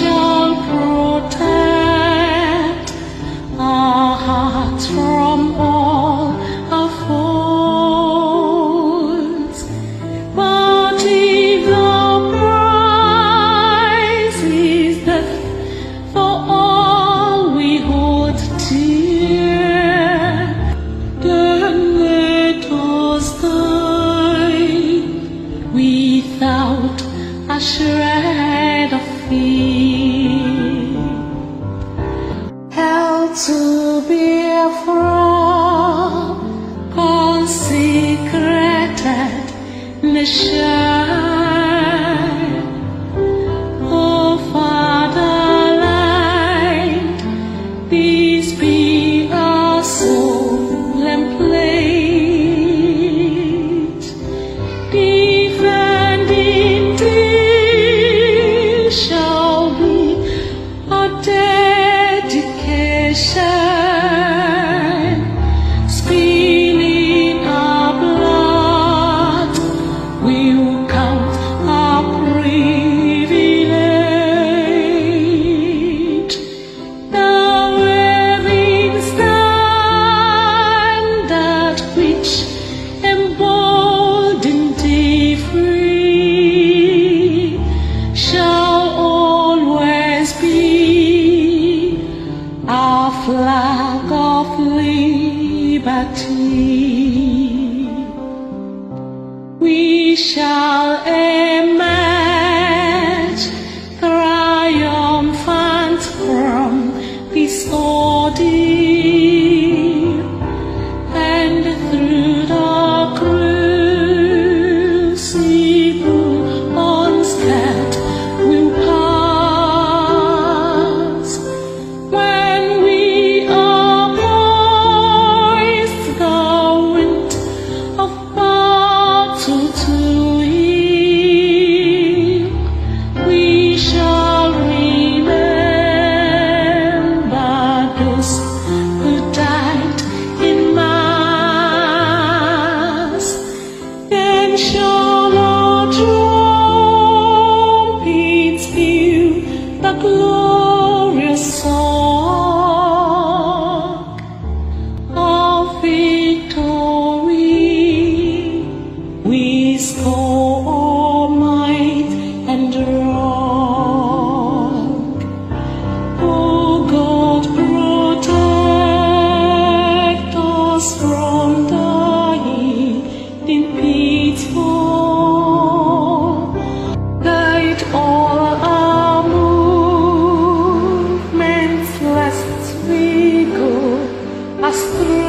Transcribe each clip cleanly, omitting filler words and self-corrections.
shall protect our hearts from all our foes. But if the price is death for all we hold dear, then let us die without a shred of fear. Held to Biafra, consecrated nation. Oh, Fatherland, peace be our solemn pledge. Defending this shall be our dedication. Spilling our blood will count our privilege. The waving standard which emboldened the free shall always be our flag of liberty. We shall emerge triumphant from this ordeal, and through the crucible unscared will pass. When we are poised the wind of battle to heal, we shall remember those who died in mass. Then shall our trumpets peal the glorious song of victory. We score might and wrong. Oh God, protect us from dying in pitfall. Guide all our movements lest we go astray.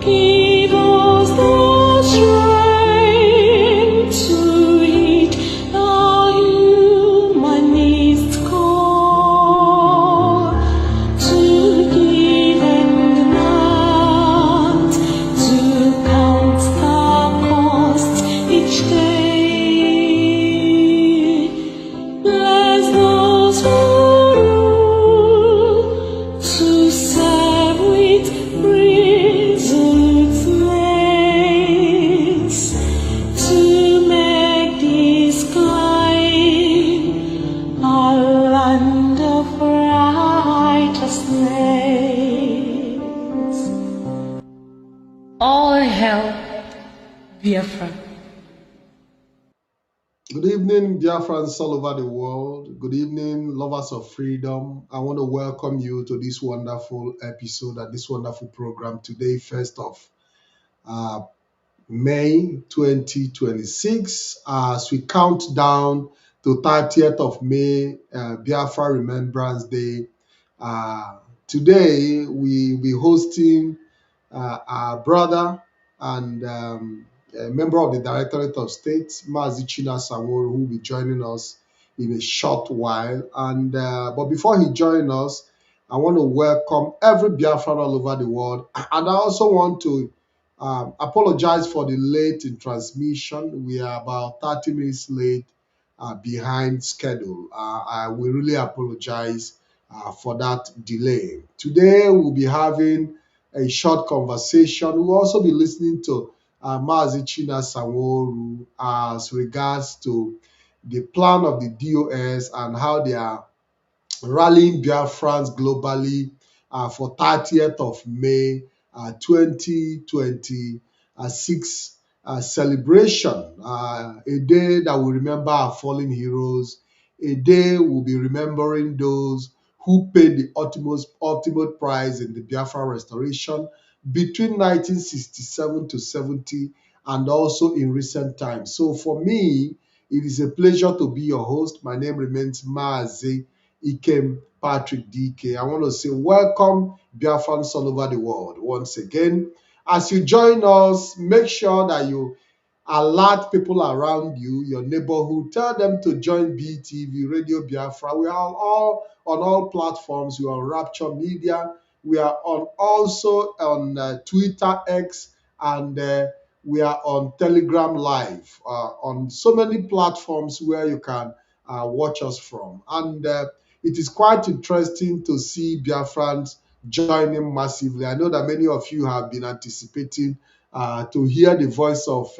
Give us the strength to heed the humanist call, to give and not to count the cost each day. Bless those who rule to serve with resoluteness, to make this climb a land of righteousness. All hail Biafra. Good evening, Biafrans all over the world. Good evening, lovers of freedom. I want to welcome you to this wonderful episode and this wonderful program today, 1st of May 2026, as we count down to 30th of May, Biafra Remembrance Day. Today, we'll be hosting our brother and a member of the Directorate of State, Mazi Chinasa Nworu, who will be joining us in a short while. And but before he joins us, I want to welcome every Biafran all over the world. And I also want to apologize for the late in transmission. We are about 30 minutes late behind schedule. I will really apologize for that delay. Today, we'll be having a short conversation. We'll also be listening to Mazi Chinasa Nworu as regards to the plan of the DOS and how they are rallying Biafrans globally for 30th of May 2026 celebration, a day that will remember our fallen heroes, a day we'll be remembering those who paid the ultimate price in the Biafra restoration between 1967 to 70 and also in recent times. So for me, it is a pleasure to be your host. My name remains Mazi Ikem Patrick DK. I want to say welcome, Biafrans all over the world, once again. As you join us, make sure that you alert people around you, your neighborhood. Tell them to join BTV, Radio Biafra. We are all on all platforms. We are on Rapture Media. We are on also on Twitter X, and we are on Telegram Live, on so many platforms where you can watch us from. And it is quite interesting to see Biafrans joining massively. I know that many of you have been anticipating to hear the voice of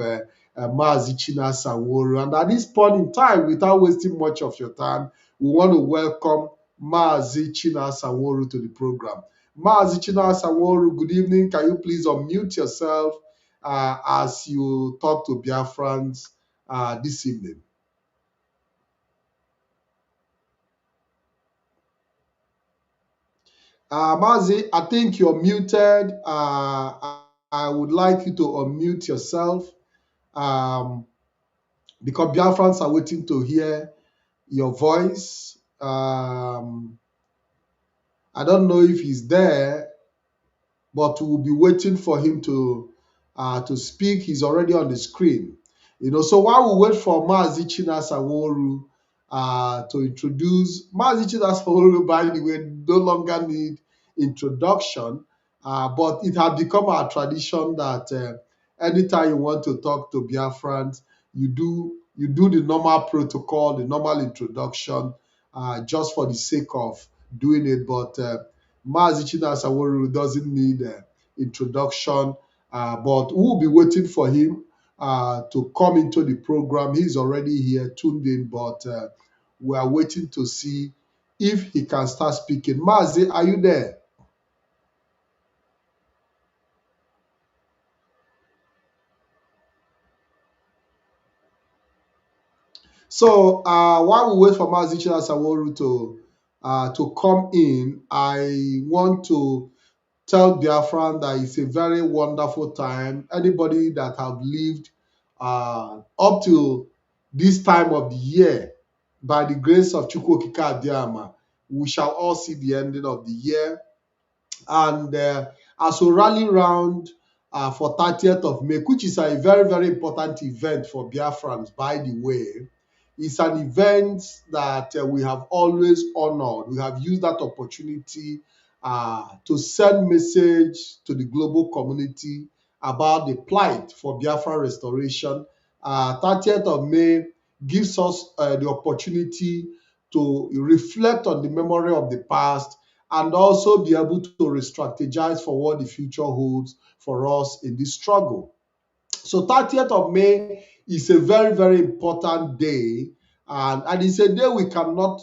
Mazi Chinasa Nworu. And at this point in time, without wasting much of your time, we want to welcome Mazi Chinasa Nworu to the program. Mazi Chinasa Nworu, good evening. Can you please unmute yourself as you talk to Biafrans this evening? Mazi, I think you're muted. I would like you to unmute yourself um, because Biafrans are waiting to hear your voice. I don't know if he's there, but we'll be waiting for him to speak. He's already on the screen. So while we wait for Mazi Chinasa Nworu to introduce Mazi Chinasa Nworu, by the way, no longer need introduction, but it has become our tradition that anytime you want to talk to Biafrans, you do the normal protocol, the normal introduction, just for the sake of doing it. But Mazi Chinasa Nworu doesn't need introduction, but we'll be waiting for him to come into the program. He's already here, tuned in, but we are waiting to see if he can start speaking. Mazi, are you there? So while we wait for Mazi Chinasa Nworu to come in, I want to tell Biafran that it's a very wonderful time. Anybody that have lived up to this time of the year, by the grace of Chukwu Okike Abiyama, we shall all see the ending of the year. And as we rally round for 30th of May, which is a very, very important event for Biafrans, by the way, it's an event that we have always honored. We have used that opportunity to send message to the global community about the plight for Biafra restoration. 30th of May gives us the opportunity to reflect on the memory of the past and also be able to re-strategize for what the future holds for us in this struggle. So 30th of May is a very, very important day, and it's a day we cannot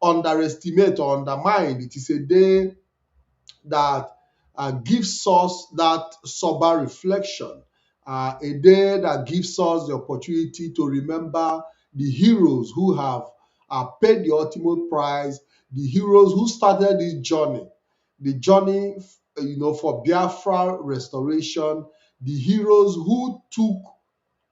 underestimate or undermine. It is a day that gives us that sober reflection, a day that gives us the opportunity to remember the heroes who have paid the ultimate price, the heroes who started this journey, the journey, for Biafra restoration, the heroes who took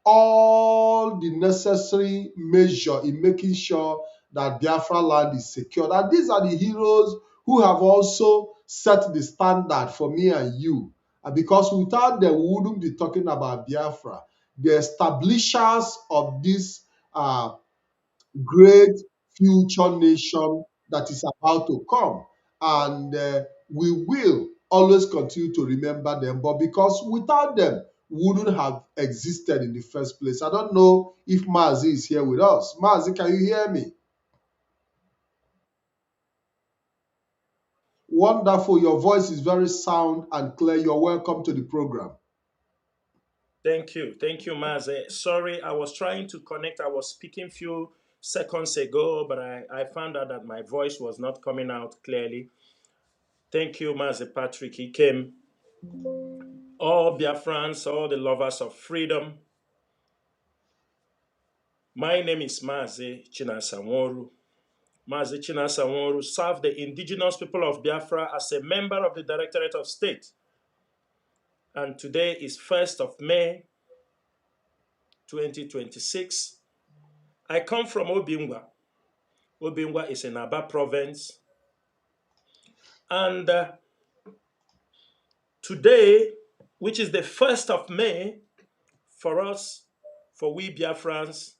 all the necessary measure in making sure that Biafra land is secured. And these are the heroes who have also set the standard for me and you. Because without them, we wouldn't be talking about Biafra. The establishers of this great future nation that is about to come. And we will always continue to remember them. But because without them, we wouldn't have existed in the first place. I don't know if Mazi is here with us. Mazi, can you hear me? Wonderful. Your voice is very sound and clear. You're welcome to the program. Thank you. Thank you, Mazi. Sorry, I was trying to connect. I was speaking few seconds ago, but I found out that my voice was not coming out clearly. Thank you, Mazi Patrick. He came. All Biafrans, all the lovers of freedom. My name is Mazi Chinasa Nworu. Mazi Chinasa Nworu served the indigenous people of Biafra as a member of the Directorate of State. And today is 1st of May, 2026. I come from Obingwa. Obingwa is in Aba province. And today, which is the 1st of May, for us, for we Biafrans,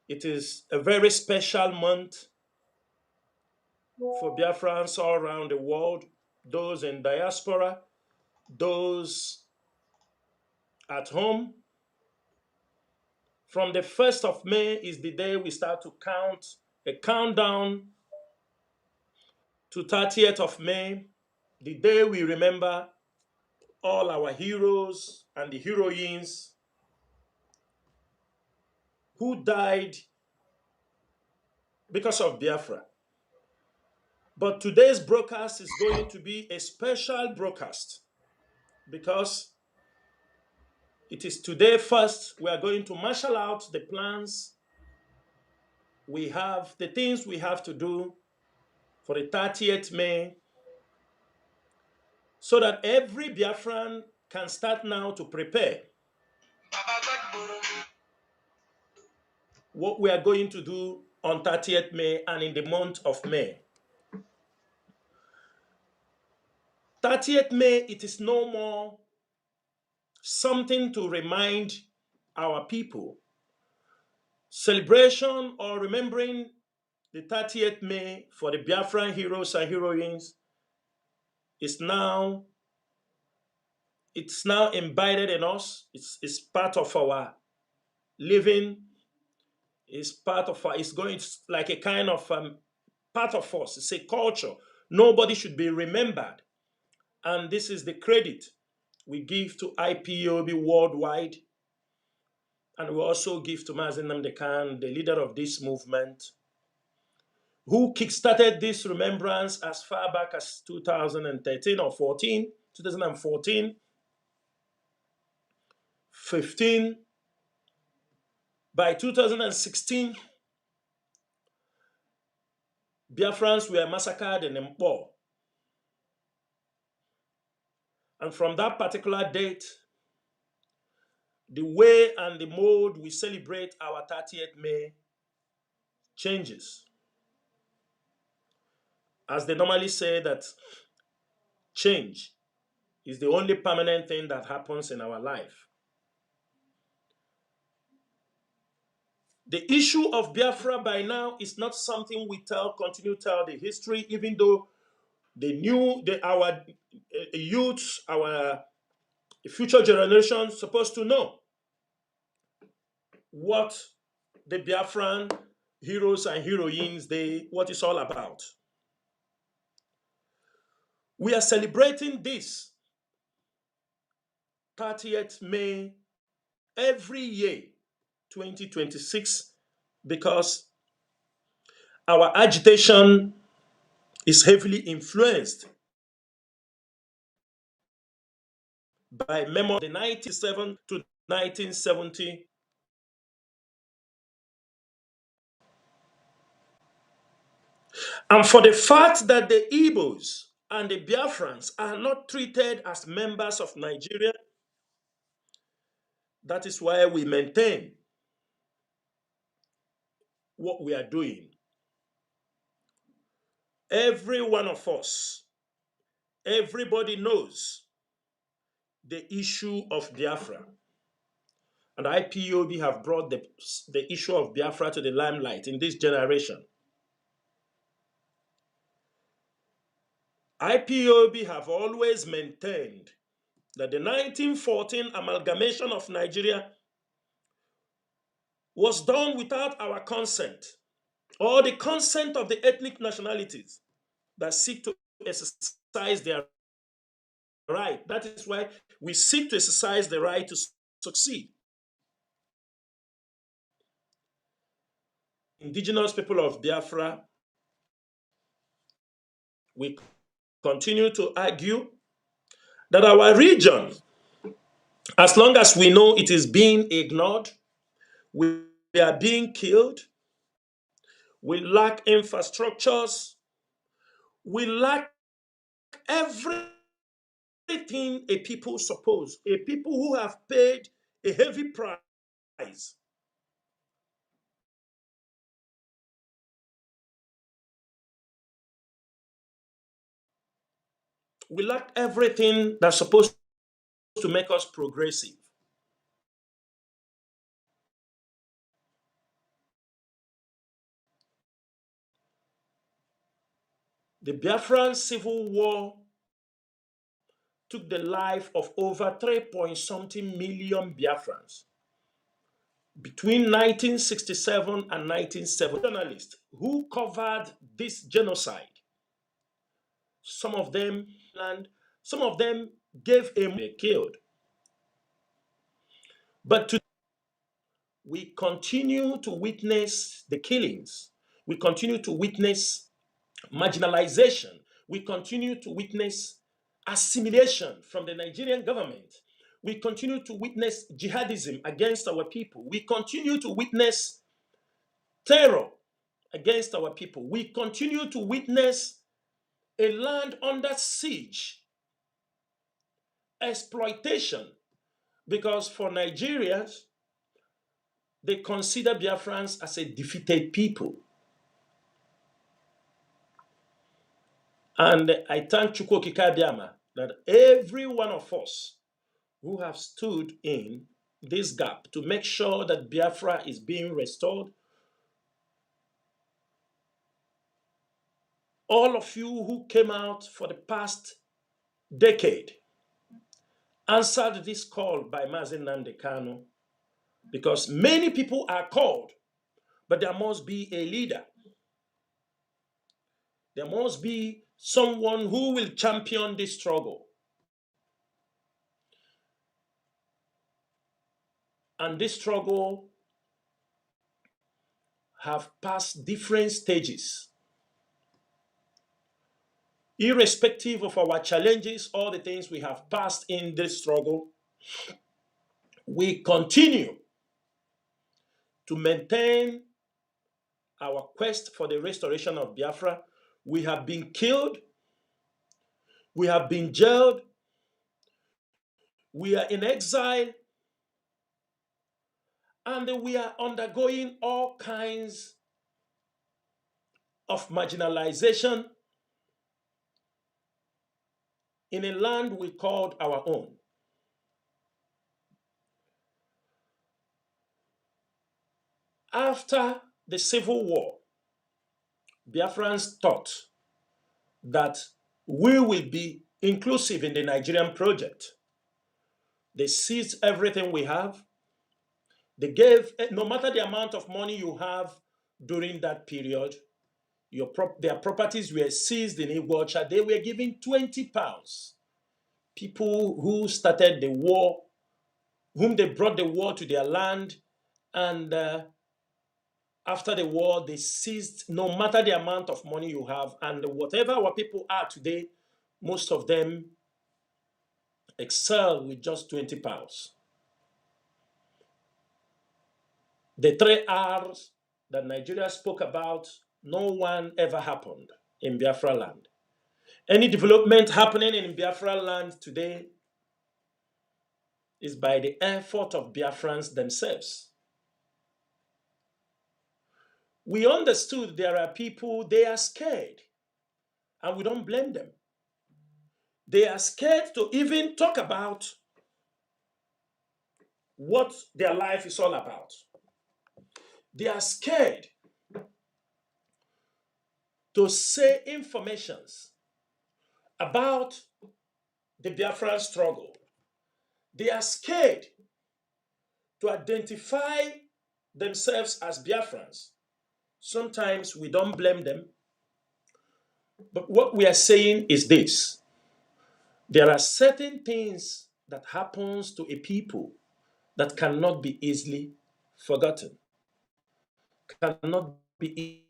it is a very special month for Biafrans all around the world, those in diaspora, those at home. From the 1st of May is the day we start to count, a countdown to 30th of May, the day we remember all our heroes and the heroines who died because of Biafra. But today's broadcast is going to be a special broadcast because it is today first we are going to marshal out the plans we have, the things we have to do for the 30th May, so that every Biafran can start now to prepare what we are going to do on 30th May and in the month of May. 30th May, it is no more something to remind our people. Celebration or remembering the 30th May for the Biafran heroes and heroines is now, it's now embedded in us. It's part of our living. It's part of our, it's going, it's like a kind of part of us. It's a culture. Nobody should be remembered. And this is the credit we give to IPOB worldwide. And we also give to Mazi Nnamdi, the leader of this movement, who kickstarted this remembrance as far back as 2013 or 14, 2014, 15. By 2016, Biafrans were massacred in Mpo. And from that particular date, the way and the mode we celebrate our 30th May changes. As they normally say that change is the only permanent thing that happens in our life. The issue of Biafra by now is not something we continue to tell the history, even though our youths, our future generations supposed to know what the Biafran heroes and heroines, what it's all about. We are celebrating this 30th May every year, 2026, because our agitation is heavily influenced by memory of the 1997 to 1970. And for the fact that the Igbos and the Biafrans are not treated as members of Nigeria, that is why we maintain what we are doing. Every one of us, everybody knows the issue of Biafra. And IPOB have brought the issue of Biafra to the limelight in this generation. IPOB have always maintained that the 1914 amalgamation of Nigeria was done without our consent or the consent of the ethnic nationalities that seek to exercise their right. That is why we seek to exercise the right to succeed. Indigenous people of Biafra, we continue to argue that our region, as long as we know it is being ignored, we are being killed, we lack infrastructures, we lack everything a people suppose, a people who have paid a heavy price. We lack everything that's supposed to make us progressive. The Biafran Civil War took the life of over 3 point something million Biafrans between 1967 and 1970. Journalists who covered this genocide, some of them and some of them gave a killed. But today, we continue to witness the killings. We continue to witness marginalization. We continue to witness assimilation from the Nigerian government. We continue to witness jihadism against our people. We continue to witness terror against our people. We continue to witness a land under siege, exploitation, because for Nigerians, they consider Biafrans as a defeated people. And I thank Chukwuokike Abịama that every one of us who have stood in this gap to make sure that Biafra is being restored, all of you who came out for the past decade answered this call by Mazi Nnamdi Kanu, because many people are called, but there must be a leader. There must be someone who will champion this struggle. And this struggle have passed different stages. Irrespective of our challenges, all the things we have passed in this struggle, we continue to maintain our quest for the restoration of Biafra. We have been killed, we have been jailed, we are in exile, and we are undergoing all kinds of marginalization in a land we called our own. After the Civil War, Biafrans thought that we will be inclusive in the Nigerian project. They seized everything we have. They gave, no matter the amount of money you have during that period, their properties were seized in Igbocha. They were given 20 pounds. People who started the war, whom they brought the war to their land, and after the war, they seized no matter the amount of money you have, and whatever our people are today, most of them excel with just 20 pounds. The 3 R's that Nigeria spoke about, no one ever happened in Biafra land. Any development happening in Biafra land today is by the effort of Biafrans themselves. We understood there are people, they are scared, and we don't blame them. They are scared to even talk about what their life is all about. They are scared to say informations about the Biafran struggle. They are scared to identify themselves as Biafrans. Sometimes we don't blame them, but what we are saying is this. There are certain things that happens to a people that cannot be easily forgotten, cannot be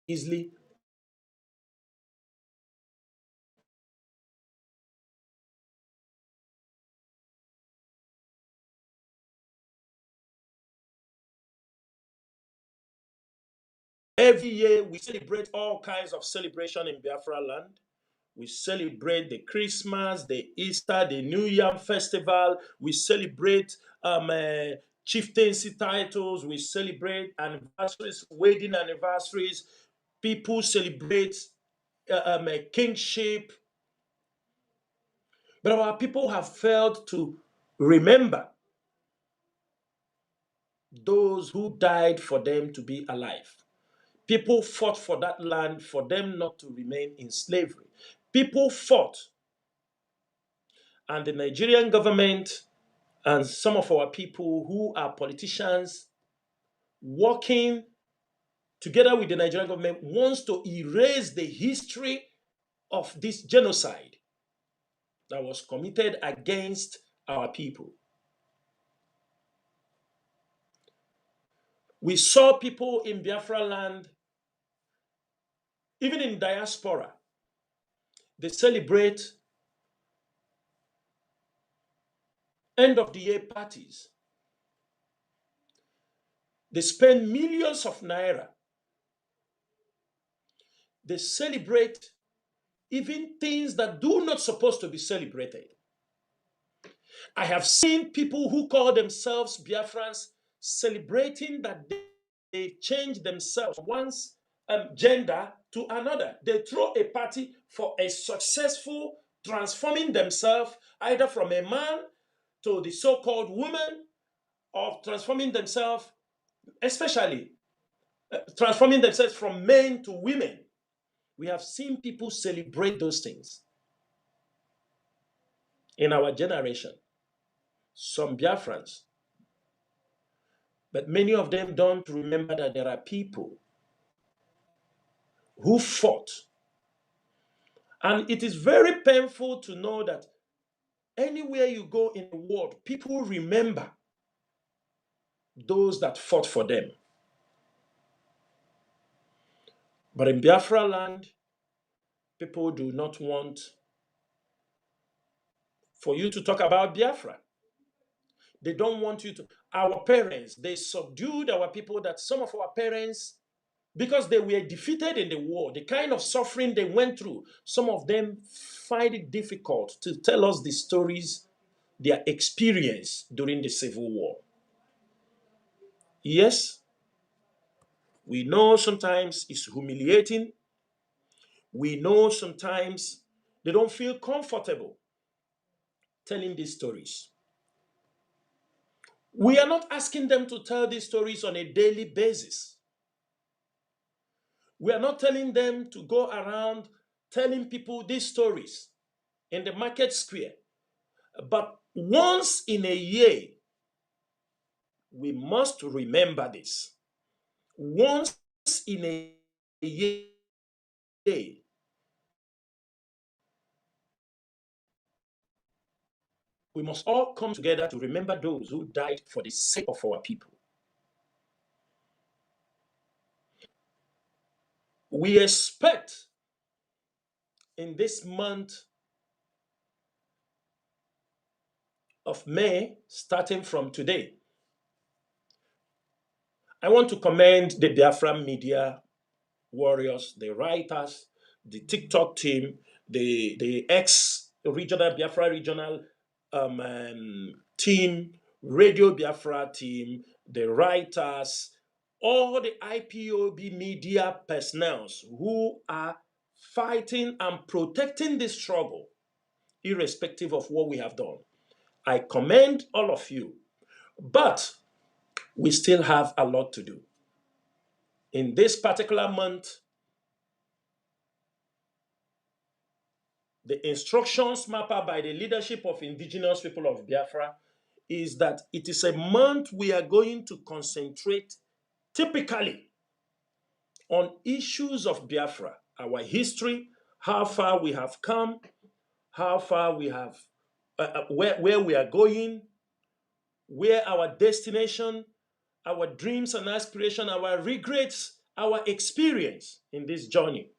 easily. Every year we celebrate all kinds of celebration in Biafra land. We celebrate the Christmas, the Easter, the New Yam Festival. We celebrate chieftaincy titles. We celebrate anniversaries, wedding anniversaries. People celebrate kingship. But our people have failed to remember those who died for them to be alive. People fought for that land for them not to remain in slavery. People fought, and the Nigerian government and some of our people who are politicians working together with the Nigerian government wants to erase the history of this genocide that was committed against our people. We saw people in Biafra land, even in diaspora, they celebrate end of the year parties. They spend millions of naira. They celebrate even things that do not supposed to be celebrated. I have seen people who call themselves Biafrans celebrating that they change themselves from one's gender to another. They throw a party for a successful transforming themselves either from a man to the so-called woman, or transforming themselves, especially transforming themselves from men to women. We have seen people celebrate those things in our generation. Some Biafrans, but many of them don't remember that there are people who fought. And it is very painful to know that anywhere you go in the world, people remember those that fought for them. But in Biafra land, people do not want for you to talk about Biafra. They don't want you to. Our parents, they subdued our people, that some of our parents, because they were defeated in the war, the kind of suffering they went through, some of them find it difficult to tell us the stories, their experience during the Civil War. Yes, we know sometimes it's humiliating. We know sometimes they don't feel comfortable telling these stories. We are not asking them to tell these stories on a daily basis. We are not telling them to go around telling people these stories in the market square. But once in a year, we must remember this. Once in a year, we must all come together to remember those who died for the sake of our people. We expect in this month of May, starting from today, I want to commend the Biafra media warriors, the writers, the TikTok team, the ex regional Biafra regional team, Radio Biafra team, the writers, all the IPOB media personnel who are fighting and protecting this struggle, irrespective of what we have done. I commend all of you, but we still have a lot to do. In this particular month, the instructions mapped out by the leadership of indigenous people of Biafra is that it is a month we are going to concentrate typically on issues of Biafra, our history, how far we have come, how far we have, where we are going, where our destination, our dreams and aspirations, our regrets, our experience in this journey.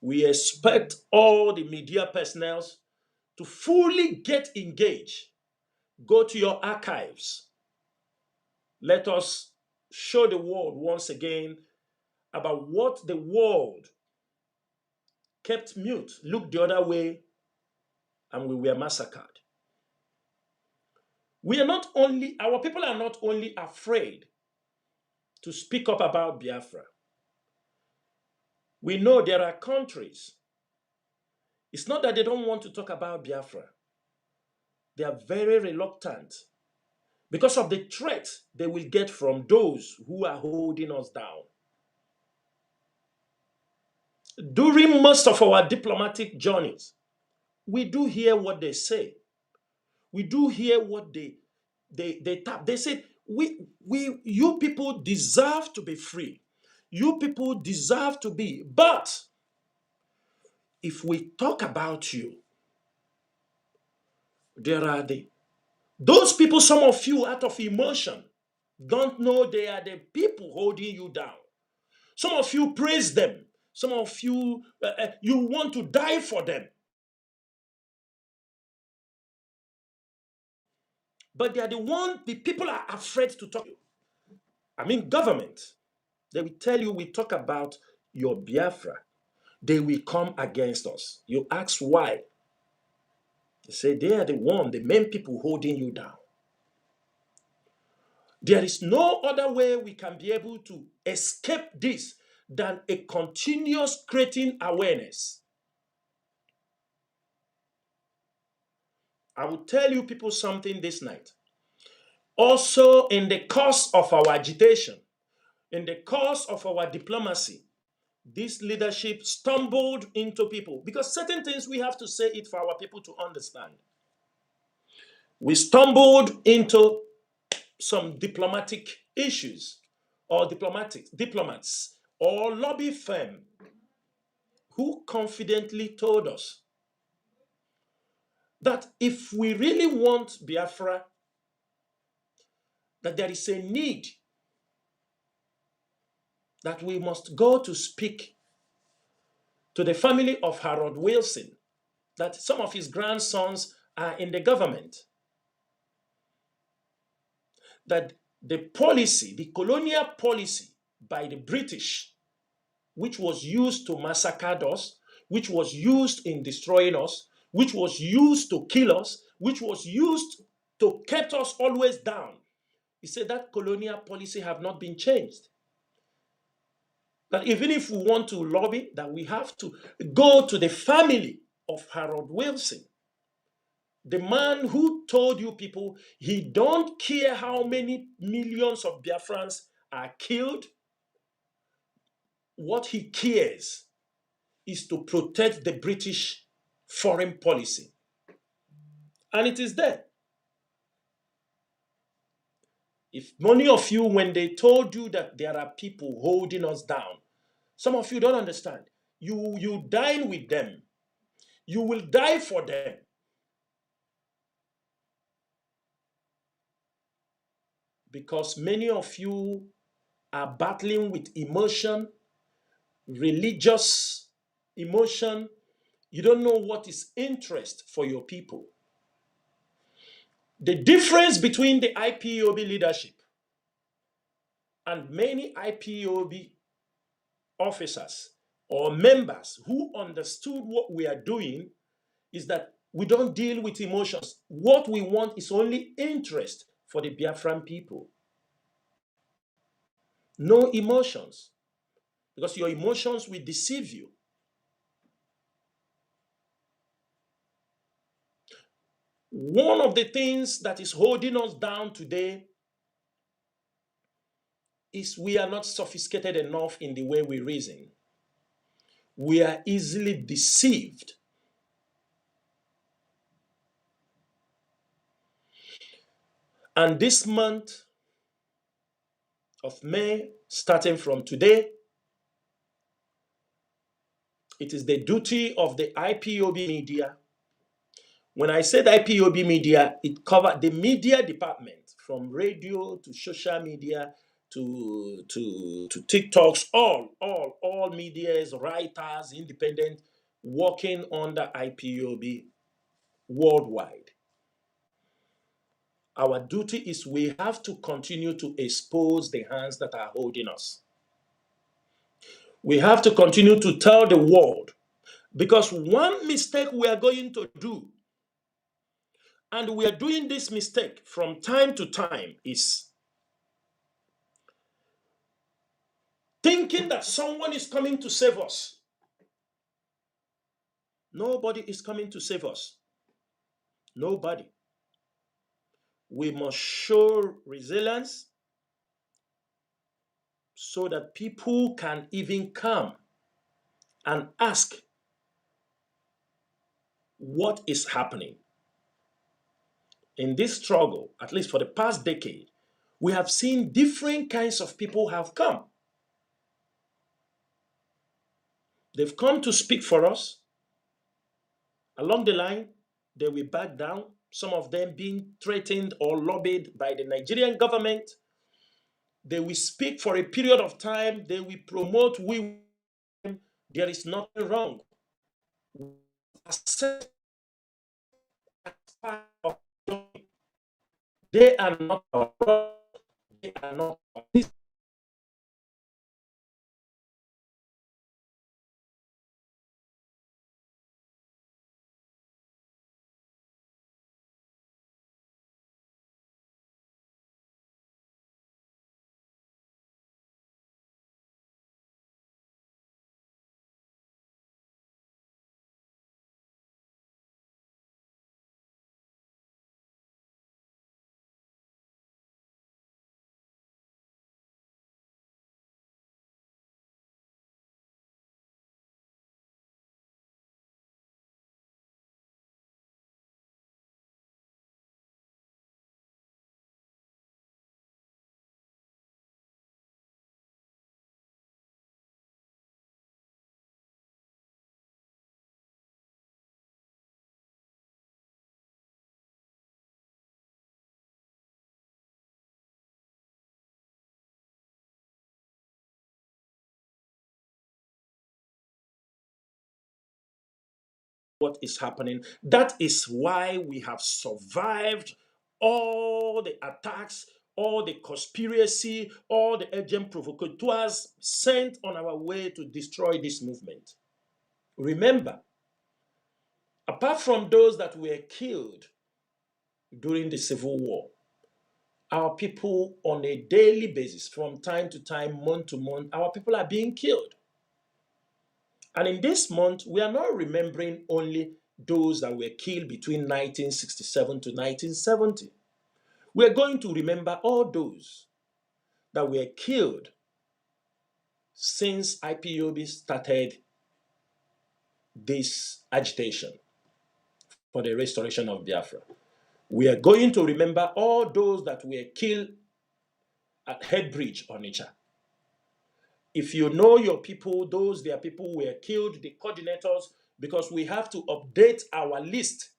We expect all the media personnel to fully get engaged. Go to your archives. Let us show the world once again about what the world kept mute, looked the other way, and we were massacred. Our people are not only afraid to speak up about Biafra. We know there are countries. It's not that they don't want to talk about Biafra. They are very reluctant because of the threat they will get from those who are holding us down. During most of our diplomatic journeys, we do hear what they say. We do hear what they tap. They say, you people deserve to be free. You people deserve to be. But if we talk about you, there are those people, some of you out of emotion, don't know they are the people holding you down. Some of you praise them. Some of you, you want to die for them. But they are the people are afraid to talk to you. I mean, government. They will tell you, we talk about your Biafra. They will come against us. You ask why. They say they are the main people holding you down. There is no other way we can be able to escape this than a continuous creating awareness. I will tell you people something this night. Also, in the course of our agitation, in the course of our diplomacy, this leadership stumbled into people because certain things we have to say it for our people to understand. We stumbled into some diplomatic issues or diplomats or lobby firm who confidently told us that if we really want Biafra, that there is a need that we must go to speak to the family of Harold Wilson, that some of his grandsons are in the government, that the policy, the colonial policy by the British, which was used to massacre us, which was used in destroying us, which was used to kill us, which was used to keep us always down. He said that colonial policy have not been changed. That even if we want to lobby, that we have to go to the family of Harold Wilson, the man who told you people he don't care how many millions of Biafrans are killed. What he cares is to protect the British foreign policy. And it is there. If many of you, when they told you that there are people holding us down, some of you don't understand. You dine with them. You will die for them. Because many of you are battling with emotion, religious emotion. You don't know what is interest for your people. The difference between the IPOB leadership and many IPOB officers or members who understood what we are doing is that we don't deal with emotions. What we want is only interest for the Biafran people. No emotions, because your emotions will deceive you. One of the things that is holding us down today is we are not sophisticated enough in the way we reason. We are easily deceived. And this month of May, starting from today, it is the duty of the IPOB media, When I said IPOB media, it covered the media department from radio to social media to TikToks, all medias, writers, independent, working under IPOB worldwide. Our duty is we have to continue to expose the hands that are holding us. We have to continue to tell the world, because one mistake we are going to do, and we are doing this mistake from time to time, is thinking that someone is coming to save us. Nobody is coming to save us. Nobody. We must show resilience so that people can even come and ask what is happening. In this struggle, at least for the past decade, we have seen different kinds of people have come. They've come to speak for us. Along the line, they will back down, some of them being threatened or lobbied by the Nigerian government. They will speak for a period of time. They will promote there is nothing wrong. They are not our brother. They are not our sister. What is happening? That is why we have survived all the attacks, all the conspiracy, all the agent provocateurs sent on our way to destroy this movement. Remember, apart from those that were killed during the Civil War, our people on a daily basis, from time to time, month to month, our people are being killed. And in this month, we are not remembering only those that were killed between 1967 to 1970. We are going to remember all those that were killed since IPOB started this agitation for the restoration of Biafra. We are going to remember all those that were killed at Headbridge, Onitsha. If you know your people, those their people were killed, the coordinators, because we have to update our list.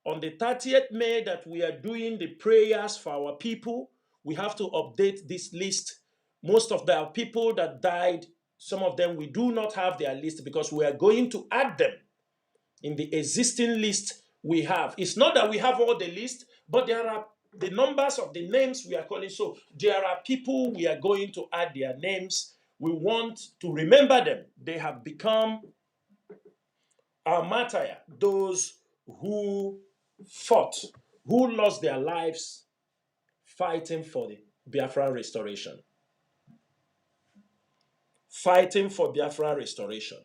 On the 30th May that we are doing the prayers for our people, we have to update this list. Most of the people that died, some of them we do not have their list because we are going to add them in the existing list we have. It's not that we have all the list, but there are the numbers of the names we are calling. So there are people we are going to add their names. We want to remember them. They have become our martyr, those who fought, who lost their lives fighting for the Biafra restoration. Fighting for Biafra restoration.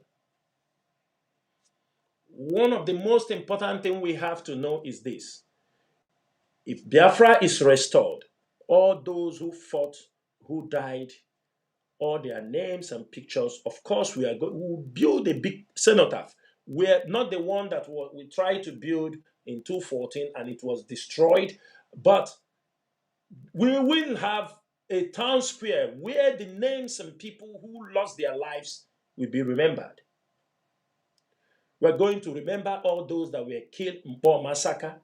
One of the most important things we have to know is this. If Biafra is restored, all those who fought, who died, all their names and pictures, of course, we will build a big cenotaph. We're not the one that we tried to build in 2014 and it was destroyed, but we will have a town square where the names and people who lost their lives will be remembered. We're going to remember all those that were killed in Mpo Massacre,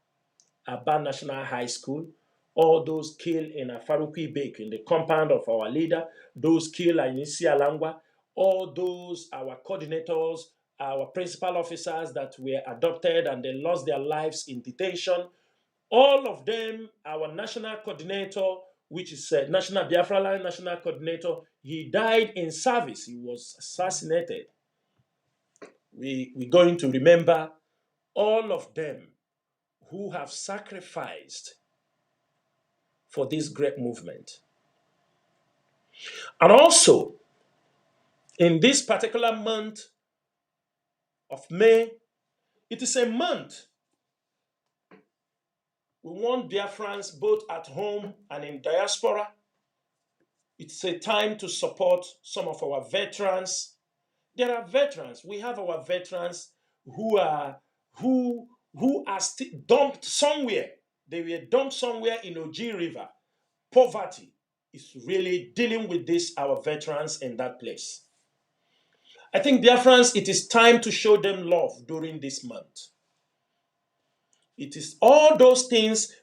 Aba National High School, all those killed in Afarukwi Bake, in the compound of our leader, those killed in Isi Alangwa, all those, our coordinators, our principal officers that were adopted and they lost their lives in detention. All of them, our national coordinator, which is National Biafra Line National Coordinator, he died in service. He was assassinated. We're going to remember all of them who have sacrificed for this great movement. And also, in this particular month of May, it is a month we want Biafrans both at home and in diaspora. It's a time to support some of our veterans. There are veterans. We have our veterans who are still dumped somewhere. They were dumped somewhere in Oji River. Poverty is really dealing with this, our veterans in that place. I think, Biafrans, it is time to show them love during this month. It is all those things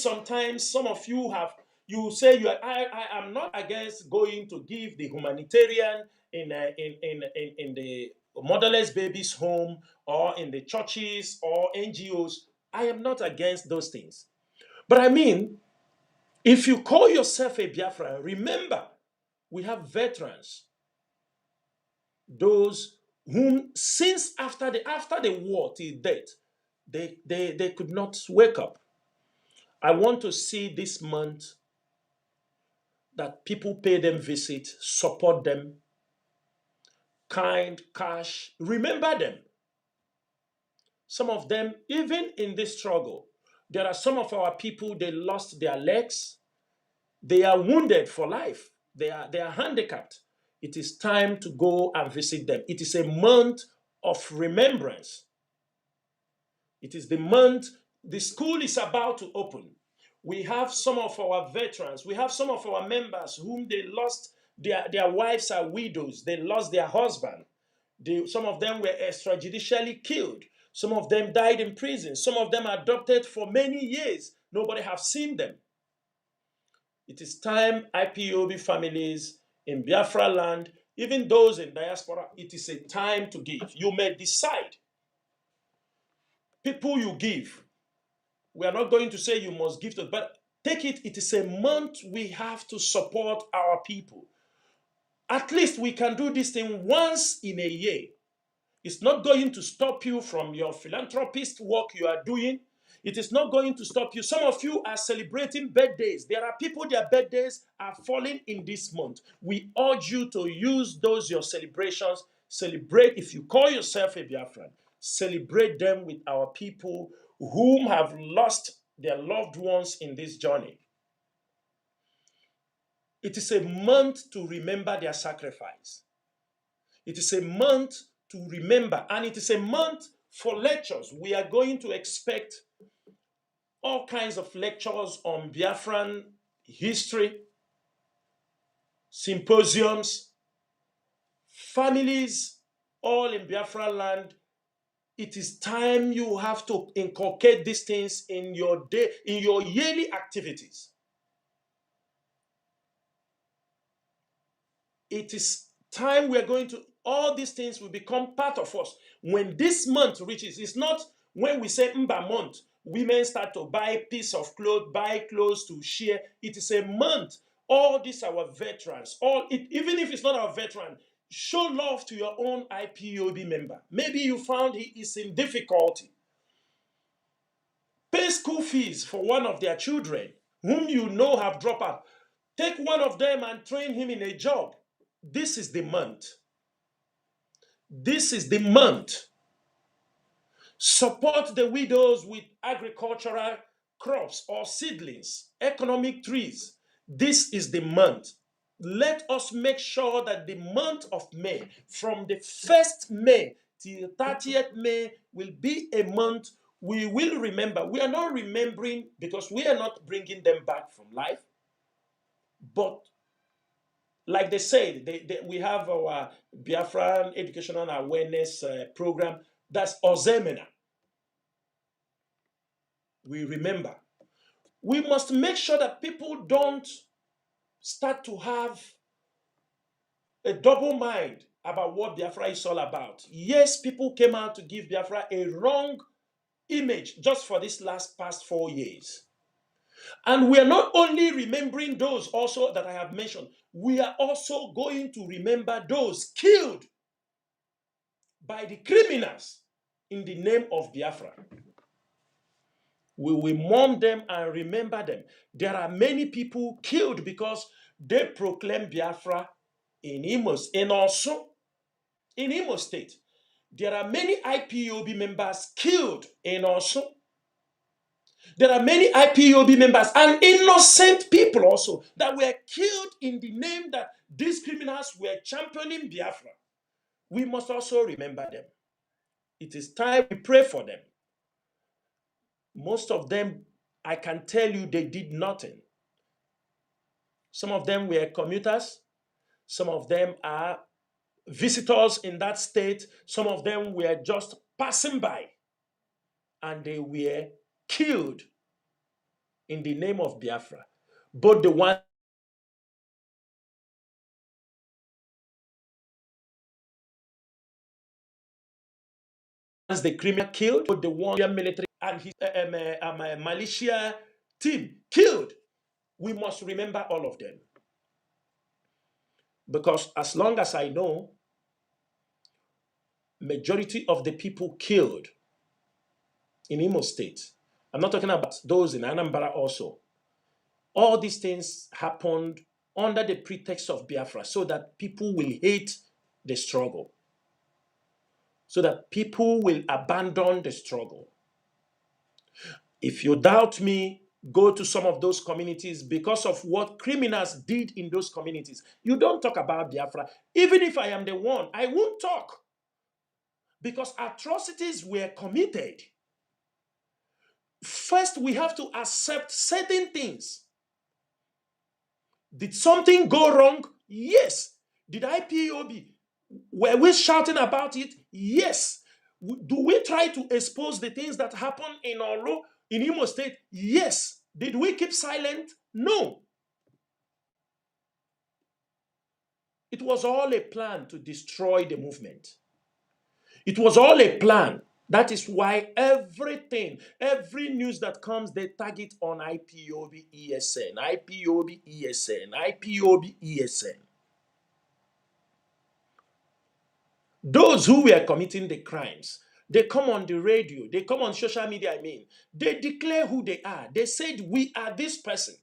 sometimes some of you have, you say, I am not against going to give the humanitarian in the motherless babies home or in the churches or NGOs. I am not against those things. But I mean, if you call yourself a Biafra, remember, we have veterans. Those whom since after the war till death, they could not wake up. I want to see this month that people pay them visit, support them, kind, cash, remember them. Some of them, even in this struggle, there are some of our people, they lost their legs, they are wounded for life, they are handicapped. It is time to go and visit them. It is a month of remembrance. It is the month the school is about to open. We have some of our veterans, we have some of our members whom they lost, their wives are widows, they lost their husband. Some of them were extrajudicially killed. Some of them died in prison. Some of them adopted for many years. Nobody has seen them. It is time, IPOB families in Biafra land, even those in diaspora, it is a time to give. You may decide. People you give. We are not going to say you must give to, but take it. It is a month we have to support our people. At least we can do this thing once in a year. It's not going to stop you from your philanthropist work you are doing. It is not going to stop you. Some of you are celebrating birthdays. There are people, their birthdays are falling in this month. We urge you to use those, your celebrations. Celebrate, if you call yourself a Biafran, celebrate them with our people whom have lost their loved ones in this journey. It is a month to remember their sacrifice. It is a month to remember, and it is a month for lectures. We are going to expect all kinds of lectures on Biafran history, symposiums, families, all in Biafra land. It is time you have to inculcate these things in your day, in your yearly activities. It is time we are going to, all these things will become part of us. When this month reaches, it's not when we say Mba month, women start to buy piece of clothes, buy clothes to share. It is a month. All these our veterans, even if it's not our veteran, show love to your own IPOB member. Maybe you found he is in difficulty. Pay school fees for one of their children whom you know have dropped out. Take one of them and train him in a job. This is the month. This is the month. Support the widows with agricultural crops or seedlings, economic trees. This is the month. Let us make sure that the month of May, from the 1st May till 30th May, will be a month we will remember. We are not remembering because we are not bringing them back from life. But like they said, we have our Biafran Educational Awareness Program. That's Ozemena. We remember. We must make sure that people don't start to have a double mind about what Biafra is all about. Yes, people came out to give Biafra a wrong image just for this past 4 years. And we are not only remembering those also that I have mentioned, we are also going to remember those killed by the criminals in the name of Biafra. We will mourn them and remember them. There are many people killed because they proclaim Biafra in Imo State. There are many IPOB members killed in Osun. There are many IPOB members and innocent people also that were killed in the name that these criminals were championing Biafra. We must also remember them. It is time we pray for them. Most of them, I can tell you, they did nothing. Some of them were commuters. Some of them are visitors in that state. Some of them were just passing by. And they were killed in the name of Biafra. Both the ones the criminal killed, both the one military and his militia team killed. We must remember all of them. Because as long as I know, majority of the people killed in Imo State, I'm not talking about those in Anambra also. All these things happened under the pretext of Biafra so that people will hate the struggle, so that people will abandon the struggle. If you doubt me, go to some of those communities because of what criminals did in those communities. You don't talk about Biafra. Even if I am the one, I won't talk because atrocities were committed. First, we have to accept certain things. Did something go wrong? Yes. Did IPOB? Were we shouting about it? Yes. Do we try to expose the things that happened in Olo, in Imo State? Yes. Did we keep silent? No. It was all a plan to destroy the movement. It was all a plan. That is why everything, every news that comes, they tag it on IPOB ESN, IPOB ESN, IPOB ESN. Those who were committing the crimes, they come on the radio, they come on social media, they declare who they are. They said, we are this person.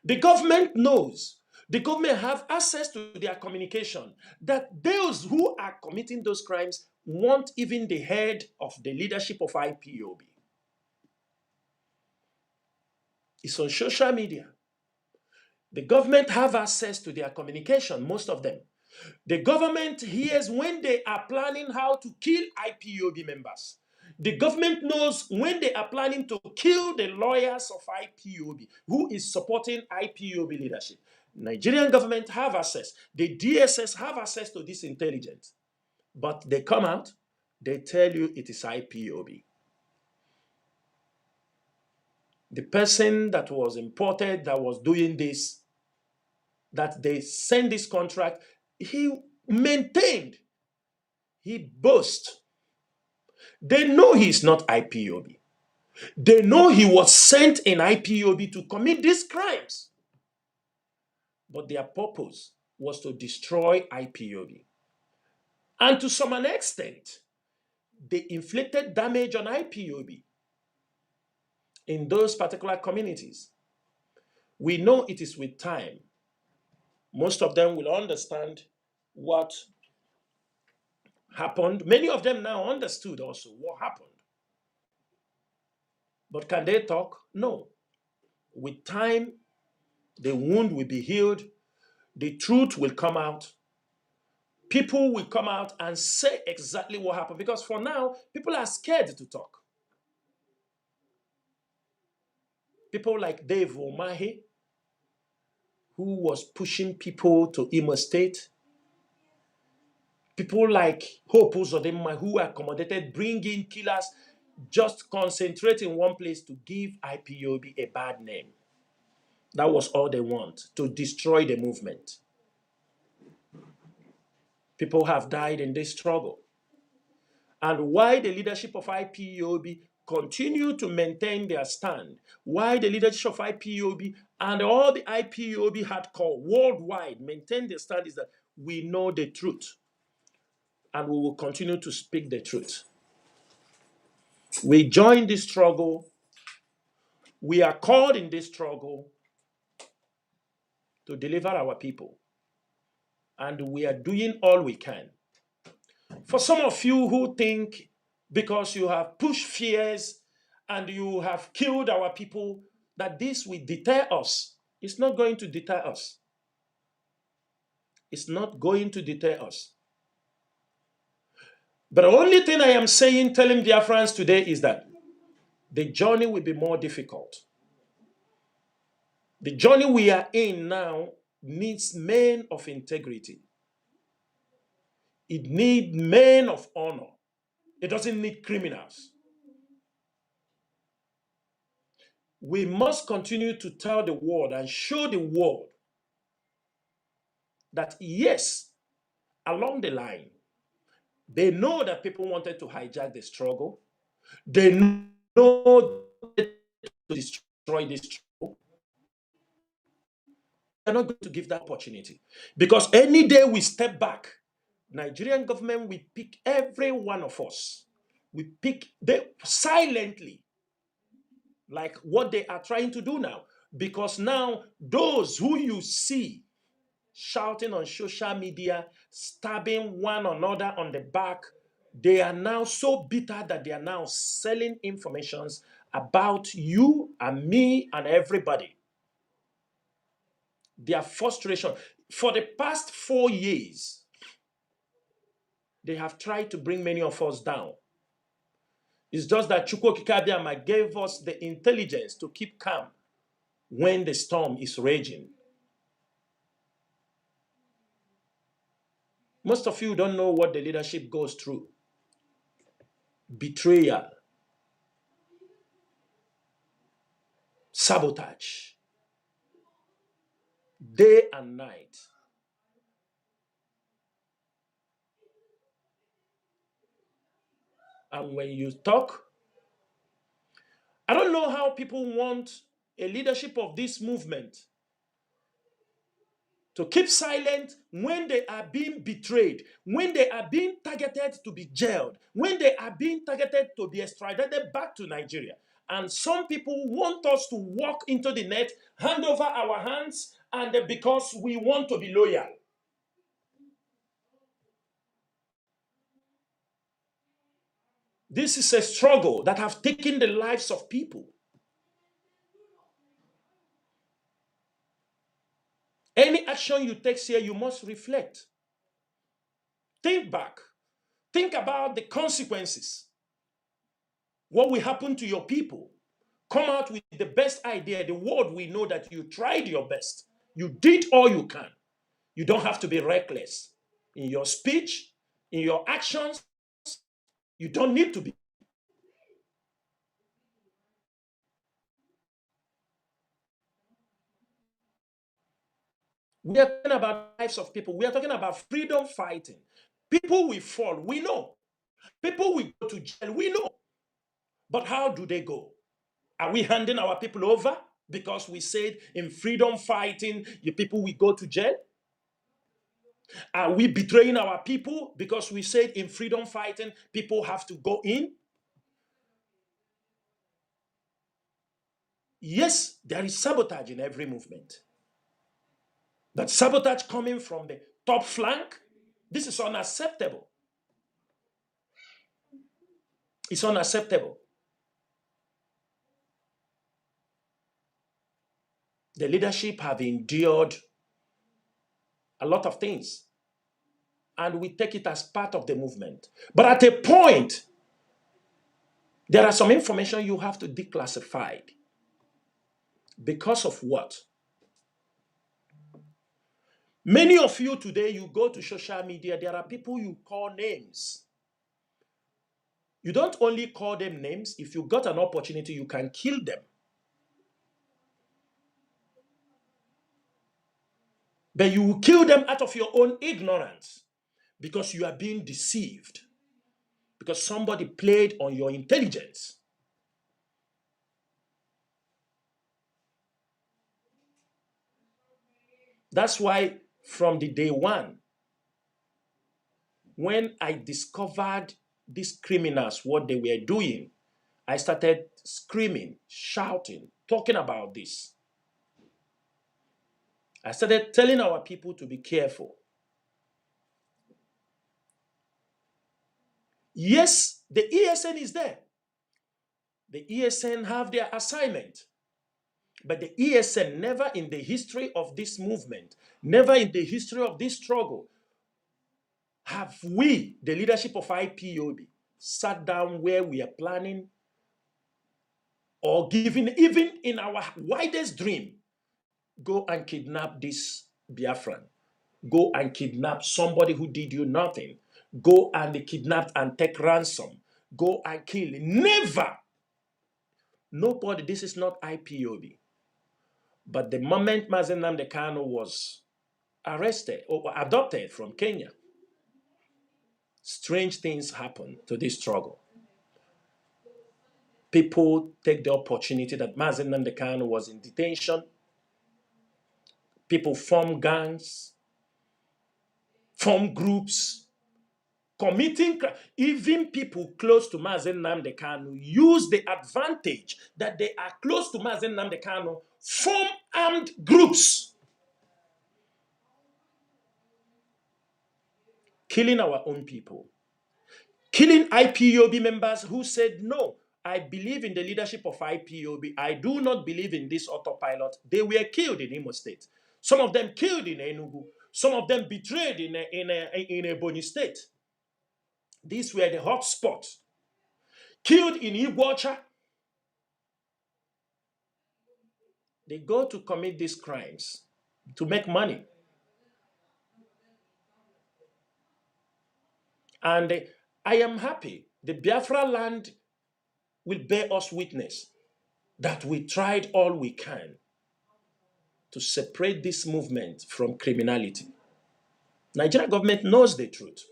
The government knows. The government have access to their communication that those who are committing those crimes want even the head of the leadership of IPOB. It's on social media. The government have access to their communication, most of them. The government hears when they are planning how to kill IPOB members. The government knows when they are planning to kill the lawyers of IPOB, who is supporting IPOB leadership. Nigerian government have access. The DSS have access to this intelligence. But they come out, they tell you it is IPOB. The person that was imported, that was doing this, that they sent this contract, he maintained, he boasted. They know he's not IPOB. They know he was sent in IPOB to commit these crimes. But their purpose was to destroy IPOB. And to some extent, they inflicted damage on IPOB in those particular communities. We know it is with time. Most of them will understand what happened. Many of them now understood also what happened. But can they talk? No. With time, the wound will be healed. The truth will come out. People will come out and say exactly what happened. Because for now, people are scared to talk. People like Dave Omahi, who was pushing people to Imo State. People like Hope Uzodinma who accommodated, bring in killers, just concentrate in one place to give IPOB a bad name. That was all they want, to destroy the movement. People have died in this struggle. And why the leadership of IPOB continue to maintain their stand, why the leadership of IPOB and all the IPOB hardcore worldwide maintain their stand is that we know the truth. And we will continue to speak the truth. We join this struggle. We are called in this struggle to deliver our people. And we are doing all we can. For some of you who think because you have pushed fears and you have killed our people, that this will deter us, it's not going to deter us. It's not going to deter us. But the only thing I am saying, telling Biafrans today is that the journey will be more difficult. The journey we are in now needs men of integrity. It needs men of honor. It doesn't need criminals. We must continue to tell the world and show the world that yes, along the line, they know that people wanted to hijack the struggle. They know to destroy this struggle. They're not going to give that opportunity. Because any day we step back, Nigerian government will pick every one of us. We pick them silently, like what they are trying to do now. Because now those who you see shouting on social media, stabbing one another on the back, they are now so bitter that they are now selling informations about you and me and everybody. Their frustration. For the past 4 years, they have tried to bring many of us down. It's just that Chukwu Kikabiama gave us the intelligence to keep calm when the storm is raging. Most of you don't know what the leadership goes through. Betrayal, sabotage, day and night. And when you talk, I don't know how people want a leadership of this movement to keep silent when they are being betrayed, when they are being targeted to be jailed, when they are being targeted to be extradited back to Nigeria. And some people want us to walk into the net, hand over our hands, and because we want to be loyal. This is a struggle that have taken the lives of people. Any action you take here, you must reflect. Think back. Think about the consequences. What will happen to your people? Come out with the best idea. The world will know that you tried your best. You did all you can. You don't have to be reckless in your speech, in your actions. You don't need to be. We are talking about lives of people. We are talking about freedom fighting. People will fall. We know. People will go to jail. We know. But how do they go? Are we handing our people over because we said in freedom fighting, your people will go to jail? Are we betraying our people because we said in freedom fighting, people have to go in? Yes, there is sabotage in every movement. That sabotage coming from the top flank, this is unacceptable. It's unacceptable. The leadership have endured a lot of things, and we take it as part of the movement. But at a point, there are some information you have to declassify. Because of what? Many of you today, you go to social media, there are people you call names. You don't only call them names, if you got an opportunity, you can kill them. But you will kill them out of your own ignorance because you are being deceived, because somebody played on your intelligence. That's why from the day one, when I discovered these criminals, what they were doing, I started screaming, shouting, talking about this. I started telling our people to be careful. Yes, the ESN is there. The ESN have their assignment. But the ESN never in the history of this movement, never in the history of this struggle, have we, the leadership of IPOB, sat down where we are planning or giving, even in our widest dream, go and kidnap this Biafran. Go and kidnap somebody who did you nothing. Go and kidnap and take ransom. Go and kill. Never. Nobody, this is not IPOB. But the moment Mazi Kanu was arrested or adopted from Kenya, strange things happened to this struggle. People take the opportunity that Mazi Kanu was in detention. People form gangs, form groups, committing crime. Even people close to Mazi Kanu use the advantage that they are close to Mazi Kanu, form armed groups, killing our own people. Killing IPOB members who said, no, I believe in the leadership of IPOB. I do not believe in this autopilot. They were killed in Imo State. Some of them killed in Enugu. Some of them betrayed in Ebonyi State. These were the hot spots. Killed in Iguacha. They go to commit these crimes to make money. And I am happy. The Biafra land will bear us witness that we tried all we can to separate this movement from criminality. Nigerian government knows the truth.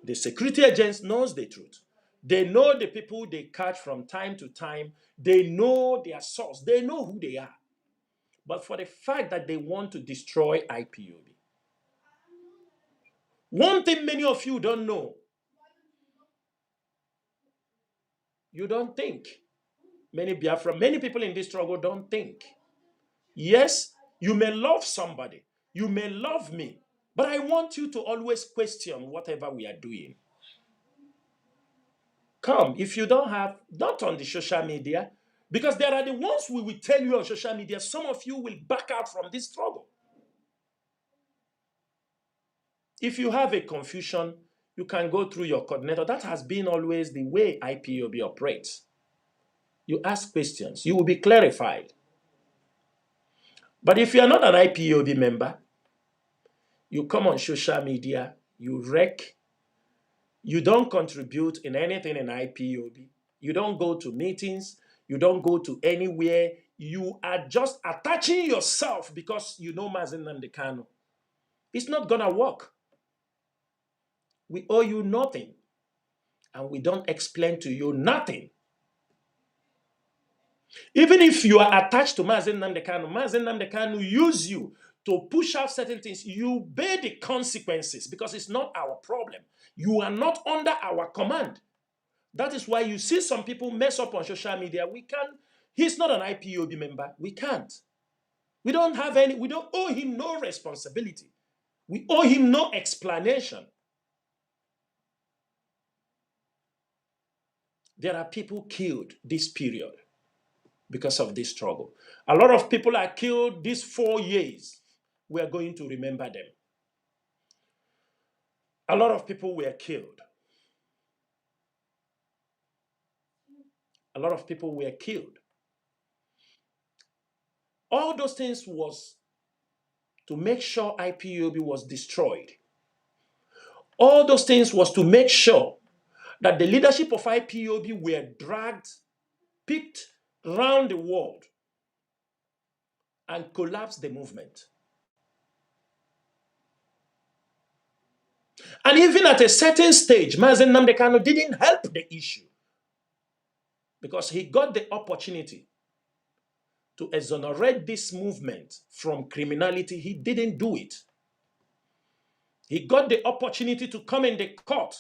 The security agents knows the truth. They know the people they catch from time to time. They know their source. They know who they are. But for the fact that they want to destroy IPOB. One thing many of you don't know, you don't think. Many Biafra, many people in this struggle don't think. Yes, you may love somebody. You may love me. But I want you to always question whatever we are doing. Come, if you don't have, not on the social media, because there are the ones we will tell you on social media, some of you will back out from this struggle. If you have a confusion, you can go through your coordinator. That has been always the way IPOB operates. You ask questions, you will be clarified. But if you are not an IPOB member, you come on social media, you wreck, you don't contribute in anything in IPOB, you don't go to meetings, you don't go to anywhere, you are just attaching yourself because you know Mazi Kanu. It's not gonna work. We owe you nothing, and we don't explain to you nothing. Even if you are attached to Mazi Kanu use you to push out certain things, you bear the consequences because it's not our problem. You are not under our command. That is why you see some people mess up on social media. We can't, he's not an IPOB member. We can't. We don't owe him no responsibility. We owe him no explanation. There are people killed this period because of this struggle. A lot of people are killed these 4 years. We are going to remember them. A lot of people were killed. A lot of people were killed. All those things was to make sure IPOB was destroyed. All those things was to make sure that the leadership of IPOB were dragged, picked around the world, and collapsed the movement. And even at a certain stage, Mazi Nnamdi didn't help the issue because he got the opportunity to exonerate this movement from criminality. He didn't do it. He got the opportunity to come in the court,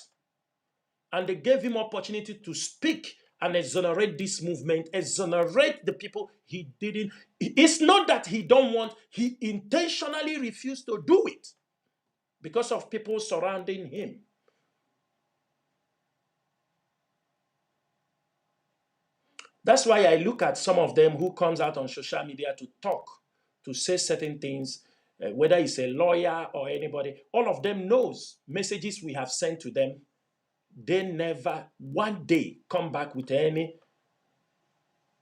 and they gave him opportunity to speak and exonerate this movement, exonerate the people. He didn't. It's not that he don't want, he intentionally refused to do it because of people surrounding him. That's why I look at some of them who comes out on social media to talk, to say certain things, whether it's a lawyer or anybody. All of them knows messages we have sent to them. They never one day come back with any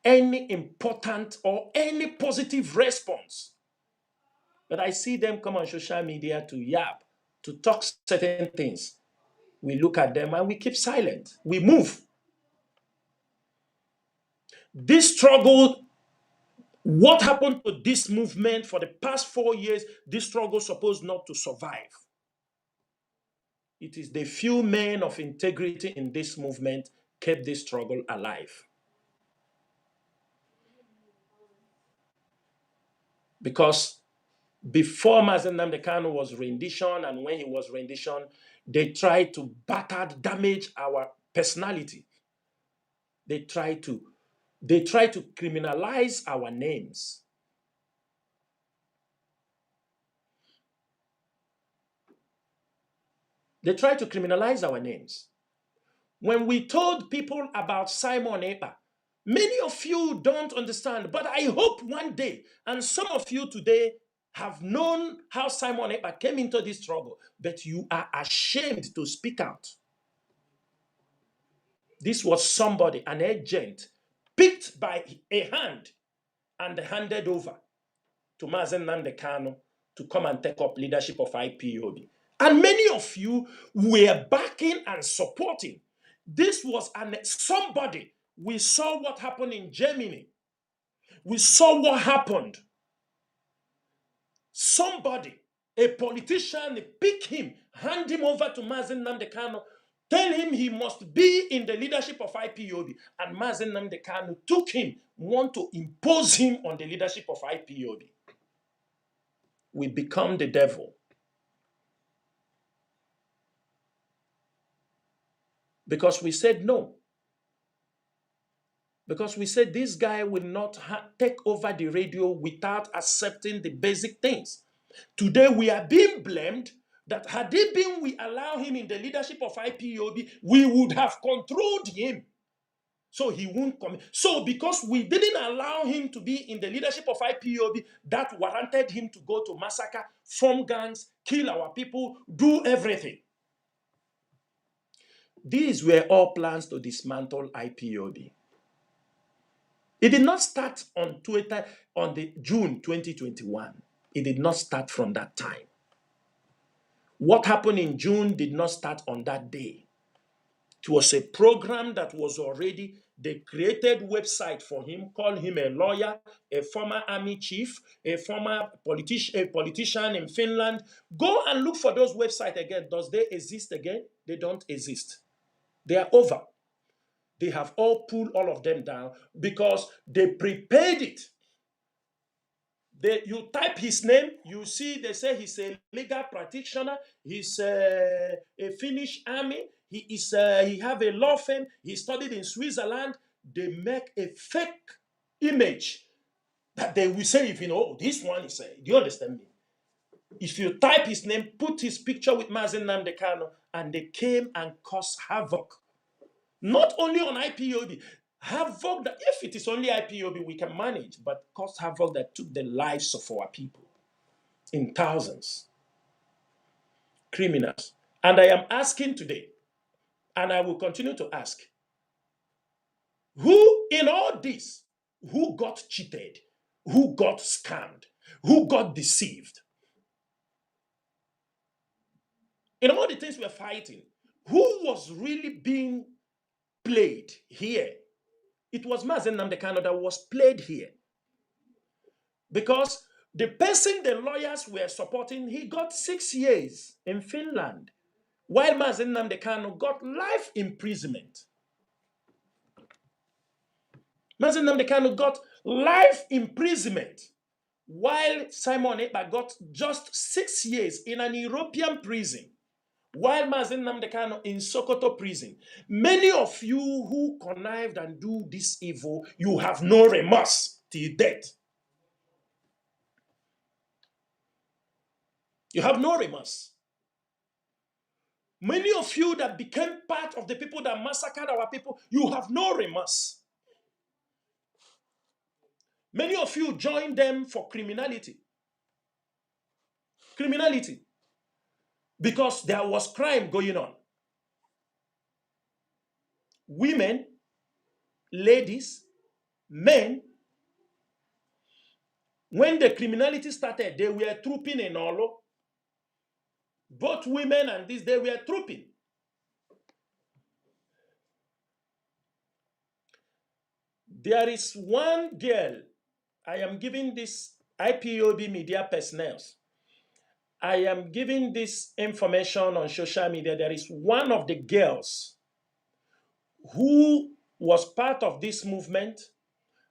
important or any positive response. But I see them come on social media to yap, to talk certain things. We look at them and we keep silent. We move. This struggle, what happened to this movement for the past 4 years, this struggle supposed not to survive. It is the few men of integrity in this movement kept this struggle alive. Because before Mazi Nnamdi was rendition, and when he was rendition, they tried to damage our personality. They tried to criminalize our names. They tried to criminalize our names. When we told people about Simon Ekpa, many of you don't understand, but I hope one day, and some of you today have known how Simon Ekpa came into this struggle, but you are ashamed to speak out. This was somebody, an agent, picked by a hand and handed over to Mazi Nnamdi to come and take up leadership of IPOB. And many of you were backing and supporting. This was somebody. We saw what happened in Germany. We saw what happened. Somebody, a politician, pick him, hand him over to Mazi Nnamdi, tell him he must be in the leadership of IPOB. And Mazi Nnamdi took him, want to impose him on the leadership of IPOB. We become the devil. Because we said no. Because we said this guy will not take over the radio without accepting the basic things. Today we are being blamed that had it been we allow him in the leadership of IPOB, we would have controlled him. So he won't come. So because we didn't allow him to be in the leadership of IPOB, that warranted him to go to massacre, form gangs, kill our people, do everything. These were all plans to dismantle IPOB. It did not start on Twitter on the June 2021. It did not start from that time. What happened in June did not start on that day. It was a program that was already, they created website for him, called him a lawyer, a former army chief, a former politician in Finland. Go and look for those websites again. Does they exist again? They don't exist. They are over. They have all pulled all of them down because they prepared it. You type his name, you see they say he's a legal practitioner, he's a Finnish army, he have a law firm, he studied in Switzerland. They make a fake image that they will say, if you know, this one is do you understand me? If you type his name, put his picture with Mazi Nnamdi, and they came and caused havoc. Not only on IPOB, havoc that if it is only IPOB we can manage, but caused havoc that took the lives of our people in thousands. Criminals. And I am asking today, and I will continue to ask, who in all this, who got cheated, who got scammed, who got deceived? In all the things we're fighting, who was really being played here? It was Mazi Nnamdi that was played here. Because the person the lawyers were supporting, he got 6 years in Finland, while Mazi Nnamdi got life imprisonment. Mazi Nnamdi got life imprisonment, while Simon Ekpa got just 6 years in an European prison, while Mazi Nnamdi in Sokoto prison. Many of you who connived and do this evil, you have no remorse till death. You have no remorse. Many of you that became part of the people that massacred our people, you have no remorse. Many of you joined them for criminality. Criminality. Because there was crime going on. Women, ladies, men, when the criminality started, they were trooping in Olo. Both women and this, they were trooping. There is one girl, I am giving this IPOB media personnel. I am giving this information on social media. There is one of the girls who was part of this movement.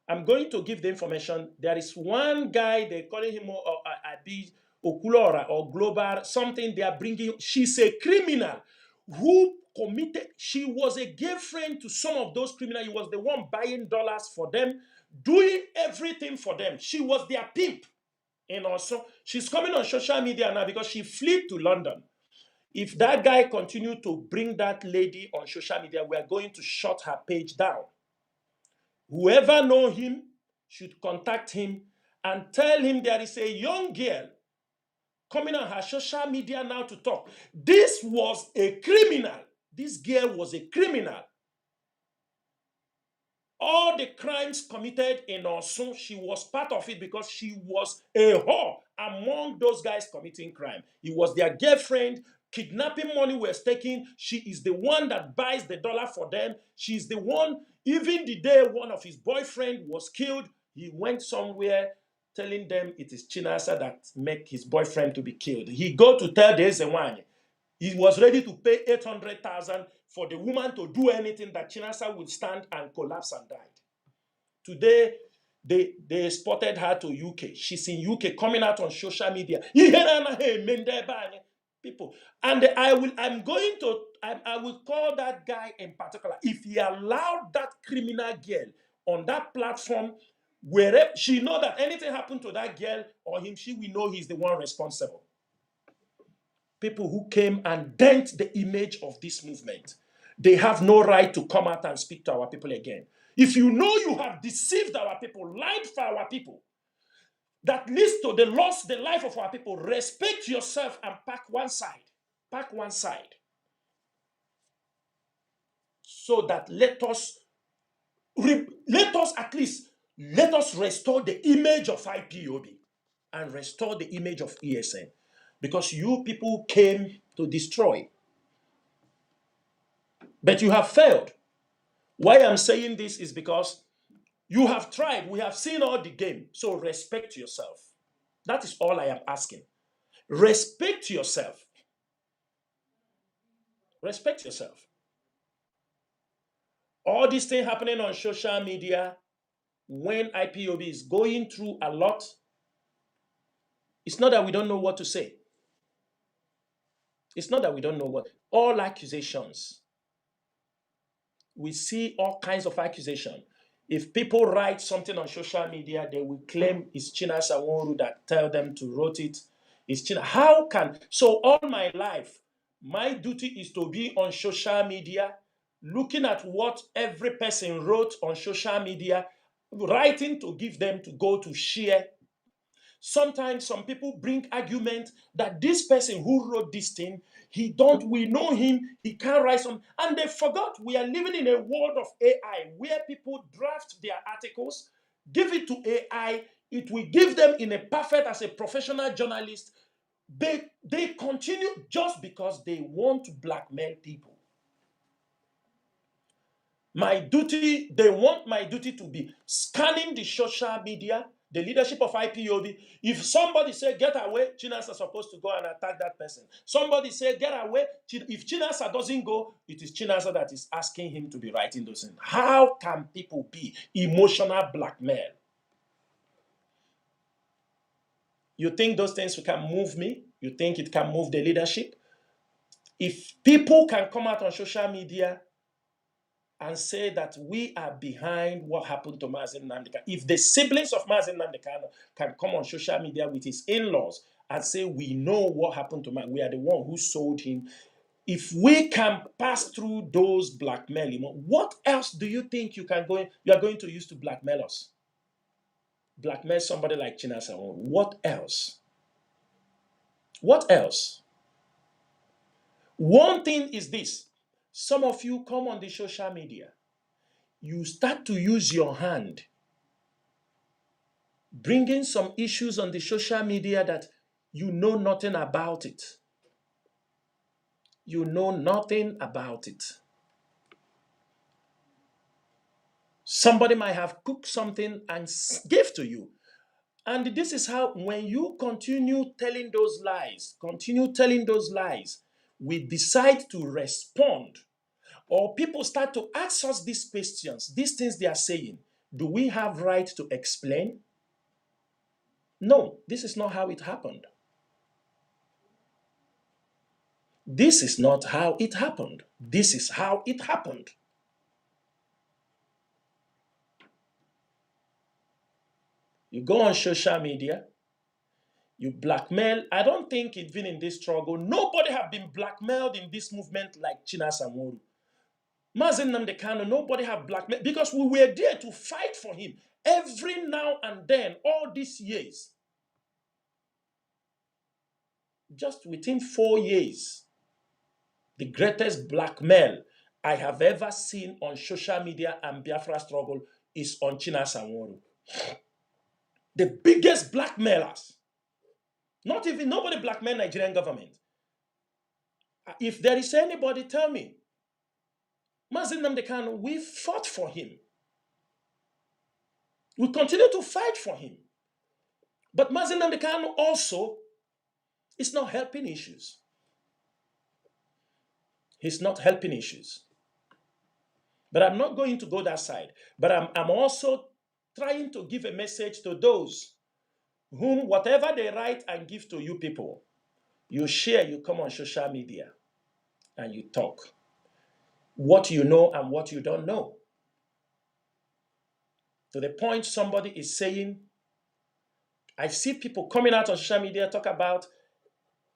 I'm going to give the information. There is one guy, they're calling him Abi Okulora or Global, something they are bringing. She's a criminal who committed, she was a girlfriend to some of those criminals. He was the one buying dollars for them, doing everything for them. She was their pimp. And also, she's coming on social media now because she fled to London. If that guy continued to bring that lady on social media, we are going to shut her page down. Whoever knows him should contact him and tell him there is a young girl coming on her social media now to talk. This was a criminal. This girl was a criminal. All the crimes committed in Osun, she was part of it because she was a whore among those guys committing crime. He was their girlfriend. Kidnapping money was taken. She is the one that buys the dollar for them. She's the one, even the day one of his boyfriend was killed, he went somewhere telling them it is Chinasa that make his boyfriend to be killed. He go to tell the Ezewanye. He was ready to pay 800,000 for the woman to do anything that Chinasa would stand and collapse and died. Today, they spotted her to UK. She's in UK, coming out on social media. People. And I will call that guy in particular. If he allowed that criminal girl on that platform, wherever she know that anything happened to that girl or him, she will know he's the one responsible. People who came and dent the image of this movement, they have no right to come out and speak to our people again. If you know you have deceived our people, lied for our people, that leads to the loss, the life of our people, respect yourself and pack one side. Pack one side. So that let us restore the image of IPOB and restore the image of ESN. Because you people came to destroy. But you have failed. Why I'm saying this is because you have tried. We have seen all the game. So respect yourself. That is all I am asking. Respect yourself. Respect yourself. All this thing happening on social media when IPOB is going through a lot, it's not that we don't know what to say. It's not that we don't know what. All accusations. We see all kinds of accusations. If people write something on social media, they will claim it's Chinasa Nworu that tell them to write it. It's China. How can... So all my life, my duty is to be on social media, looking at what every person wrote on social media, writing to give them to go to share. Sometimes some people bring argument that this person who wrote this thing, we know him, he can't write some, and they forgot we are living in a world of AI where people draft their articles, give it to AI, it will give them in a perfect, as a professional journalist, They continue just because they want to blackmail people. They want my duty to be scanning the social media, the leadership of IPOB. If somebody say, get away, Chinasa is supposed to go and attack that person. Somebody say, get away. If Chinasa doesn't go, it is Chinasa that is asking him to be writing those things. How can people be emotional blackmail? You think those things can move me? You think it can move the leadership? If people can come out on social media and say that we are behind what happened to Mazi Nnamdi, if the siblings of Mazi Nnamdi can come on social media with his in-laws and say we know what happened to Mazi, we are the one who sold him. If we can pass through those blackmailing, what else do you think you are going to use to blackmail us? Blackmail somebody like Chinasa Nworu. What else? What else? One thing is this. Some of you come on the social media. You start to use your hand, bringing some issues on the social media that you know nothing about it. You know nothing about it. Somebody might have cooked something and gave to you. And this is how, when you continue telling those lies, we decide to respond. Or people start to ask us these questions, these things they are saying. Do we have right to explain? No, this is not how it happened. This is not how it happened. This is how it happened. You go on social media, you blackmail. I don't think even in this struggle, nobody have been blackmailed in this movement like Chinasa Nworu. Mazi Nnamdi Kanu, nobody have blackmailed because we were there to fight for him every now and then, all these years. Just within 4 years, the greatest blackmail I have ever seen on social media and Biafra struggle is on Chinasa Nworu. The biggest blackmailers. Nobody blackmail Nigerian government. If there is anybody, tell me. Mazi Nnamdi Kanu, we fought for him. We continue to fight for him. But Mazi Nnamdi Kanu also is not helping issues. He's not helping issues. But I'm not going to go that side. But I'm also trying to give a message to those whom whatever they write and give to you people, you share, you come on social media and you talk. What you know and what you don't know. To the point somebody is saying, I see people coming out on social media talk about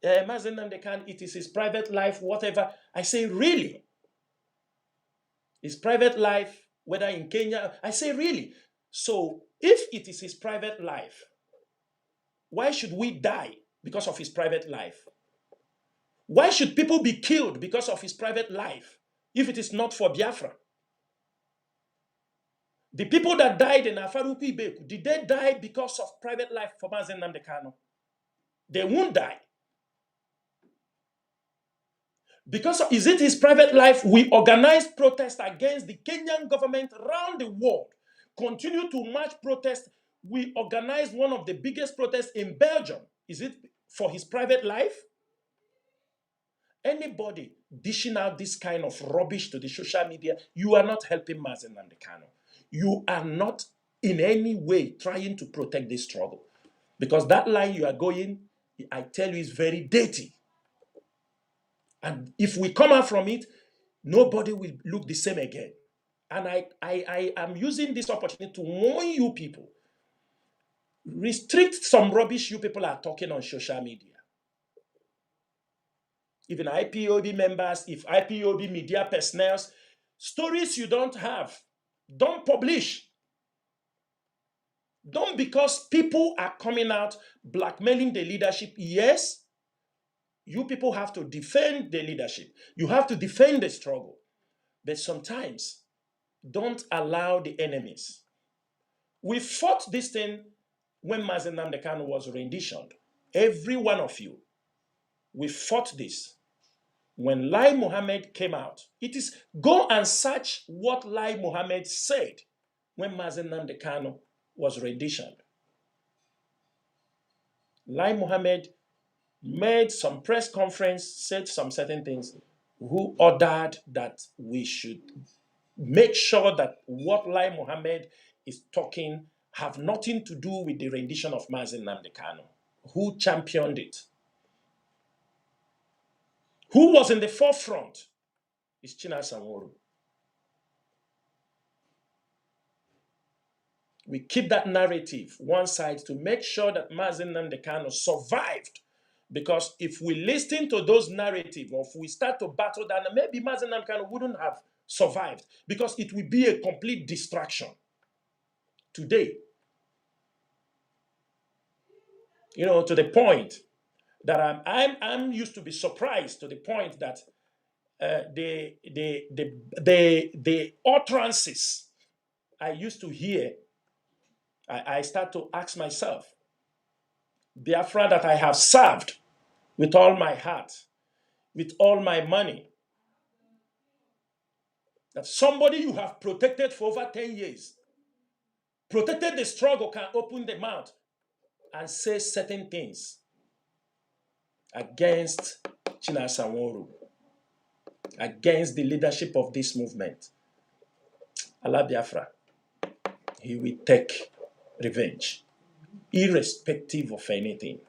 Mazi Nnamdi Kanu, it is his private life, whatever. I say, really? His private life, whether in Kenya, I say, really? So if it is his private life, why should we die because of his private life? Why should people be killed because of his private life if it is not for Biafra? The people that died in Afaruku Ibeku, did they die because of private life for Mazi Nnamdi Kanu? They won't die. Because of, is it his private life? We organized protests against the Kenyan government around the world. Continue to march protests. We organized one of the biggest protests in Belgium. Is it for his private life? Anybody dishing out this kind of rubbish to the social media, you are not helping Mazi Nnamdi Kanu. You are not in any way trying to protect this struggle. Because that line you are going, I tell you, is very dirty. And if we come out from it, nobody will look the same again. And I am using this opportunity to warn you people. Restrict some rubbish you people are talking on social media. Even IPOB members, if IPOB media personnel, stories you don't have, don't publish. Don't, because people are coming out blackmailing the leadership. Yes, you people have to defend the leadership. You have to defend the struggle. But sometimes, don't allow the enemies. We fought this thing when Mazi Nnamdi Kanu was renditioned. Every one of you. We fought this. When Lai Mohammed came out, it is go and search what Lai Mohammed said when Mazi Kanu was renditioned. Lai Mohammed made some press conference, said some certain things, who ordered that we should make sure that what Lai Mohammed is talking have nothing to do with the rendition of Mazi Kanu. Who championed it? Who was in the forefront? Is Chinasa Nworu. We keep that narrative one side to make sure that Mazi Kanu survived. Because if we listen to those narratives, or if we start to battle that, maybe Mazi Kanu wouldn't have survived, because it will be a complete distraction. Today, to the point that I'm used to be surprised, to the point that the utterances I used to hear, I start to ask myself, Biafra that I have served with all my heart, with all my money, that somebody you have protected for over 10 years, protected the struggle, can open the mouth and say certain things against Chinasa Nworu, against the leadership of this movement. Allah Biafra, he will take revenge, irrespective of anything.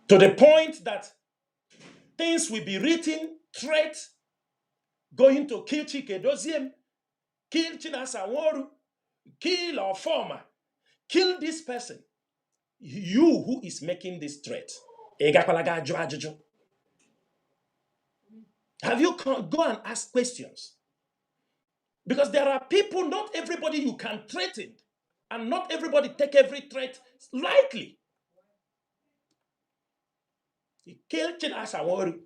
To the point that things will be written, threat, going to kill Chike Doziem, kill Chinasa Nworu, kill our former, kill this person. You who is making this threat, have you go and ask questions? Because there are people, not everybody you can threaten, and not everybody take every threat lightly. He killed Chinasa Nworu,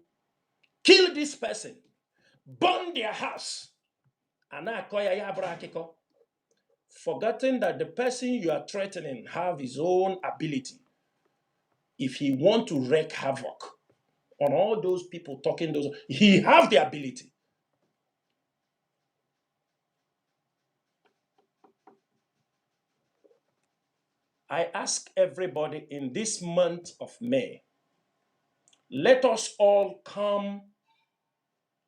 kill this person, burn their house, and forgetting that the person you are threatening have his own ability. If he want to wreak havoc on all those people talking, he have the ability. I ask everybody in this month of May, let us all come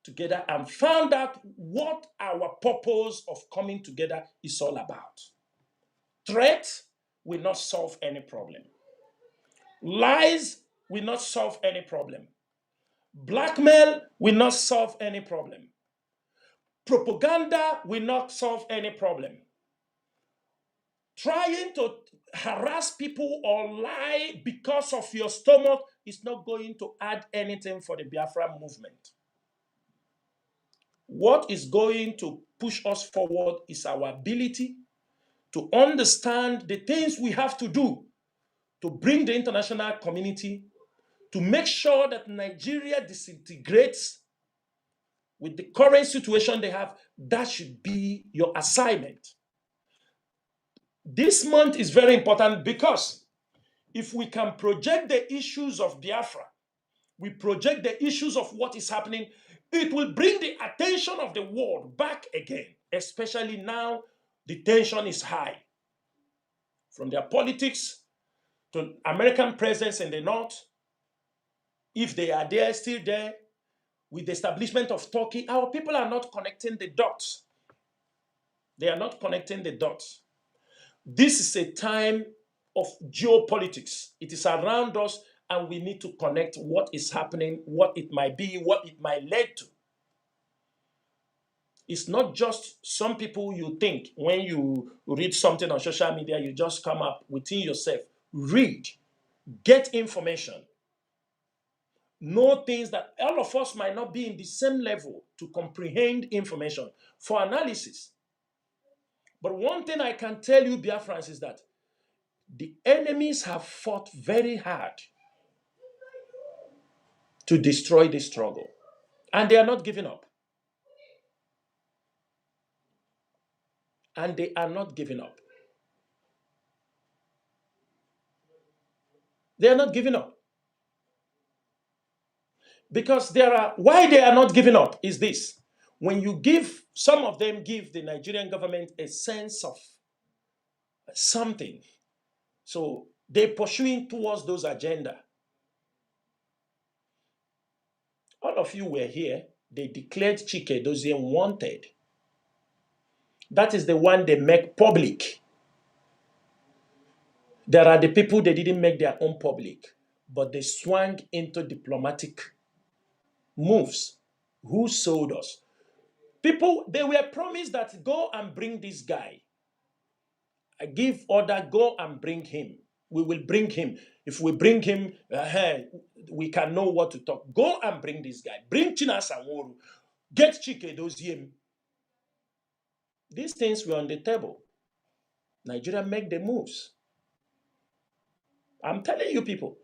together and find out what our purpose of coming together is all about. Threat will not solve any problem. Lies will not solve any problem. Blackmail will not solve any problem. Propaganda will not solve any problem. Trying to harass people or lie because of your stomach is not going to add anything for the Biafra movement. What is going to push us forward is our ability to understand the things we have to do to bring the international community to make sure that Nigeria disintegrates with the current situation they have. That should be your assignment. This month is very important because if we can project the issues of Biafra, we project the issues of what is happening, it will bring the attention of the world back again, especially now the tension is high. From their politics to American presence in the north, if they are there, still there, with the establishment of Turkey, our people are not connecting the dots. They are not connecting the dots. This is a time of geopolitics. It is around us, and we need to connect what is happening, what it might be, what it might lead to. It's not just some people you think when you read something on social media, you just come up within yourself. Read, get information. Know things that all of us might not be in the same level to comprehend information for analysis. But one thing I can tell you, Biafrans, is that the enemies have fought very hard to destroy this struggle. And they are not giving up. And they are not giving up. They are not giving up. Because why they are not giving up is this. When you some of them give the Nigerian government a sense of something. So they're pursuing towards those agenda. All of you were here. They declared Chike Dozie wanted. That is the one they make public. There are the people they didn't make their own public, but they swung into diplomatic moves. Who sold us? People, they were promised that go and bring this guy. I give order, go and bring him. We will bring him. If we bring him, we can know what to talk. Go and bring this guy. Bring Chinasa Nworu. Get Chike Dozie. These things were on the table. Nigeria make the moves. I'm telling you people.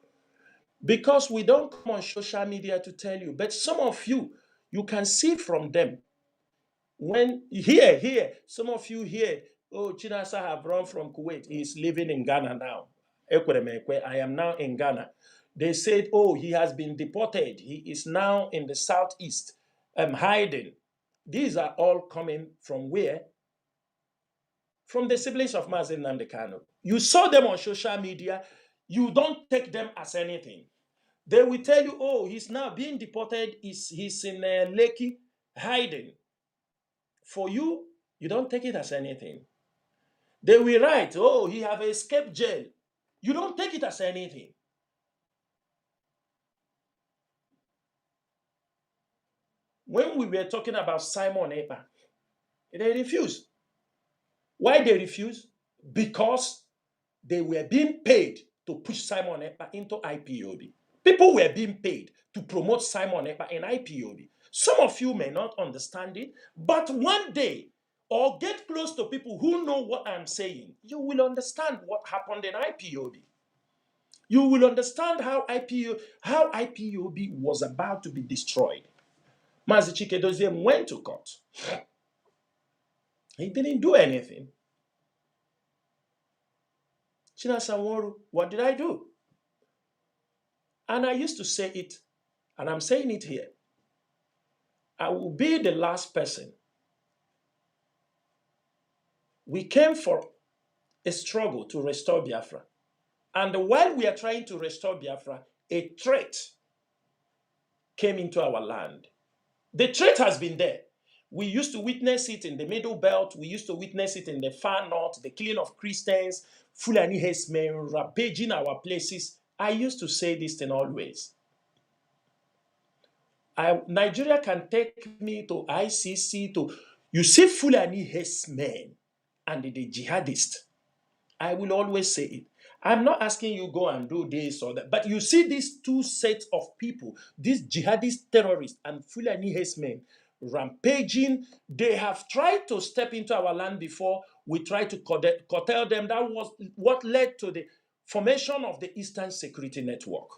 Because we don't come on social media to tell you. But some of you, you can see from them. When here, some of you here, oh, Chinasa have run from Kuwait. He's living in Ghana now. I am now in Ghana. They said, oh, he has been deported. He is now in the southeast, hiding. These are all coming from where? From the siblings of Mazi Nnamdi Kanu. You saw them on social media. You don't take them as anything. They will tell you, oh, he's now being deported. He's in Lekki, hiding. For you, you don't take it as anything. They will write, oh, he have escaped jail. You don't take it as anything. When we were talking about Simon Ekpa, they refused. Why they refused? Because they were being paid to push Simon Ekpa into IPOB. People were being paid to promote Simon Ekpa in IPOB. Some of you may not understand it, but one day, or get close to people who know what I'm saying, you will understand what happened in IPOB. You will understand how IPOB was about to be destroyed. Mazi Dozie went to court. He didn't do anything. Chinasa Nworu, what did I do? And I used to say it, and I'm saying it here. I will be the last person. We came for a struggle to restore Biafra. And while we are trying to restore Biafra, a threat came into our land. The threat has been there. We used to witness it in the Middle Belt. We used to witness it in the far north, the killing of Christians, Fulani herdsmen, rampaging our places. I used to say this thing always. Nigeria can take me to ICC to, you see Fulani herdsmen and the jihadists. I will always say it. I'm not asking you go and do this or that, but you see these two sets of people, these jihadist terrorists and Fulani herdsmen rampaging. They have tried to step into our land before. We tried to curtail them. That was what led to the formation of the Eastern Security Network.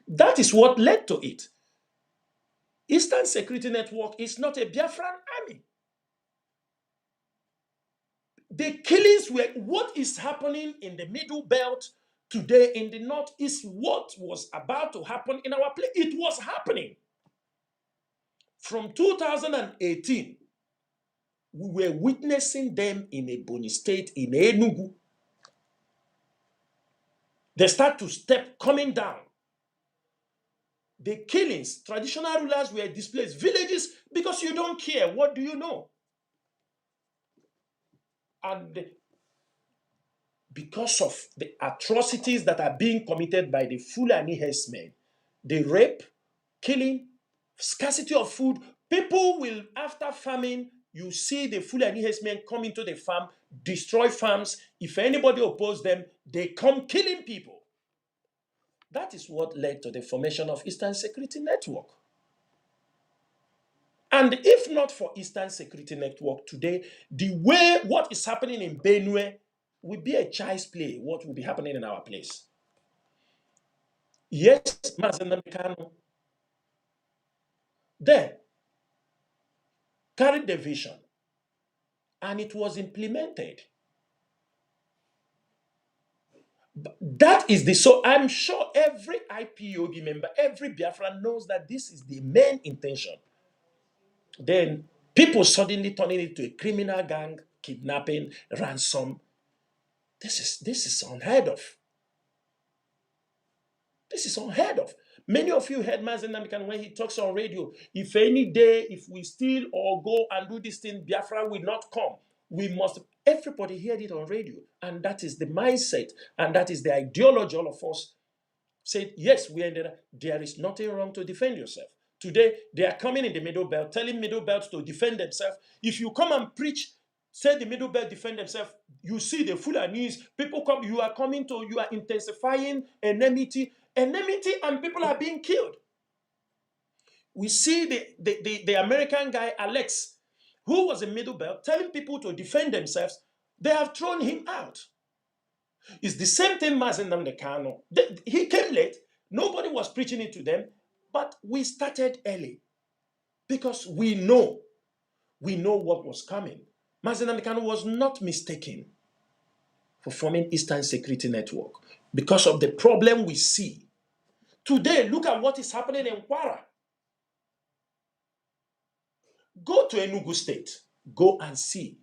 That is what led to it. Eastern Security Network is not a Biafran army. The killings were what is happening in the Middle Belt today in the North is what was about to happen in our place. It was happening. From 2018, we were witnessing them in Ebonyi State, in Enugu. They start to step coming down. The killings, traditional rulers were displaced, villages, because you don't care. What do you know? And because of the atrocities that are being committed by the Fulani herdsmen, the rape, killing, scarcity of food, people will, after famine, you see the Fulani herdsmen come into the farm, destroy farms. If anybody opposes them, they come killing people. That is what led to the formation of Eastern Security Network. And if not for Eastern Security Network today, the way what is happening in Benue will be a child's play, what will be happening in our place. Yes, Mazi Nnamdi Kanu then carried the vision, and it was implemented. That is the, so I'm sure every IPOB member, every Biafra knows that this is the main intention. Then people suddenly turning it to a criminal gang, kidnapping, ransom. This is unheard of. This is unheard of. Many of you heard Mazi Nnamdi when he talks on radio. If any day, if we steal or go and do this thing, Biafra will not come. We must. Everybody heard it on radio, and that is the mindset, and that is the ideology. All of us said, yes, we ended up. There is nothing wrong to defend yourself. Today, they are coming in the middle belt, telling middle belt to defend themselves. If you come and preach, say the middle belt defend themselves, you see the Fulanese, people come, you are intensifying enmity, and people are being killed. We see the American guy, Alex, who was a middle belt, telling people to defend themselves. They have thrown him out. It's the same thing Mazi Nnamdi Kanu. He came late. Nobody was preaching it to them. But we started early because we know what was coming. Mazi Nnamdi Kanu was not mistaken for forming Eastern Security Network because of the problem we see. Today, look at what is happening in Kwara. Go to Enugu State. Go and see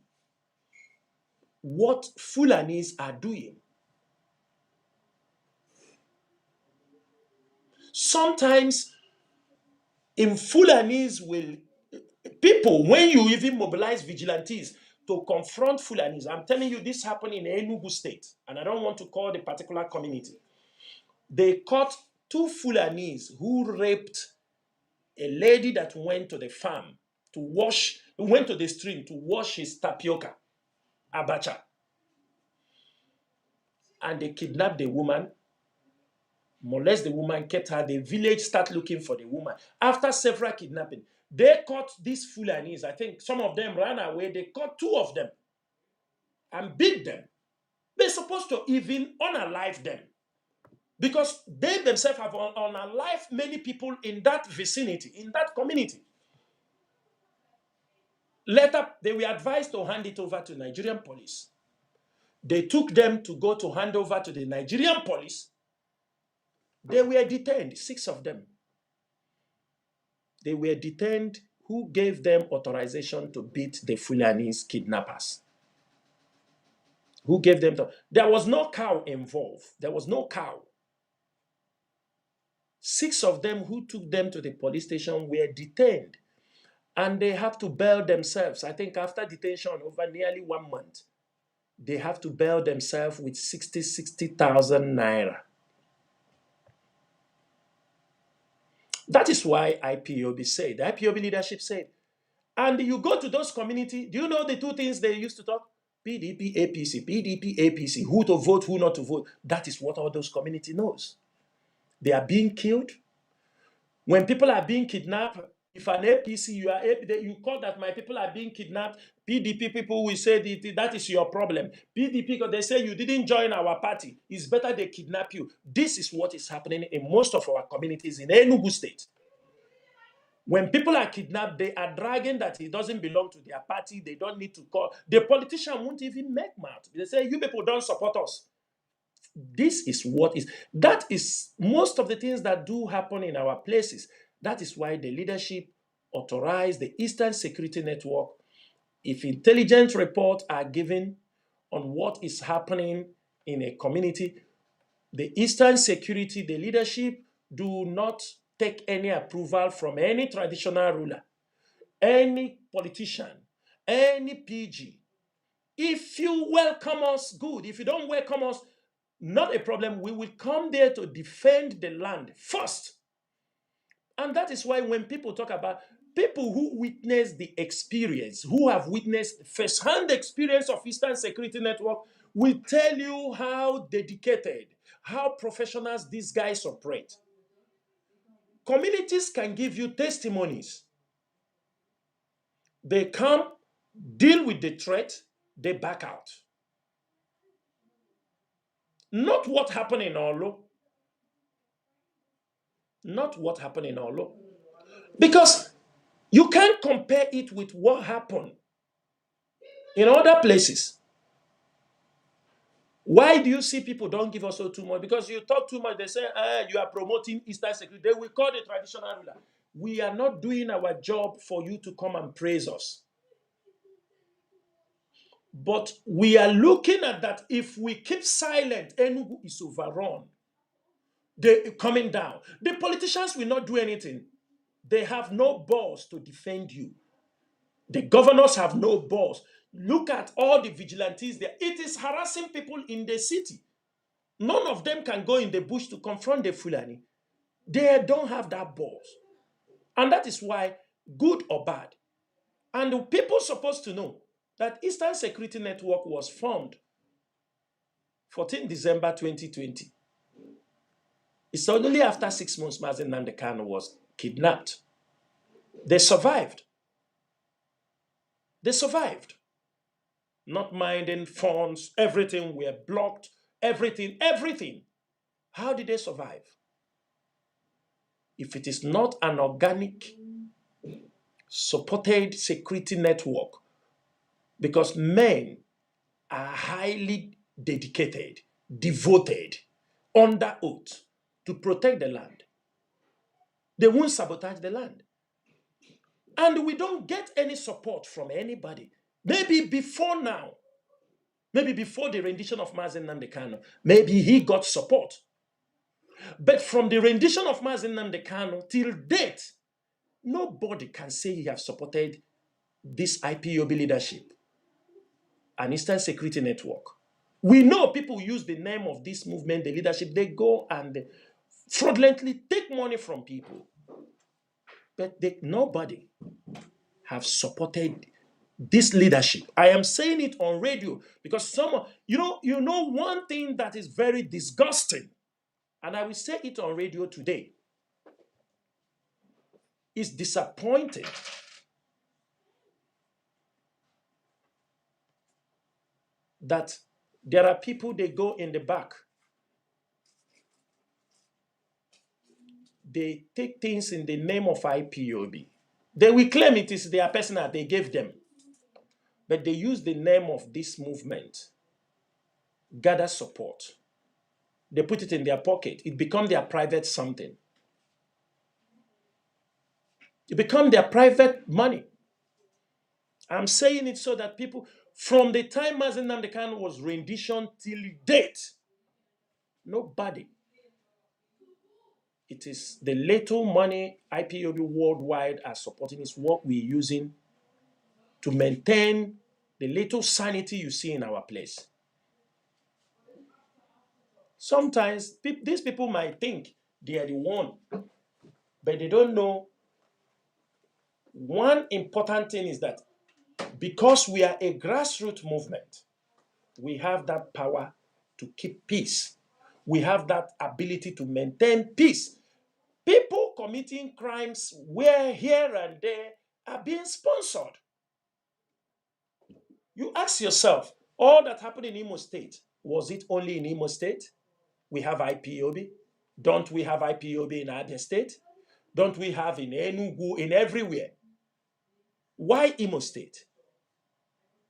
what Fulanis are doing. Sometimes in Fulanis people, when you even mobilize vigilantes to confront Fulanis, I'm telling you, this happened in Enugu State, and I don't want to call the particular community. They caught 2 Fulanis who raped a lady that went to the farm to wash, went to the stream to wash his tapioca, abacha. And they kidnapped the woman, molest the woman, kept her. The village start looking for the woman. After several kidnapping, they caught these Fulanis. I think some of them ran away. They caught 2 of them and beat them. They're supposed to even unalive them because they themselves have unalived many people in that vicinity, in that community. Later, they were advised to hand it over to Nigerian police. They took them to go to hand over to the Nigerian police. They were detained, 6 of them. They were detained. Who gave them authorization to beat the Fulanese kidnappers? Who gave them There was no cow involved. There was no cow. 6 of them who took them to the police station were detained. And they have to bail themselves. I think after detention over nearly 1 month, they have to bail themselves with 60,000 naira. That is why IPOB said, the IPOB leadership said, and you go to those communities, do you know the 2 things they used to talk? PDP, APC, who to vote, who not to vote. That is what all those communities knows. They are being killed. When people are being kidnapped, if an APC, you call that my people are being kidnapped, PDP people will say that is your problem. PDP, because they say you didn't join our party, it's better they kidnap you. This is what is happening in most of our communities in Enugu State. When people are kidnapped, they are dragging that it doesn't belong to their party. They don't need to call. The politician won't even make mouth. They say, you people don't support us. This is what is. That is most of the things that do happen in our places. That is why the leadership authorized the Eastern Security Network. If intelligence reports are given on what is happening in a community, the Eastern Security, the leadership do not take any approval from any traditional ruler, any politician, any PG. If you welcome us, good. If you don't welcome us, not a problem. We will come there to defend the land first. And that is why when people talk about people who witness the experience, who have witnessed first-hand experience of Eastern Security Network, will tell you how dedicated, how professionals these guys operate. Communities can give you testimonies. They come, deal with the threat, they back out. Not what happened in Olo. Not what happened in Olo. Because you can't compare it with what happened in other places. Why do you see people don't give us so too much? Because you talk too much. They say, you are promoting Eastern security. They will call the traditional ruler. We are not doing our job for you to come and praise us. But we are looking at that. If we keep silent, Enugu is overrun. They're coming down. The politicians will not do anything. They have no balls to defend you. The governors have no balls. Look at all the vigilantes there. It is harassing people in the city. None of them can go in the bush to confront the Fulani. They don't have that balls. And that is why, good or bad, and the people supposed to know that Eastern Security Network was formed 14 December 2020. It's only after 6 months Mazi Nnamdi was kidnapped. They survived. They survived. Not minding phones, everything were blocked, everything. How did they survive? If it is not an organic, supported security network, because men are highly dedicated, devoted, under oath to protect the land. They won't sabotage the land. And we don't get any support from anybody. Maybe before now, maybe before the rendition of Mazi Nnamdi, maybe he got support. But from the rendition of Mazi Nnamdi till date, nobody can say he has supported this IPOB leadership, an Eastern Security Network. We know people use the name of this movement, the leadership, they go and fraudulently take money from people. But nobody have supported this leadership. I am saying it on radio because you know one thing that is very disgusting, and I will say it on radio today, is disappointing that there are people, they go in the back, they take things in the name of IPOB. They will claim it is their personal, they gave them. But they use the name of this movement, gather support. They put it in their pocket. It becomes their private something. It becomes their private money. I'm saying it so that people, from the time Mazi Nnamdi was rendition till date, nobody. It is the little money IPOB worldwide are supporting is what we're using to maintain the little sanity you see in our place. Sometimes these people might think they are the one, but they don't know. One important thing is that because we are a grassroots movement, we have that power to keep peace. We have that ability to maintain peace. People committing crimes where here and there are being sponsored. You ask yourself, all that happened in Imo State, was it only in Imo State? We have IPOB. Don't we have IPOB in other state? Don't we have in Enugu, in everywhere? Why Imo State?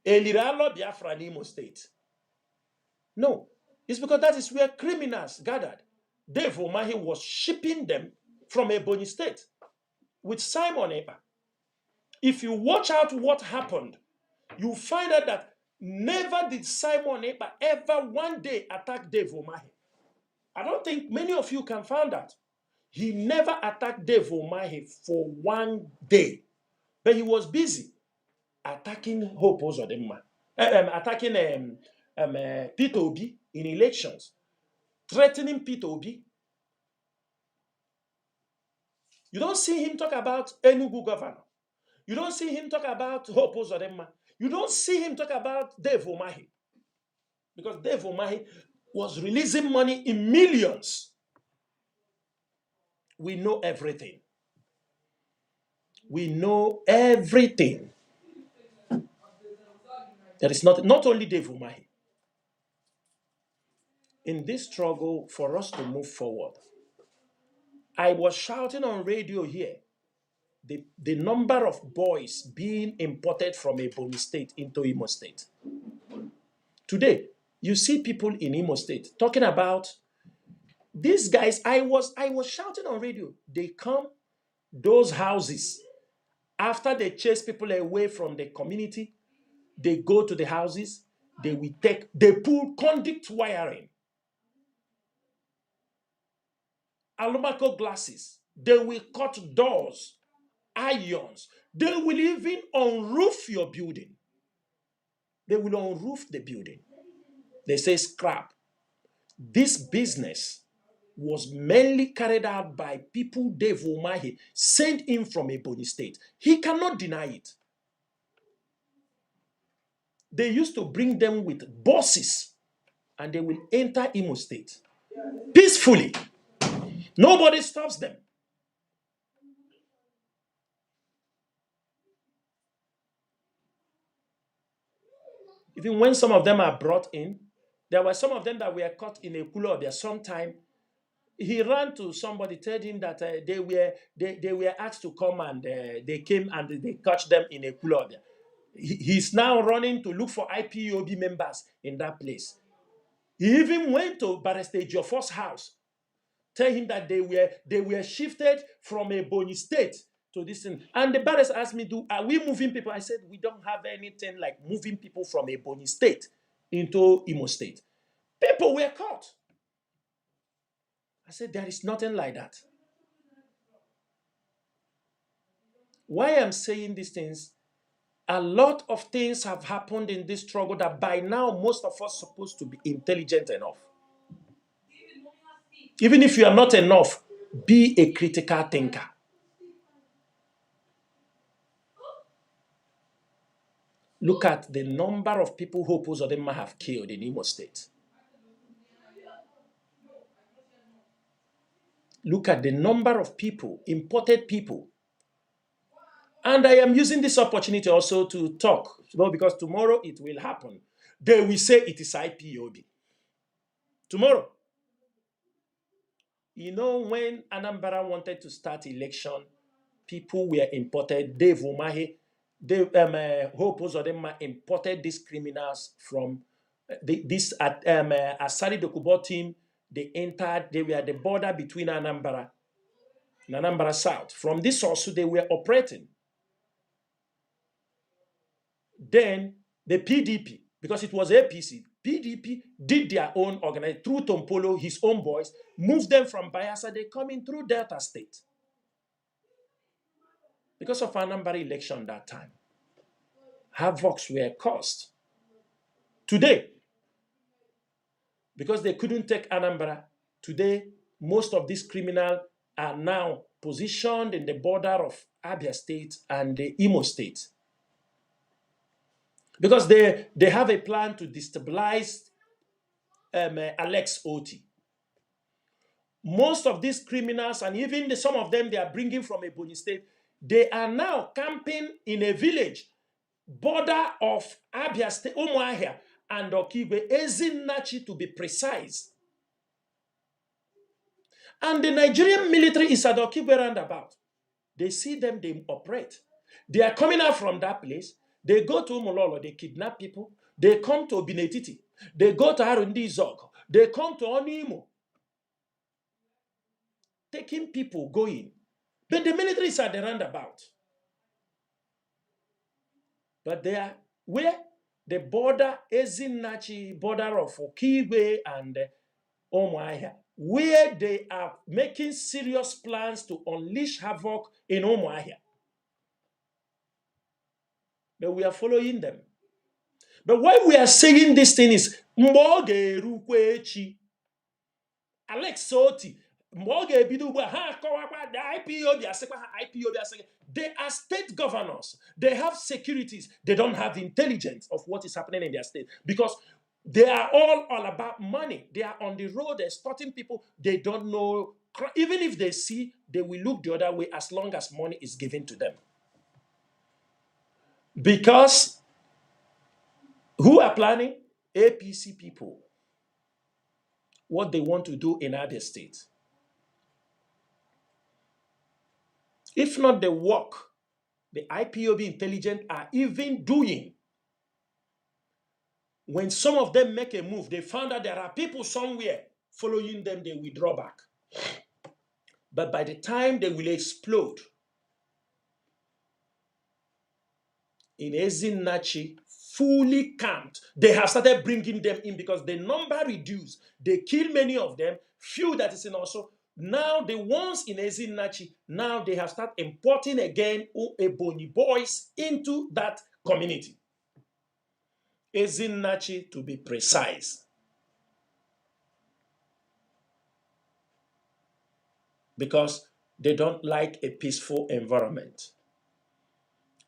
Eliralo Biafra in Imo State. No, it's because that is where criminals gathered. Dave Umahi was shipping them from Ebonyi State with Simon Ekpa. If you watch out what happened, you find out that never did Simon Ekpa ever one day attack Dave Umahi. I don't think many of you can find that. He never attacked Dave Umahi for one day, but he was busy attacking Hope Uzodimma, attacking Peter Obi in elections, threatening Peter Obi. You don't see him talk about Enugu governor. You don't see him talk about Hope Uzodimma. You don't see him talk about Dave Umahi. Because Dave Umahi was releasing money in millions. We know everything. We know everything. There is not only Dave Umahi. In this struggle for us to move forward, I was shouting on radio here, the number of boys being imported from Ebonyi State into Imo State. Today, You see people in Imo State talking about these guys. I was shouting on radio. They come those houses after they chase people away from the community. They go to the houses. They pull conduit wiring, aluminum glasses. They will cut doors, irons. They will even unroof your building. They will unroof the building. They say scrap. This business was mainly carried out by people Dave Umahi sent in from Ebony State. He cannot deny it. They used to bring them with buses and they will enter Imo State peacefully. Nobody stops them. Even when some of them are brought in, there were some of them that were caught in a cooler there sometime. He ran to somebody, told him that they were asked to come and they came and they catch them in a cooler there. He's now running to look for IPOB members in that place. He even went to Barrister Joffor's house, tell him that they were shifted from a Ebonyi State to this thing. And the barrister asked me, are we moving people? I said, we don't have anything like moving people from a Ebonyi State into Imo State. People were caught. I said, there is nothing like that. Why I'm saying these things, a lot of things have happened in this struggle that by now most of us are supposed to be intelligent enough. Even if you are not enough, be a critical thinker. Look at the number of people who Uzodinma have killed in Imo State. Look at the number of people, imported people. And I am using this opportunity also to talk, because tomorrow it will happen. They will say it is IPOB. Tomorrow. You know, when Anambra wanted to start election, people were imported. Dave Umahi, Hope Uzodinma imported these criminals from this Asari Dokubo team. They entered, they were at the border between Anambra and Anambra South. From this also, they were operating. Then the PDP, because it was APC, PDP did their own organization through Tompolo, his own boys, moved them from Bayelsa. They come in through Delta State. Because of Anambra election that time, havocs were caused. Today, because they couldn't take Anambra, today, most of these criminals are now positioned in the border of Abia State and the Imo State. Because they have a plan to destabilize Alex Oti. Most of these criminals, and even some of them they are bringing from Ebonyi State, they are now camping in a village, border of Abia State, Umuahia, and Okigwe, Ezinnachi to be precise. And the Nigerian military is at Okigwe roundabout. They see them, they operate. They are coming out from that place. They go to Umololo, they kidnap people. They come to Obinetiti. They go to Arundi Zog. They come to Onimo. Taking people, going. But the military is at the roundabout. But they are where the border, Ezinnachi, border of Okigwe and Umuahia, where they are making serious plans to unleash havoc in Umuahia. But we are following them. But why we are saying this thing is Alex Oti, the IPOB, they are state governors. They have securities. They don't have intelligence of what is happening in their state because they are all about money. They are on the road extorting people. They don't know. Even if they see, they will look the other way as long as money is given to them. Because who are planning? APC people. What they want to do in other states. If not the work the IPOB intelligence are even doing When some of them make a move, they found out there are people somewhere following them, they withdraw back. But by the time they will explode in Ezinachi, fully camped, they have started bringing them in because the number reduced. They kill many of them, few that is in also. Now the ones in Ezinachi, now they have started importing again Ebony boys into that community. Ezinachi, to be precise. Because they don't like a peaceful environment.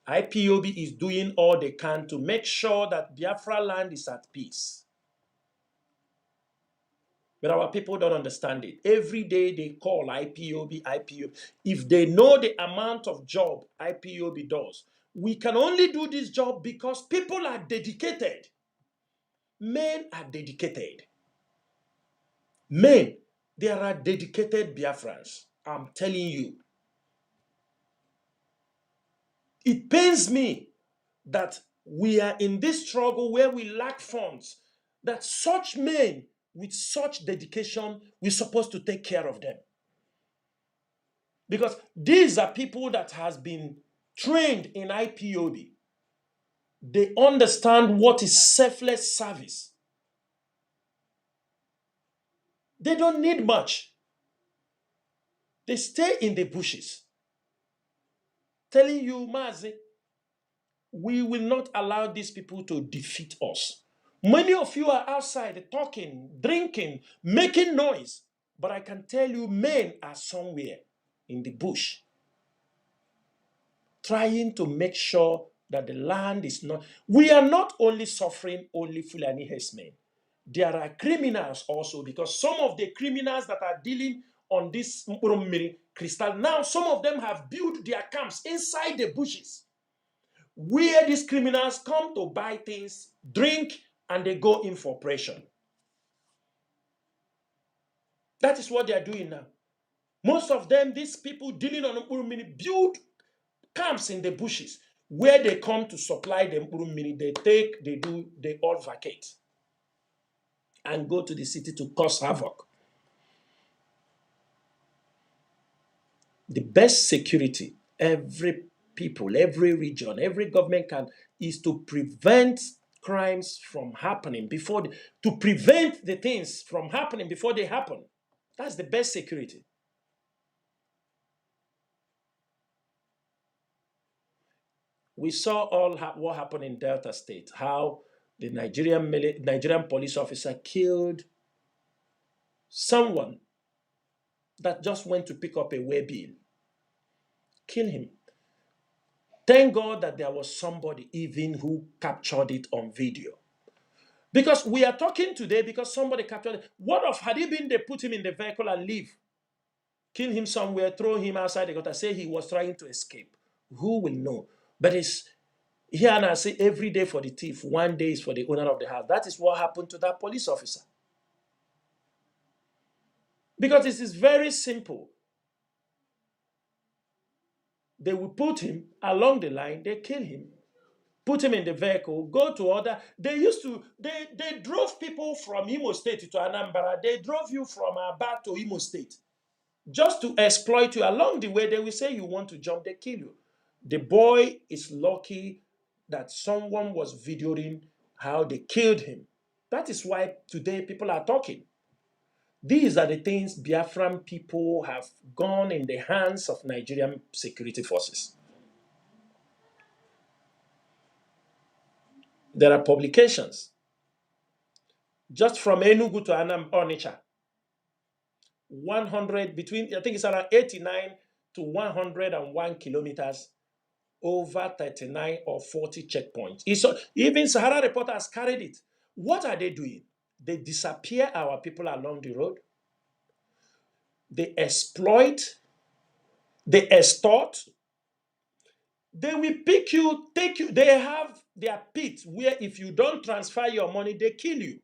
IPOB is doing all they can to make sure that Biafra land is at peace. But our people don't understand it. Every day they call IPOB, IPOB. If they know the amount of job IPOB does, we can only do this job because people are dedicated. Men are dedicated. Men, there are dedicated Biafrans. I'm telling you. It pains me that we are in this struggle where we lack funds, that such men with such dedication, we're supposed to take care of them. Because these are people that has been trained in IPOB. They understand what is selfless service. They don't need much. They stay in the bushes. Telling you, Mazi, we will not allow these people to defeat us. Many of you are outside talking, drinking, making noise. But I can tell you, men are somewhere in the bush trying to make sure that the land is not. We are not only suffering only Fulani herdsmen. There are criminals also, because some of the criminals that are dealing on this Mpurummiri crystal, now some of them have built their camps inside the bushes, where these criminals come to buy things, drink, and they go in for operation. That is what they are doing now. Most of them, these people dealing on Mpurummiri, build camps in the bushes where they come to supply the Mpurummiri. They all vacate and go to the city to cause havoc. The best security every people, every region, every government can is to prevent crimes from happening to prevent the things from happening before they happen. That's the best security. We saw what happened in Delta State, how the Nigerian police officer killed someone that just went to pick up a way bill. Kill him. Thank God that there was somebody even who captured it on video. Because we are talking today because somebody captured it. What if had he been they put him in the vehicle and leave? Kill him somewhere, throw him outside the gutter, say he was trying to escape. Who will know? But it's here and I say every day for the thief, one day is for the owner of the house. That is what happened to that police officer. Because it is very simple. They will put him along the line, they kill him, put him in the vehicle, go to other. They drove people from Imo State to Anambra. They drove you from Aba to Imo State just to exploit you. Along the way, they will say you want to jump, they kill you. The boy is lucky that someone was videoing how they killed him. That is why today people are talking. These are the things Biafran people have gone in the hands of Nigerian security forces. There are publications. Just from Enugu to Onitsha, 100 between, I think it's around 89 to 101 kilometers, over 39 or 40 checkpoints. Even Sahara Reporters carried it. What are they doing? They disappear our people along the road. They exploit. They extort. They will pick you, take you. They have their pit where if you don't transfer your money, they kill you.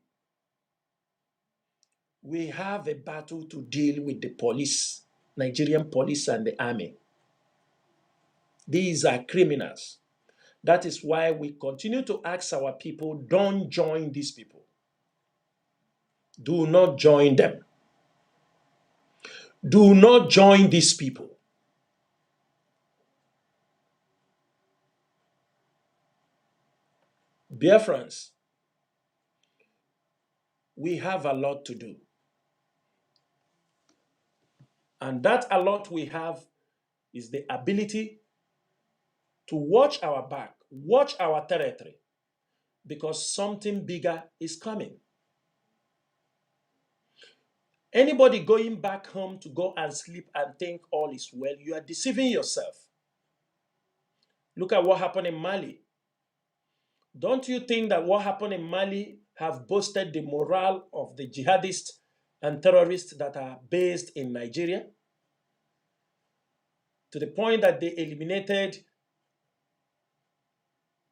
We have a battle to deal with the police, Nigerian police and the army. These are criminals. That is why we continue to ask our people, don't join these people. Do not join them. Do not join these people. Biafrans, we have a lot to do. And that a lot we have is the ability to watch our back, watch our territory, because something bigger is coming. Anybody going back home to go and sleep and think all is well, you are deceiving yourself. Look at what happened in Mali. Don't you think that what happened in Mali have boosted the morale of the jihadists and terrorists that are based in Nigeria? To the point that they eliminated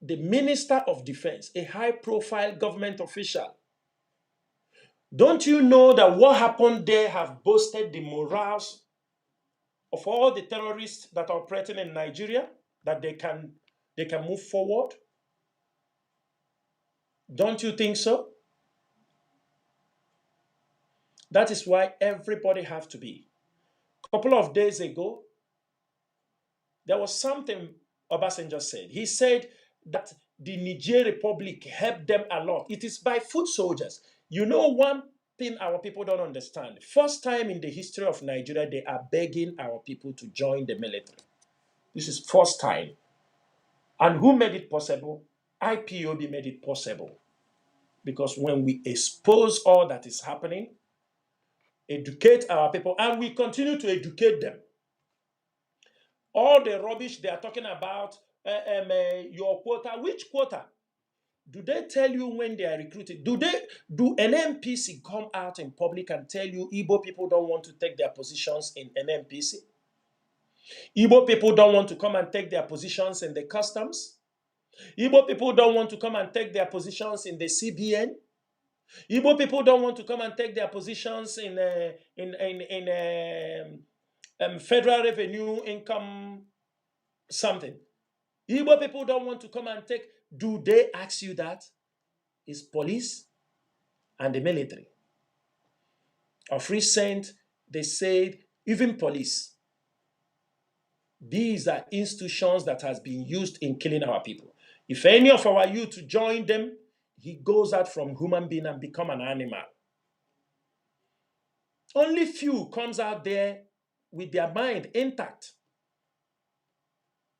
the Minister of Defense, a high-profile government official. Don't you know that what happened there have boosted the morals of all the terrorists that are operating in Nigeria, that they can move forward? Don't you think so? That is why everybody have to be. A couple of days ago, there was something Obasanjo said. He said that the Niger Republic helped them a lot. It is by foot soldiers. You know one thing our people don't understand. First time in the history of Nigeria, they are begging our people to join the military. This is first time. And who made it possible? IPOB made it possible. Because when we expose all that is happening, educate our people, and we continue to educate them. All the rubbish they are talking about, your quota, which quota? Do they tell you when they are recruited? Do an NMPC come out in public and tell you Igbo people don't want to take their positions in NMPC? Igbo people don't want to come and take their positions in the customs? Igbo people don't want to come and take their positions in the CBN? Igbo people don't want to come and take their positions in federal revenue income something. Igbo people don't want to come and take. Do they ask you that? It's police and the military. Of recent, they said even police. These are institutions that has been used in killing our people. If any of our youth join them, he goes out from human being and become an animal. Only few comes out there with their mind intact.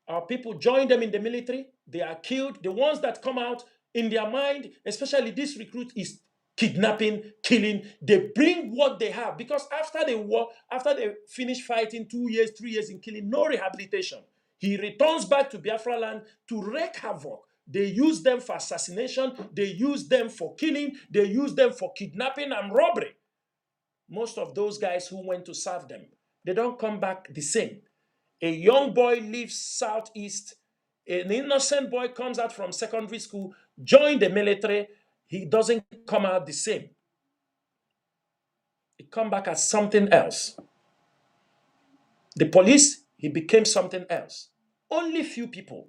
Our people join them in the military, they are killed. The ones that come out in their mind, especially this recruit, is kidnapping, killing. They bring what they have, because after the war, after they finish fighting 2 years, 3 years in killing, no rehabilitation. He returns back to Biafra land to wreak havoc. They use them for assassination, they use them for killing, they use them for kidnapping and robbery. Most of those guys who went to serve them, they don't come back the same. A young boy leaves Southeast, an innocent boy comes out from secondary school, join the military, he doesn't come out the same. He come back as something else. The police, he became something else. Only few people.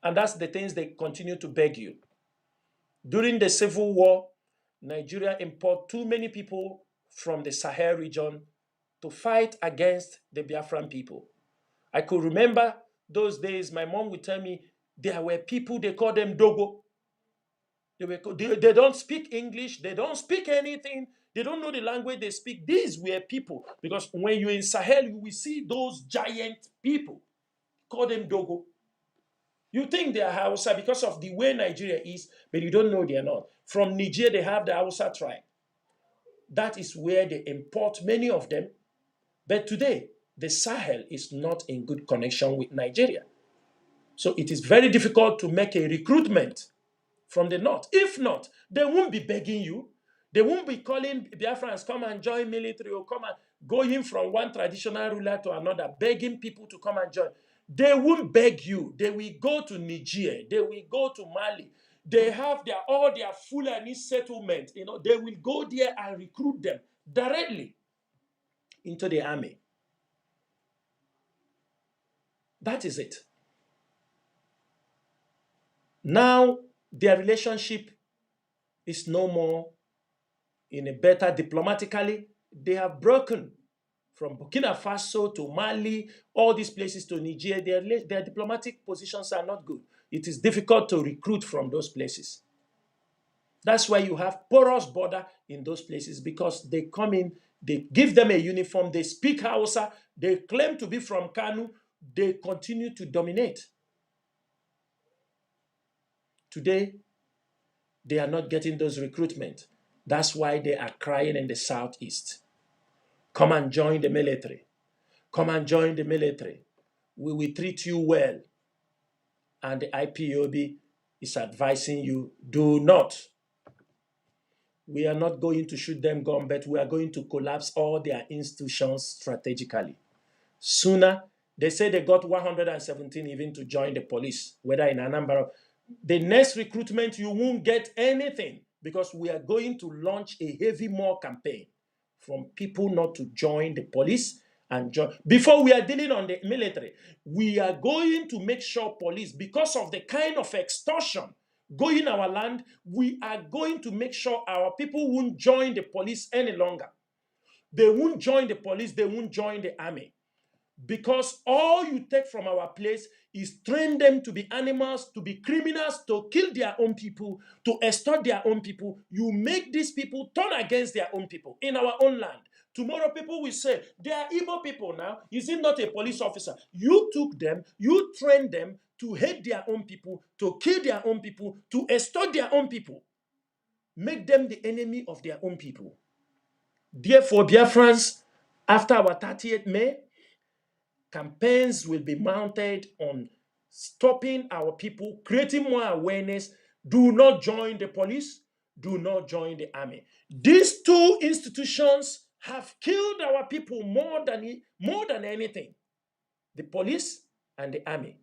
And that's the things they continue to beg you. During the Civil War, Nigeria imported too many people from the Sahel region to fight against the Biafran people. I could remember those days, my mom would tell me there were people, they call them Dogo. They don't speak English, they don't speak anything, they don't know the language they speak. These were people, because when you're in Sahel, you will see those giant people, call them Dogo. You think they are Hausa because of the way Nigeria is, but you don't know they are not. From Niger, they have the Hausa tribe. That is where they import many of them. But today, the Sahel is not in good connection with Nigeria. So it is very difficult to make a recruitment from the north. If not, they won't be begging you. They won't be calling Biafrans, come and join military, or come and going from one traditional ruler to another, begging people to come and join. They won't beg you. They will go to Niger. They will go to Mali. They have all their Fulani settlement. They will go there and recruit them directly into the army. That is it. Now, their relationship is no more in a better diplomatically. They have broken from Burkina Faso to Mali, all these places to Niger. Their diplomatic positions are not good. It is difficult to recruit from those places. That's why you have porous border in those places, because they come in, they give them a uniform, they speak Hausa, they claim to be from Kanu, they continue to dominate. Today, they are not getting those recruitment. That's why they are crying in the southeast. Come and join the military. Come and join the military. We will treat you well. And the IPOB is advising you, do not. We are not going to shoot them gun, but we are going to collapse all their institutions strategically. Sooner, they say they got 117 even to join the police, whether in Anambra. The next recruitment, you won't get anything, because we are going to launch a heavy more campaign from people not to join the police and join. Before we are dealing on the military, we are going to make sure police, because of the kind of extortion going our land, we are going to make sure our people won't join the police any longer. They won't join the police, they won't join the army. Because all you take from our place is train them to be animals, to be criminals, to kill their own people, to extort their own people. You make these people turn against their own people in our own land. Tomorrow people will say, they are Igbo people now. Is it not a police officer? You took them, you trained them to hate their own people, to kill their own people, to extort their own people. Make them the enemy of their own people. Therefore, Biafrans, after our 30th May, campaigns will be mounted on stopping our people, creating more awareness. Do not join the police. Do not join the army. These two institutions have killed our people more than anything. The police and the army.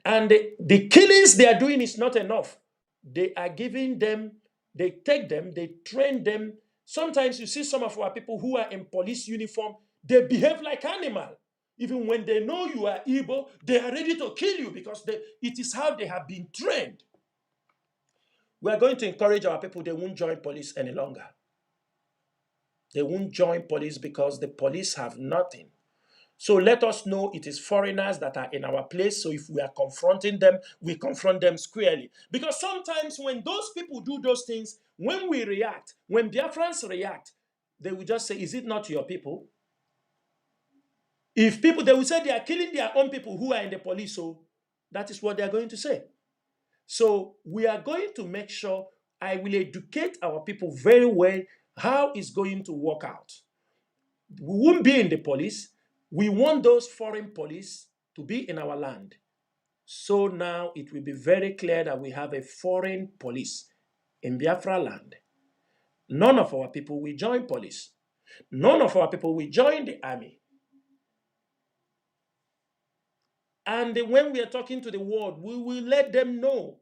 And the killings they are doing is not enough. They are giving them, they take them, they train them. Sometimes you see some of our people who are in police uniform, they behave like animals. Even when they know you are Igbo, they are ready to kill you, because it is how they have been trained. We are going to encourage our people, they won't join police any longer. They won't join police because the police have nothing. So let us know it is foreigners that are in our place. So if we are confronting them, we confront them squarely. Because sometimes when those people do those things, when we react, when Biafrans react, they will just say, is it not your people? If people, they will say they are killing their own people who are in the police. So that is what they are going to say. So we are going to make sure I will educate our people very well how it's going to work out. We won't be in the police. We want those foreign police to be in our land. So now it will be very clear that we have a foreign police in Biafra land. None of our people will join police. None of our people will join the army. And when we are talking to the world, we will let them know.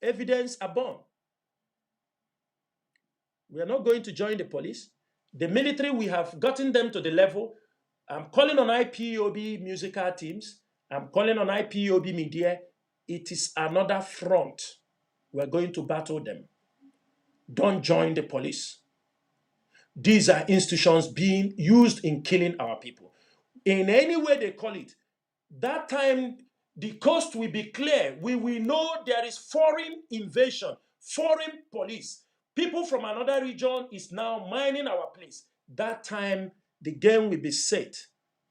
Evidence abound. We are not going to join the police. The military, we have gotten them to the level. I'm calling on IPOB musical teams. I'm calling on IPOB media. It is another front. We're going to battle them. Don't join the police. These are institutions being used in killing our people. In any way they call it, that time the coast will be clear. We will know there is foreign invasion, foreign police. People from another region is now mining our place. That time the game will be set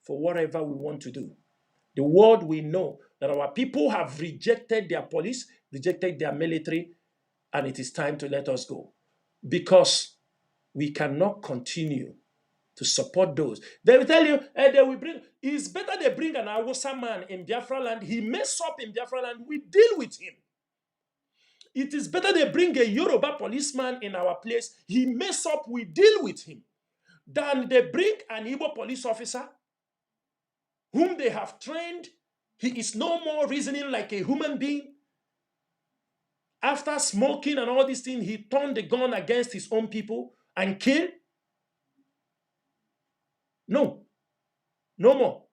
for whatever we want to do. The world will know that our people have rejected their police, rejected their military, and it is time to let us go. Because we cannot continue to support those. They will tell you, they will bring, it's better they bring an Awusa man in Biafra land. He mess up in Biafra land, we deal with him. It is better they bring a Yoruba policeman in our place. He mess up, we deal with him. Than they bring an Igbo police officer whom they have trained. He is no more reasoning like a human being. After smoking and all these things, he turned the gun against his own people and killed. No, no more.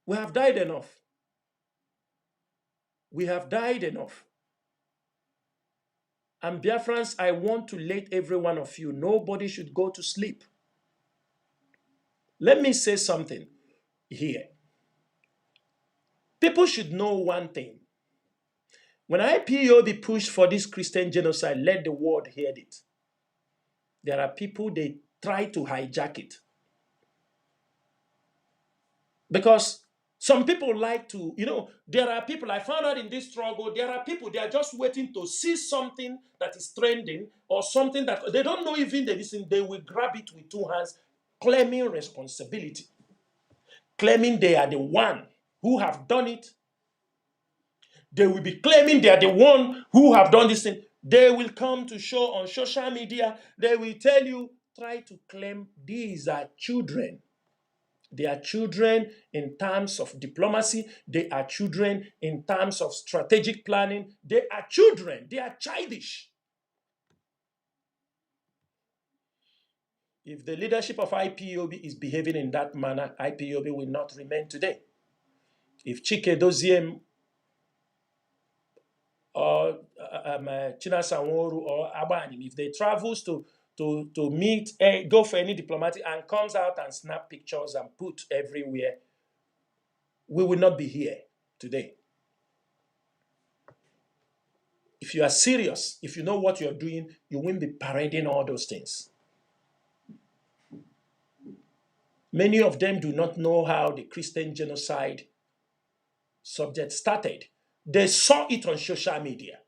We have died enough. We have died enough. And Biafrans, I want to let every one of you, nobody should go to sleep. Let me say something here. People should know one thing. When IPOB pushed for this Christian genocide, let the world hear it. There are people, they try to hijack it. Because some people like to, there are people, I found out in this struggle, there are people, they are just waiting to see something that is trending or something that they don't know even they listen, they will grab it with two hands, claiming responsibility, claiming they are the one who have done it. They will be claiming they are the one who have done this thing. They will come to show on social media. They will tell you, try to claim these are children. They are children in terms of diplomacy. They are children in terms of strategic planning. They are children. They are childish. If the leadership of IPOB is behaving in that manner, IPOB will not remain today. If Chike Doziem or Chinasa Nworu or Abanim, if they travels to meet, go for any diplomatic and comes out and snap pictures and put everywhere, we will not be here today. If you are serious, if you know what you're doing, you won't be parading all those things. Many of them do not know how the Christian genocide subject started. They saw it on social media.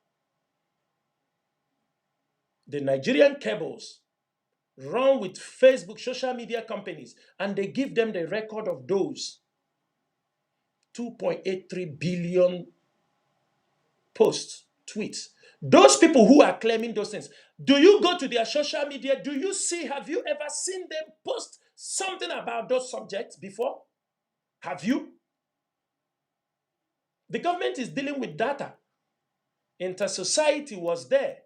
The Nigerian cables run with Facebook, social media companies, and they give them the record of those 2.83 billion posts, tweets. Those people who are claiming those things, do you go to their social media? Do you see, have you ever seen them post something about those subjects before? Have you? The government is dealing with data. Inter-Society was there,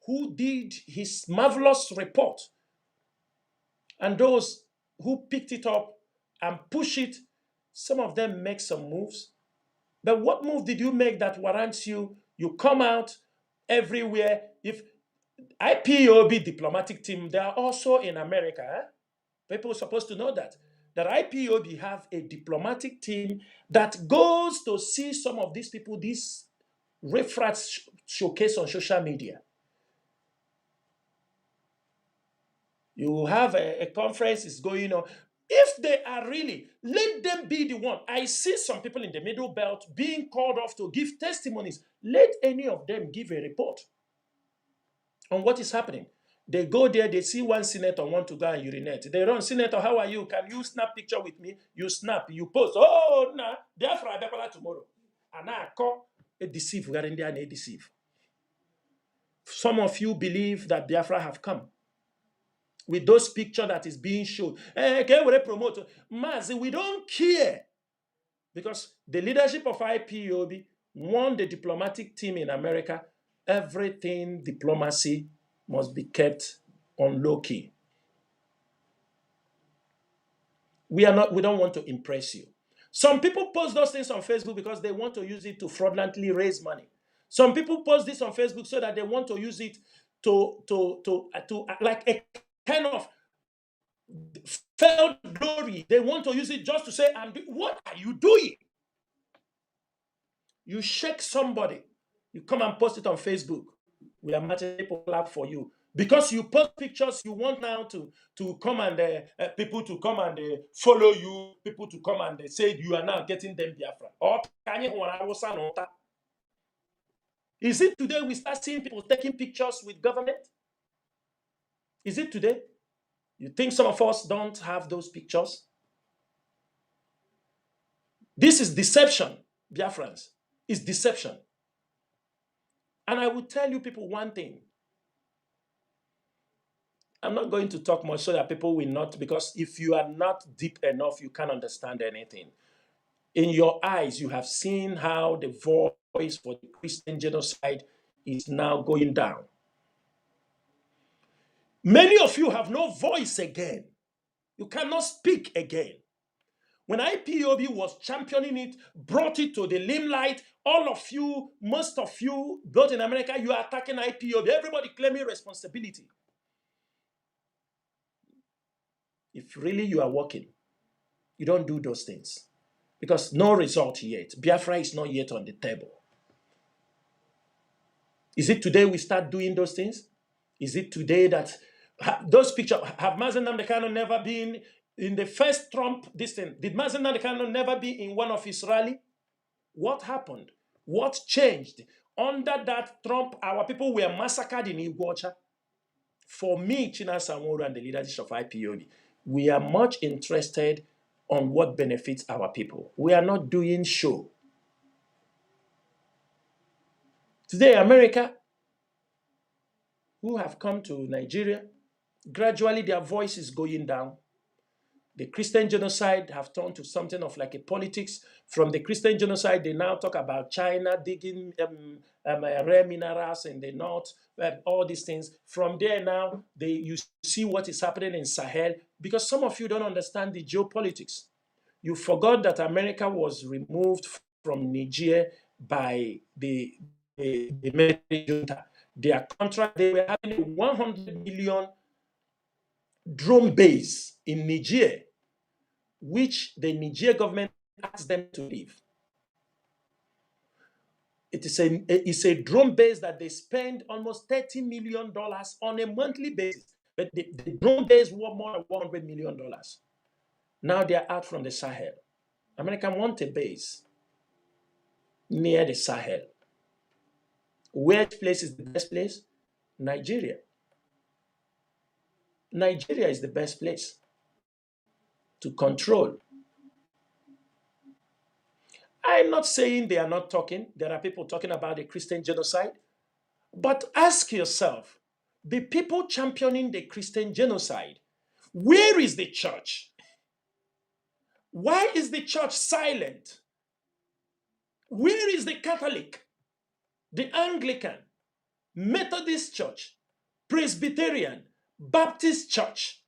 who did his marvelous report. And those who picked it up and push it, some of them make some moves. But what move did you make that warrants you? You come out everywhere. If IPOB diplomatic team, they are also in America. People are supposed to know that. That IPOB have a diplomatic team that goes to see some of these people, these refrats showcase on social media. You have a conference is going on. If they are really, let them be the one. I see some people in the middle belt being called off to give testimonies. Let any of them give a report on what is happening. They go there, they see one senator want to go and urinate. They run, Senator, how are you? Can you snap picture with me? You snap, you post. Oh, nah, Biafra tomorrow. And I call a deceive, we are in there and a deceive. Some of you believe that Biafra have come. With those pictures that is being shown. Can we promote? Mazi, we don't care. Because the leadership of IPOB won the diplomatic team in America. Everything diplomacy must be kept on low key. We don't want to impress you. Some people post those things on Facebook because they want to use it to fraudulently raise money. Some people post this on Facebook so that they want to use it to like a kind of felt glory. They want to use it just to say, what are you doing? You shake somebody, you come and post it on Facebook. We are matching people clap for you. Because you post pictures, you want now to come and people to come and follow you, people to come and say you are now getting them Biafra. Is it today we start seeing people taking pictures with government? Is it today? You think some of us don't have those pictures? This is deception, Biafrans. It's deception. And I will tell you people one thing. I'm not going to talk much so that people will not, because if you are not deep enough, you can't understand anything. In your eyes, you have seen how the voice for the Christian genocide is now going down. Many of you have no voice again. You cannot speak again. When IPOB was championing it, brought it to the limelight, all of you, most of you, both in America, you are attacking IPOB. Everybody claiming responsibility. If really you are working, you don't do those things. Because no result yet. Biafra is not yet on the table. Is it today we start doing those things? Is it today that those pictures, have Mazi Nnamdi never been in the first Trump, this thing? Did Mazi Nnamdi never be in one of his rally? What happened? What changed? Under that Trump, our people were massacred in Iguacha. For me, Chinasa Nworu and the leadership of IPOB, we are much interested on what benefits our people. We are not doing show. Today, America, who have come to Nigeria, gradually their voice is going down. The Christian genocide have turned to something of like a politics. From the Christian genocide, they now talk about China digging rare minerals in the north, all these things. From there now, you see what is happening in Sahel, because some of you don't understand the geopolitics. You forgot that America was removed from Niger by the military junta. Their contract, they were having a 100 million drone base in Niger, which the Niger government asked them to leave. It's a drone base that they spend almost $30 million on a monthly basis. But the drone base worth more than $100 million. Now they're out from the Sahel. America wants a base near the Sahel. Which place is the best place? Nigeria. Nigeria is the best place to control. I'm not saying they are not talking. There are people talking about the Christian genocide. But ask yourself, the people championing the Christian genocide, where is the church? Why is the church silent? Where is the Catholic, the Anglican, Methodist Church, Presbyterian, Baptist Church,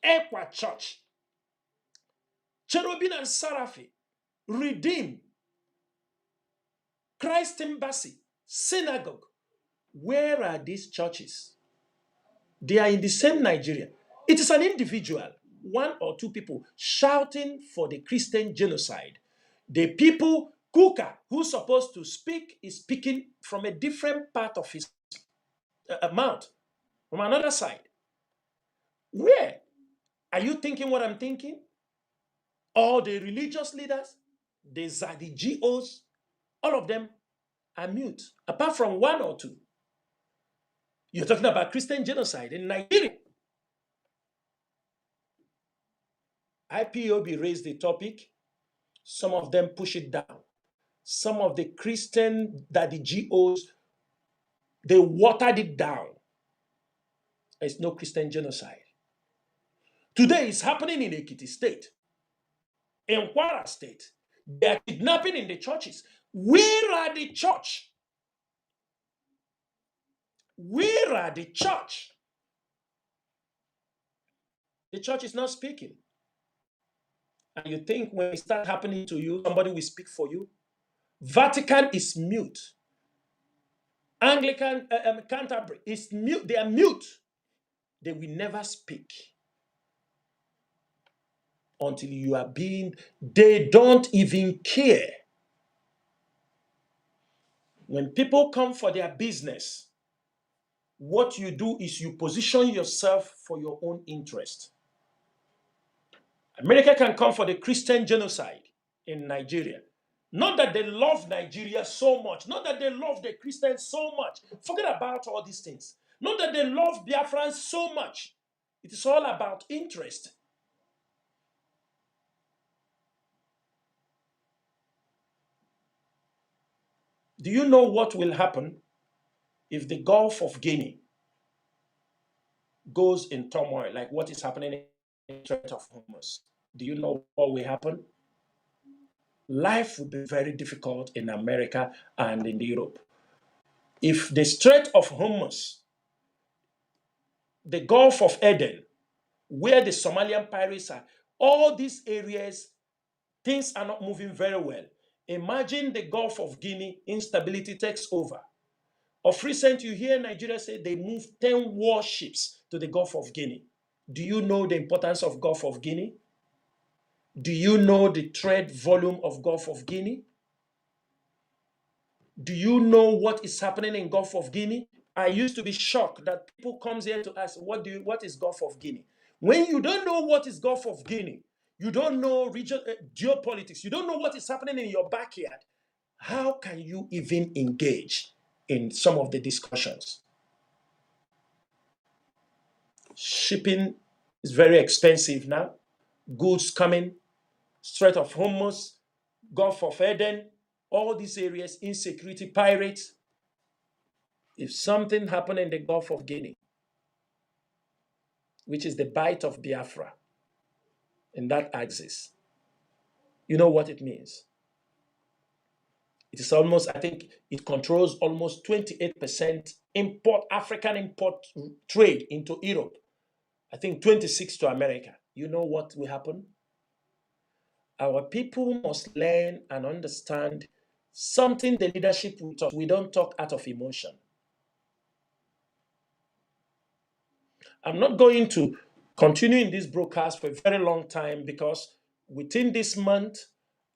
Equa Church, Cherubim and Seraphim, Redeem, Christ Embassy, Synagogue? Where are these churches? They are in the same Nigeria. It is an individual, one or two people shouting for the Christian genocide. The people, Kuka, who's supposed to speak, is speaking from a different part of his mouth, from another side. Where? Are you thinking what I'm thinking? All the religious leaders, the GOs, all of them are mute, apart from one or two. You're talking about Christian genocide in Nigeria. IPOB raised the topic. Some of them push it down. Some of the Christian GOs, they watered it down. There's no Christian genocide. Today it's happening in Ekiti State, in Kwara State. They are kidnapping in the churches. Where are the church? Where are the church? The church is not speaking. And you think when it starts happening to you, somebody will speak for you? Vatican is mute. Anglican Canterbury is mute. They are mute. They will never speak until you are being, they don't even care. When people come for their business, what you do is you position yourself for your own interest. America can come for the Christian genocide in Nigeria. Not that they love Nigeria so much. Not that they love the Christians so much. Forget about all these things. Not that they love Biafrans so much. It is all about interest. Do you know what will happen if the Gulf of Guinea goes in turmoil, like what is happening in the Strait of Hormuz? Do you know what will happen? Life will be very difficult in America and in Europe. If the Strait of Hormuz, the Gulf of Eden, where the Somalian pirates are, all these areas things are not moving very well. Imagine the Gulf of Guinea, instability takes over. Of recent, you hear Nigeria say they moved 10 warships to the Gulf of Guinea. Do you know the importance of Gulf of Guinea? Do you know the trade volume of Gulf of Guinea? Do you know what is happening in Gulf of Guinea? I used to be shocked that people come here to ask, what is Gulf of Guinea? When you don't know what is Gulf of Guinea, you don't know geopolitics, you don't know what is happening in your backyard, how can you even engage in some of the discussions? Shipping is very expensive now. Goods coming, Strait of Hormuz, Gulf of Eden, all these areas, insecurity, pirates. If something happened in the Gulf of Guinea, which is the bite of Biafra, in that axis, you know what it means. It is almost, I think, it controls almost 28% African import trade into Europe. I think 26 to America. You know what will happen? Our people must learn and understand something the leadership will talk. We don't talk out of emotion. I'm not going to continue in this broadcast for a very long time because within this month,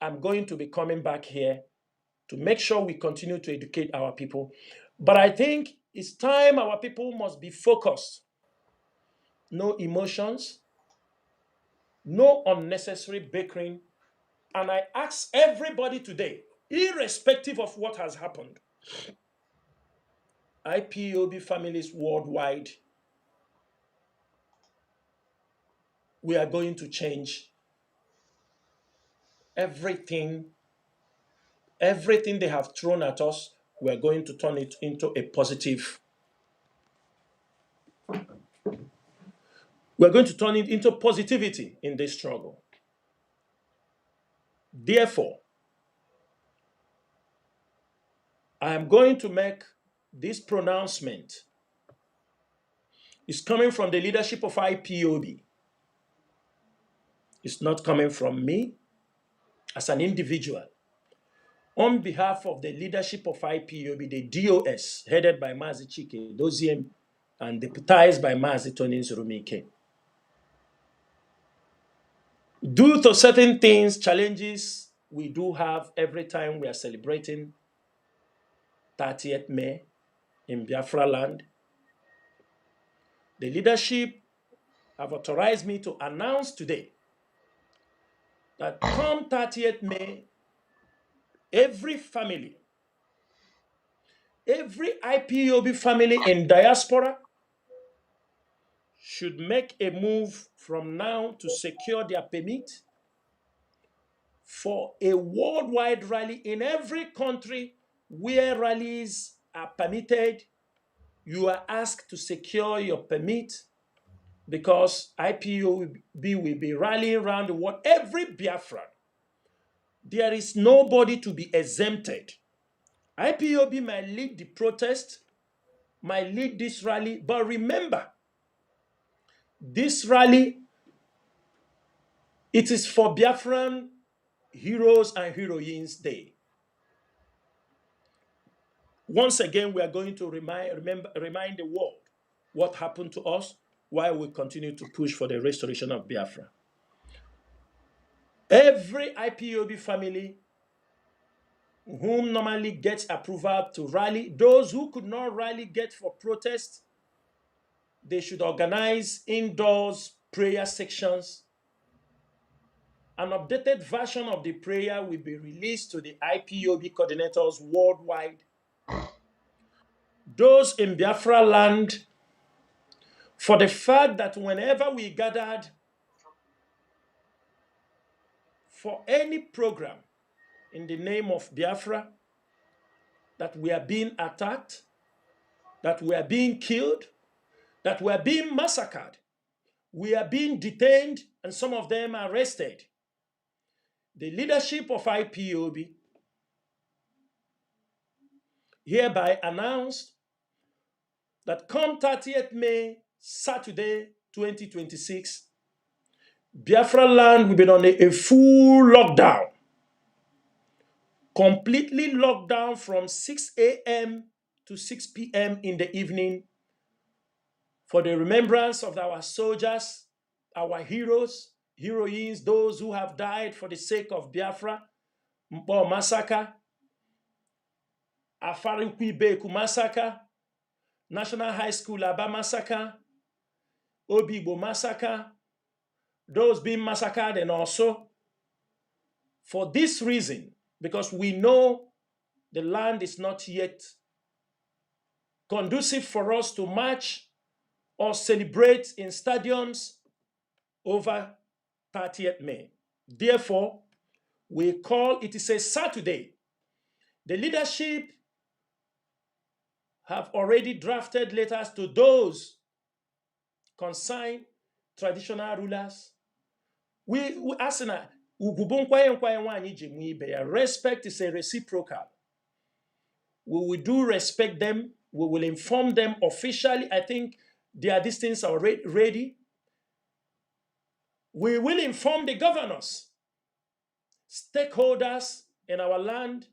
I'm going to be coming back here to make sure we continue to educate our people. But I think it's time our people must be focused. No emotions, no unnecessary bickering. And I ask everybody today, irrespective of what has happened, IPOB families worldwide, we are going to change everything they have thrown at us. We're going to turn it into a positive. We're going to turn it into positivity in this struggle. Therefore, I am going to make this pronouncement. It's coming from the leadership of IPOB. It's not coming from me as an individual. On behalf of the leadership of IPOB, the DOS, headed by Mazi Chike Doziem and deputized by Mazi Tony Nzurumike. Due to certain things, challenges we do have every time we are celebrating 30th May in Biafra land, the leadership have authorized me to announce today that come 30th May, every family, every IPOB family in diaspora should make a move from now to secure their permit for a worldwide rally in every country where rallies are permitted. You are asked to secure your permit because IPOB will be rallying around the world. Every Biafran. There is nobody to be exempted. IPOB might lead the protest, might lead this rally, but remember, this rally, it is for Biafran heroes and heroines day. Once again, we are going to remind the world what happened to us while we continue to push for the restoration of Biafra. Every IPOB family whom normally gets approval to rally, those who could not rally get for protest, they should organize indoors prayer sections. An updated version of the prayer will be released to the IPOB coordinators worldwide. Those in Biafra land, for the fact that whenever we gathered for any program in the name of Biafra, that we are being attacked, that we are being killed, that we are being massacred, we are being detained, and some of them arrested. The leadership of IPOB hereby announced that come 30th May, Saturday, 2026, Biafra land, we've been on a full lockdown. Completely locked down from 6 a.m. to 6 p.m. in the evening for the remembrance of our soldiers, our heroes, heroines, those who have died for the sake of Biafra, Mpo massacre, Afarikwi Beku massacre, National High School Aba massacre, Obibo massacre, those being massacred, and also for this reason, because we know the land is not yet conducive for us to march or celebrate in stadiums over 30th May. Therefore, we call it is a Saturday. The leadership have already drafted letters to those concerned traditional rulers. We ask respect is a reciprocal. We will do respect them. We will inform them officially. I think these things are ready. We will inform the governors, stakeholders in our land,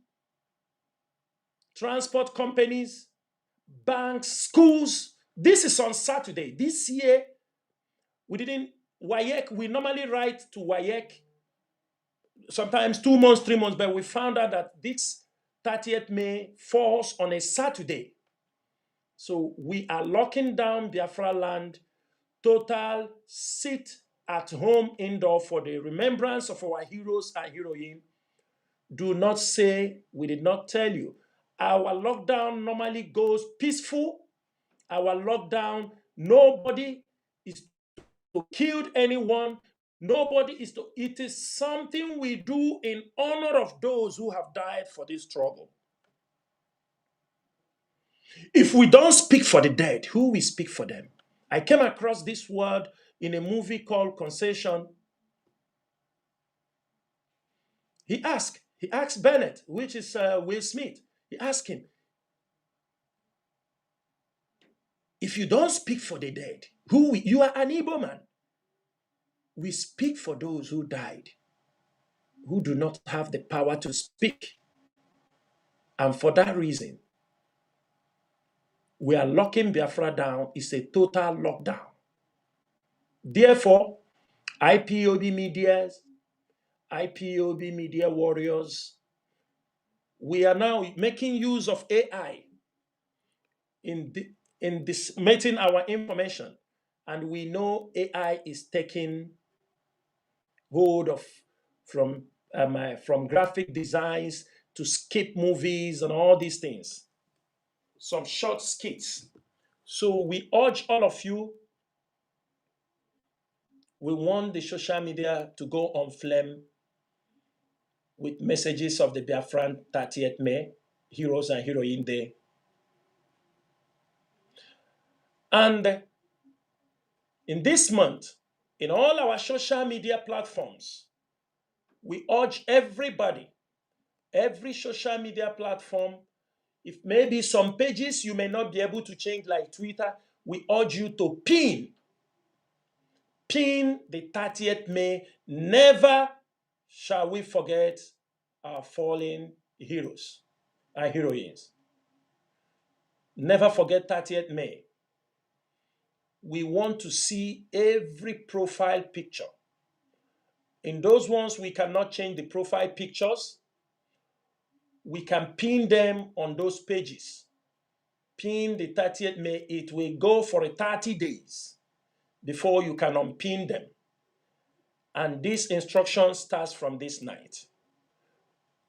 transport companies, banks, schools. This is on Saturday. This year, we didn't, WAEC, we normally write to WAEC sometimes 2 months, 3 months, but we found out that this 30th May falls on a Saturday. So we are locking down Biafra land, total sit at home indoor for the remembrance of our heroes and heroines. Do not say we did not tell you. Our lockdown normally goes peaceful. Our lockdown, nobody is to kill anyone. Nobody is to. It is something we do in honor of those who have died for this struggle. If we don't speak for the dead, who will speak for them? I came across this word in a movie called Concession. He asked Bennett, which is Will Smith. He asked him, if you don't speak for the dead, you are an Igbo man. We speak for those who died, who do not have the power to speak. And for that reason, we are locking Biafra down. It's a total lockdown. Therefore, IPOB media warriors, we are now making use of AI in disseminating our information. And we know AI is taking hold of from graphic designs to skip movies and all these things, some short skits. So we urge all of you, we want the social media to go on flame with messages of the Biafran 30th May, Heroes and Heroine Day. And in this month, in all our social media platforms, we urge everybody, every social media platform, if maybe some pages you may not be able to change like Twitter, we urge you to pin the 30th May. Never shall we forget our fallen heroes and heroines. Never forget 30th May. We want to see every profile picture. In those ones, we cannot change the profile pictures. We can pin them on those pages. Pin the 30th May. It will go for 30 days before you can unpin them. And this instruction starts from this night.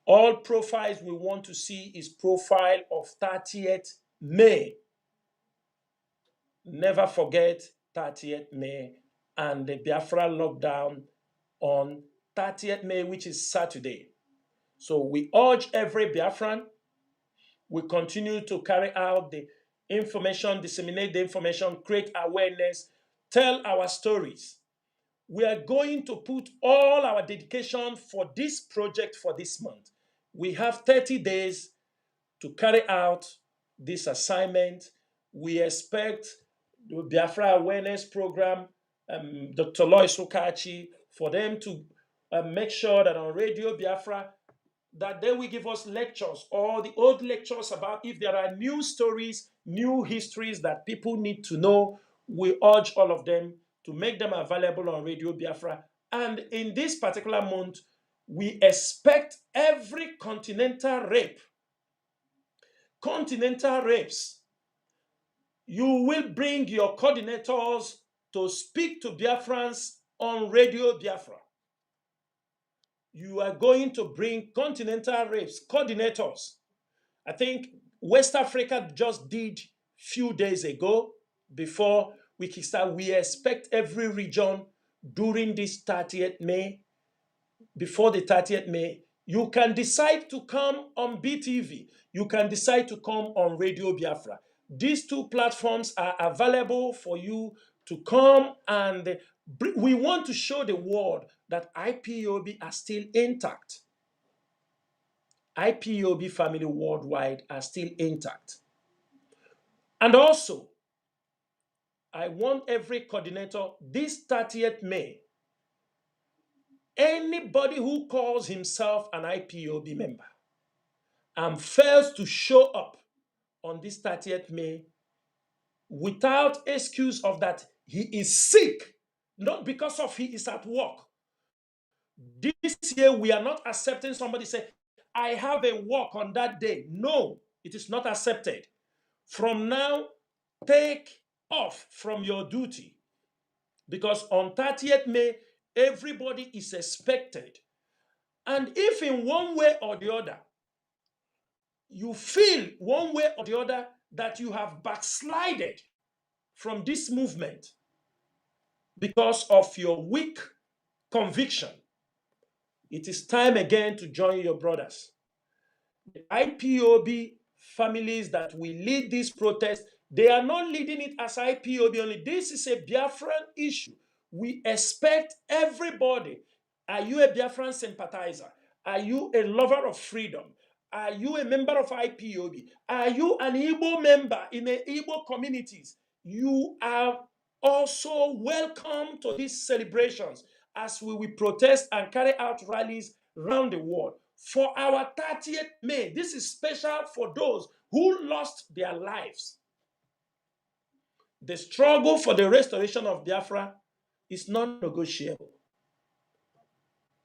All profiles we want to see is profile of 30th May. Never forget 30th May and the Biafra lockdown on 30th May, which is Saturday. So we urge every Biafran, we continue to carry out the information, disseminate the information, create awareness, tell our stories. We are going to put all our dedication for this project for this month. We have 30 days to carry out this assignment. We expect the Biafra Awareness Program, Dr. Lois Okachi for them to make sure that on Radio Biafra, that they will give us lectures or the old lectures about if there are new stories, new histories that people need to know. We urge all of them to make them available on Radio Biafra. And in this particular month, we expect every continental rapes. You will bring your coordinators to speak to Biafrans on Radio Biafra. You are going to bring continental rapes coordinators. I think West Africa just did few days ago before we kickstart. We expect every region during this 30th May, before the 30th May, you can decide to come on BTV. You can decide to come on Radio Biafra. These two platforms are available for you to come, and we want to show the world that IPOB are still intact. IPOB family worldwide are still intact. And also, I want every coordinator this 30th May, anybody who calls himself an IPOB member and fails to show up on this 30th May without excuse of that he is sick, not because of he is at work. This year, we are not accepting somebody say, I have a work on that day. No, it is not accepted. From now, take off from your duty, because on 30th May, everybody is expected. And if in one way or the other, you feel one way or the other that you have backslided from this movement because of your weak conviction, it is time again to join your brothers. The IPOB families that will lead this protest, they are not leading it as IPOB only. This is a Biafran issue. We expect everybody. Are you a Biafran sympathizer? Are you a lover of freedom? Are you a member of IPOB? Are you an Igbo member in the Igbo communities? You are also welcome to these celebrations as we will protest and carry out rallies around the world. For our 30th May, this is special for those who lost their lives. The struggle for the restoration of Biafra is non-negotiable.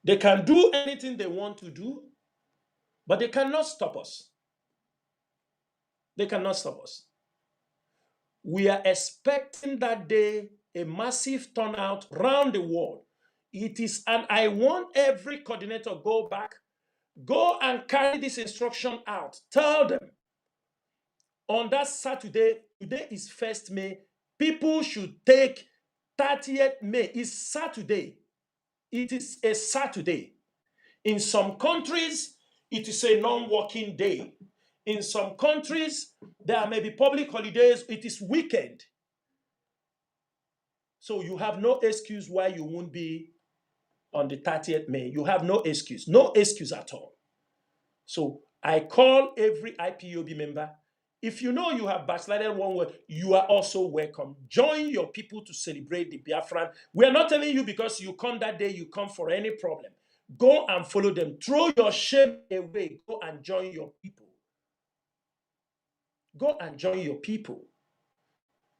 They can do anything they want to do, but they cannot stop us. They cannot stop us. We are expecting that day a massive turnout around the world. It is, and I want every coordinator go back, go and carry this instruction out. Tell them on that Saturday, today is 1st May, people should take 30th May. It's Saturday. It is a Saturday. In some countries, it is a non-working day. In some countries, there may be public holidays. It is weekend. So you have no excuse why you won't be on the 30th May. You have no excuse. No excuse at all. So I call every IPOB member. If you know you have backslided one way, you are also welcome. Join your people to celebrate the Biafran. We are not telling you because you come that day, you come for any problem. Go and follow them. Throw your shame away. Go and join your people. Go and join your people.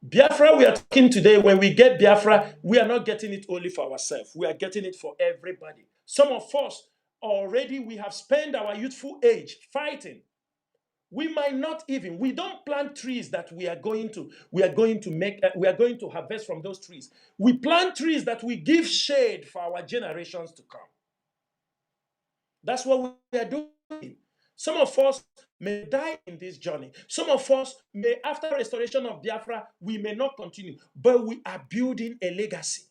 Biafra, we are talking today, when we get Biafra, we are not getting it only for ourselves. We are getting it for everybody. Some of us already, we have spent our youthful age fighting. We might not even, we don't plant trees that we are going to harvest from those trees. We plant trees that we give shade for our generations to come. That's what we are doing. Some of us may die in this journey. Some of us may, after restoration of Biafra, we may not continue, but we are building a legacy.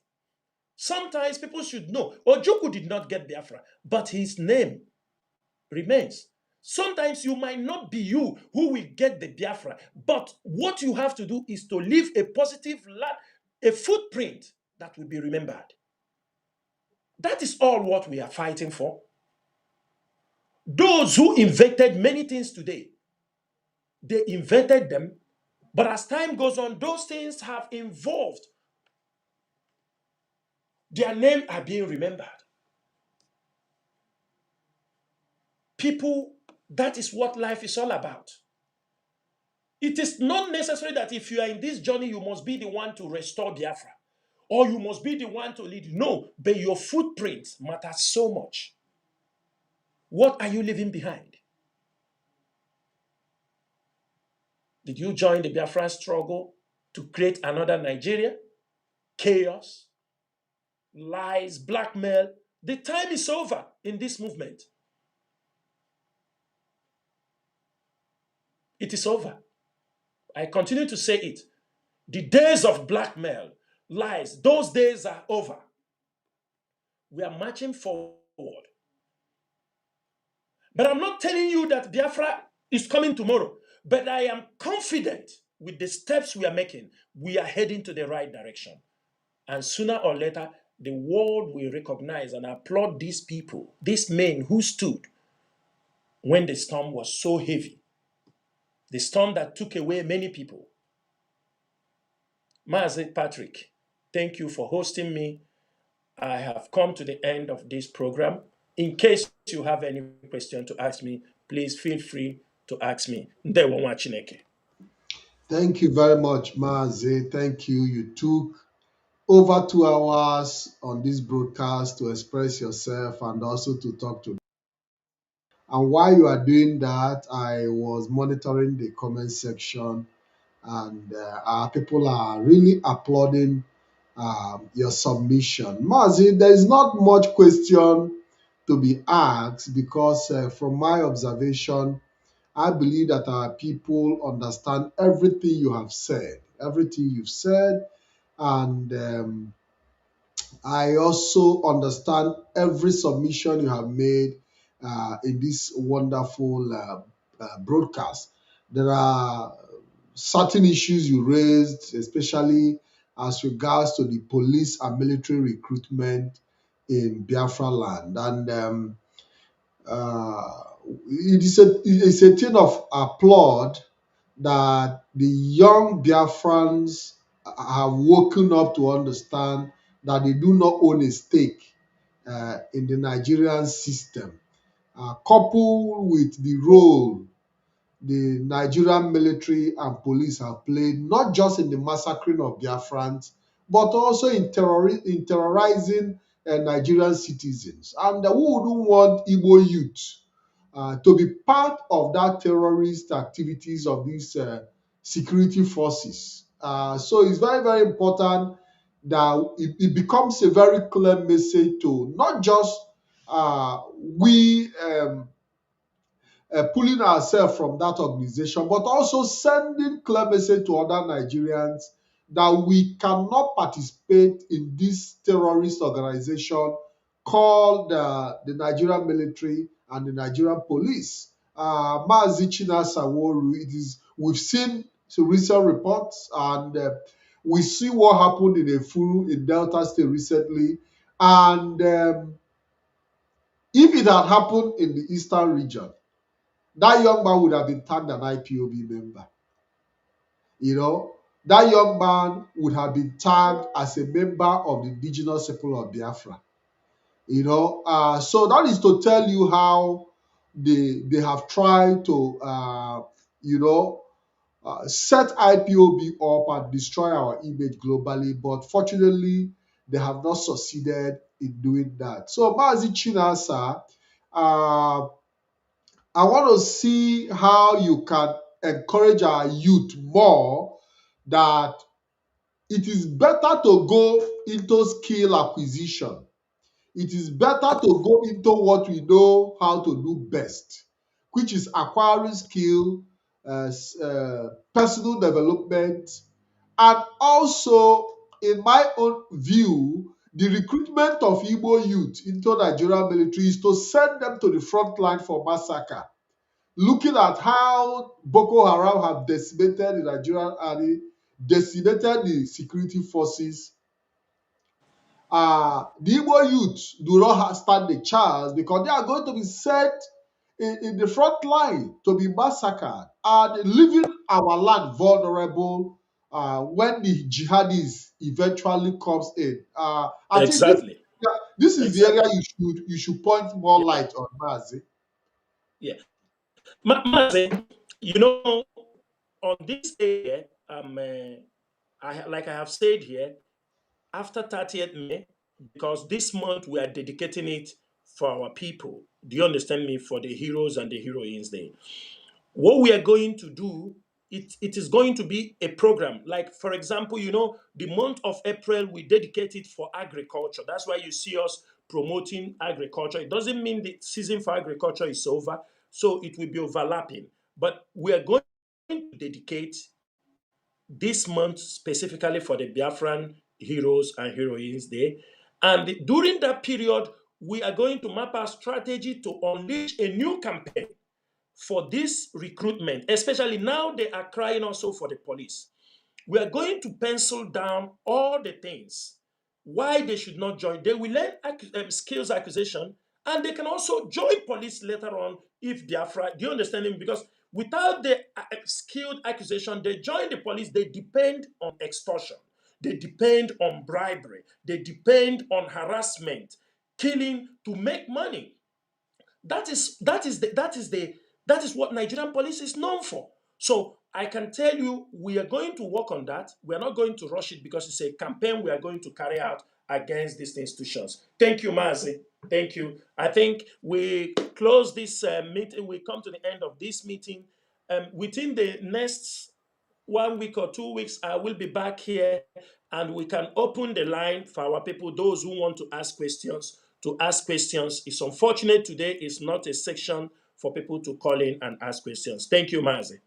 Sometimes people should know, Ojukwu did not get Biafra, but his name remains. Sometimes you might not be you who will get the Biafra, but what you have to do is to leave a positive, a footprint that will be remembered. That is all what we are fighting for. Those who invented many things today, they invented them, but as time goes on, those things have evolved. Their names are being remembered. People, that is what life is all about. It is not necessary that if you are in this journey, you must be the one to restore Biafra or you must be the one to lead. No, but your footprint matters so much. What are you leaving behind? Did you join the Biafran struggle to create another Nigeria? Chaos, lies, blackmail. The time is over in this movement. It is over. I continue to say it. The days of blackmail, lies, those days are over. We are marching forward. But I'm not telling you that Biafra is coming tomorrow. But I am confident with the steps we are making, we are heading to the right direction. And sooner or later, the world will recognize and applaud these people, these men who stood when the storm was so heavy, the storm that took away many people. Mazi Patrick, thank you for hosting me. I have come to the end of this program. In case you have any question to ask me, please feel free to ask me. Ndewo Chineke. Thank you very much, Mazi. Thank you. You took over 2 hours on this broadcast to express yourself and also to talk to. And while you are doing that, I was monitoring the comment section, and our people are really applauding your submission. Mazi, there is not much question to be asked because, from my observation, I believe that our people understand everything you have said, everything you've said, and I also understand every submission you have made in this wonderful broadcast. There are certain issues you raised, especially as regards to the police and military recruitment in Biafra land. And uh, it's a thing of applaud that the young Biafrans have woken up to understand that they do not own a stake in the Nigerian system, coupled with the role the Nigerian military and police have played, not just in the massacring of Biafrans, but also in terrorizing Nigerian citizens. And who wouldn't want Igbo youth to be part of that terrorist activities of these security forces? So it's very, very important that it becomes a very clear message to not just we pulling ourselves from that organization, but also sending clear message to other Nigerians that we cannot participate in this terrorist organization called the Nigerian military and the Nigerian police. Mazi Chinasa Nworu, we've seen some recent reports, and we see what happened in Efuru in Delta State recently. And if it had happened in the eastern region, that young man would have been tagged an IPOB member. That young man would have been tagged as a member of the indigenous people of Biafra. So that is to tell you how they have tried to, set IPOB up and destroy our image globally, but fortunately, they have not succeeded in doing that. So, Mazi Chinasa, I want to see how you can encourage our youth more that it is better to go into skill acquisition. It is better to go into what we know how to do best, which is acquiring skill, personal development, and also, in my own view, the recruitment of Igbo youth into Nigerian military is to send them to the front line for massacre. Looking at how Boko Haram have decimated the Nigerian army, decimated the security forces, the Igbo youth do not stand a chance because they are going to be sent in the front line to be massacred and leaving our land vulnerable when the jihadis eventually comes in. I think Exactly. this is the area Exactly. you should point more Yeah. light on, Mazi. Yeah. Mazi, you know, on this day, like I have said here, after 30th May, because this month we are dedicating it for our people. Do you understand me? For the heroes and the heroines day. What we are going to do, it is going to be a program. Like, for example, the month of April, we dedicate it for agriculture. That's why you see us promoting agriculture. It doesn't mean the season for agriculture is over, so it will be overlapping. But we are going to dedicate this month specifically for the Biafran Heroes and Heroines Day. And during that period, we are going to map our strategy to unleash a new campaign for this recruitment, especially now they are crying also for the police. We are going to pencil down all the things why they should not join. They will learn skills acquisition, and they can also join police later on if they are fried. Do you understand me? Because without the skilled acquisition, they join the police, they depend on extortion, they depend on bribery, they depend on harassment, killing to make money. That is what Nigerian police is known for. So I can tell you, we are going to work on that. We are not going to rush it because it's a campaign we are going to carry out against these institutions. Thank you, Mazi. Thank you. I think we close this meeting. We come to the end of this meeting. Within the next 1 week or 2 weeks, I will be back here and we can open the line for our people, those who want to ask questions, to ask questions. It's unfortunate today is not a section for people to call in and ask questions. Thank you, Mazi.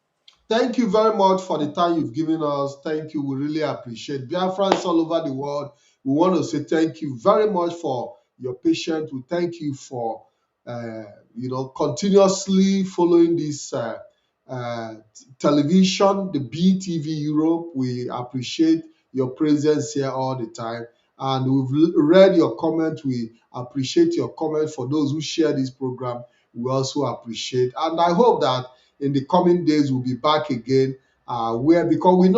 Thank you very much for the time you've given us. Thank you. We really appreciate Biafrans all over the world. We want to say thank you very much for your patience. We thank you for continuously following this television, the BTV Europe. We appreciate your presence here all the time. And we've read your comment. We appreciate your comment. For those who share this program, we also appreciate. And I hope that in the coming days we'll be back again. Because we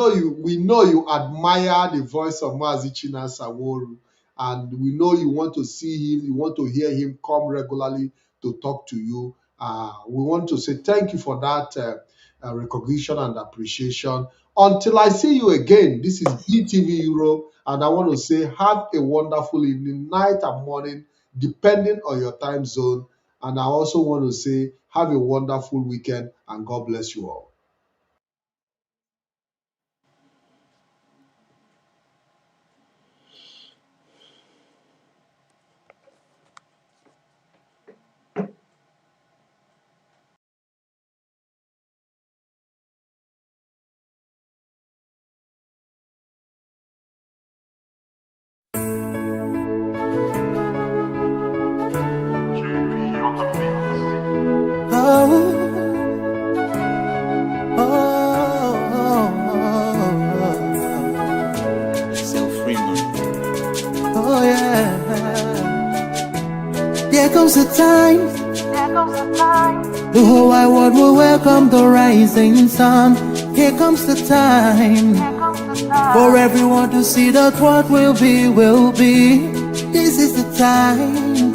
know you admire the voice of Mazi Chinasa Nworu, and we know you want to see him, you want to hear him come regularly to talk to you. We want to say thank you for that recognition and appreciation. Until I see you again, this is BTV Europe, and I want to say have a wonderful evening, night, and morning, depending on your time zone. And I also want to say have a wonderful weekend and God bless you all. Oh yeah. There comes a time. The whole wide world will welcome the rising sun. Here comes the time for everyone to see that what will be, will be. This is the time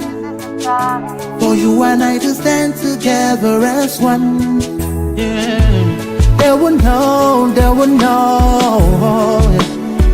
for you and I to stand together as one. Yeah. They will know, they will know.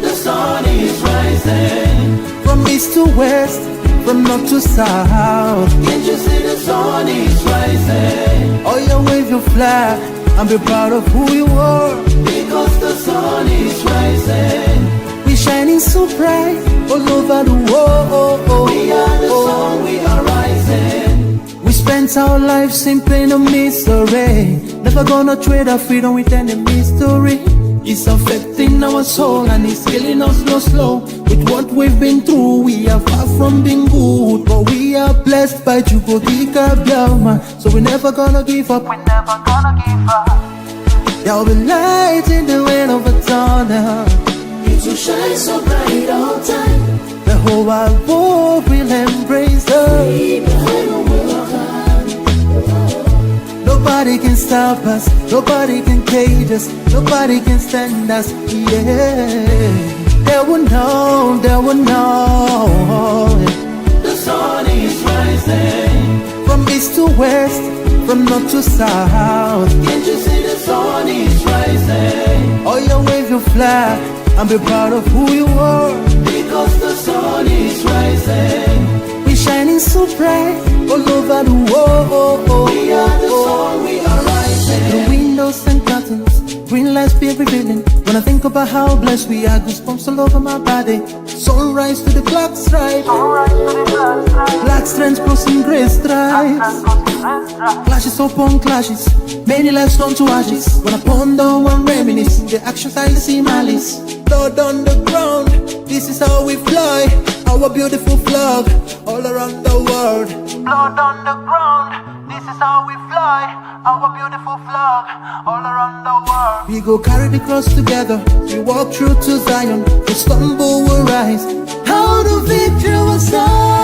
The sun is rising from east to west, from north to south. Can't you see the sun is rising? Oh, you wave your flag and be proud of who you are, because the sun is rising. We shining so bright all over the world. We are the sun, we are rising. We spent our lives in plain of mystery, never gonna trade our freedom with any mystery. It's affecting our soul and it's killing us slow. With what we've been through, we are far from being good, but we are blessed by Chukwuka Biafra. So we're never gonna give up. We're never gonna give up. There'll be light in the wind of a tunnel. It will shine so bright all time. The whole wide world will embrace us. Nobody can stop us, nobody can cage us, nobody can stand us, yeah. They will know, they will know. The sun is rising. From east to west, from north to south. Can't you see the sun is rising? Oh, you wave your flag and be proud of who you are. Because the sun is rising. We're shining so bright all over the world. We are the sun, we are rising. The windows and curtains, green lights be revealing. When I think about how blessed we are, goosebumps all over my body. Sunrise to the black stripe, black strands crossing grey stripes. Clashes upon clashes, many lives turn to ashes. When I ponder and reminisce, the actions I see malice. Blood on the ground, this is how we fly. Our beautiful flag, all around the world. Blood on the ground, this is how we fly. Our beautiful flag, all around the world. We go carry the cross together. We walk through to Zion. We stumble, we rise. How the victory was done.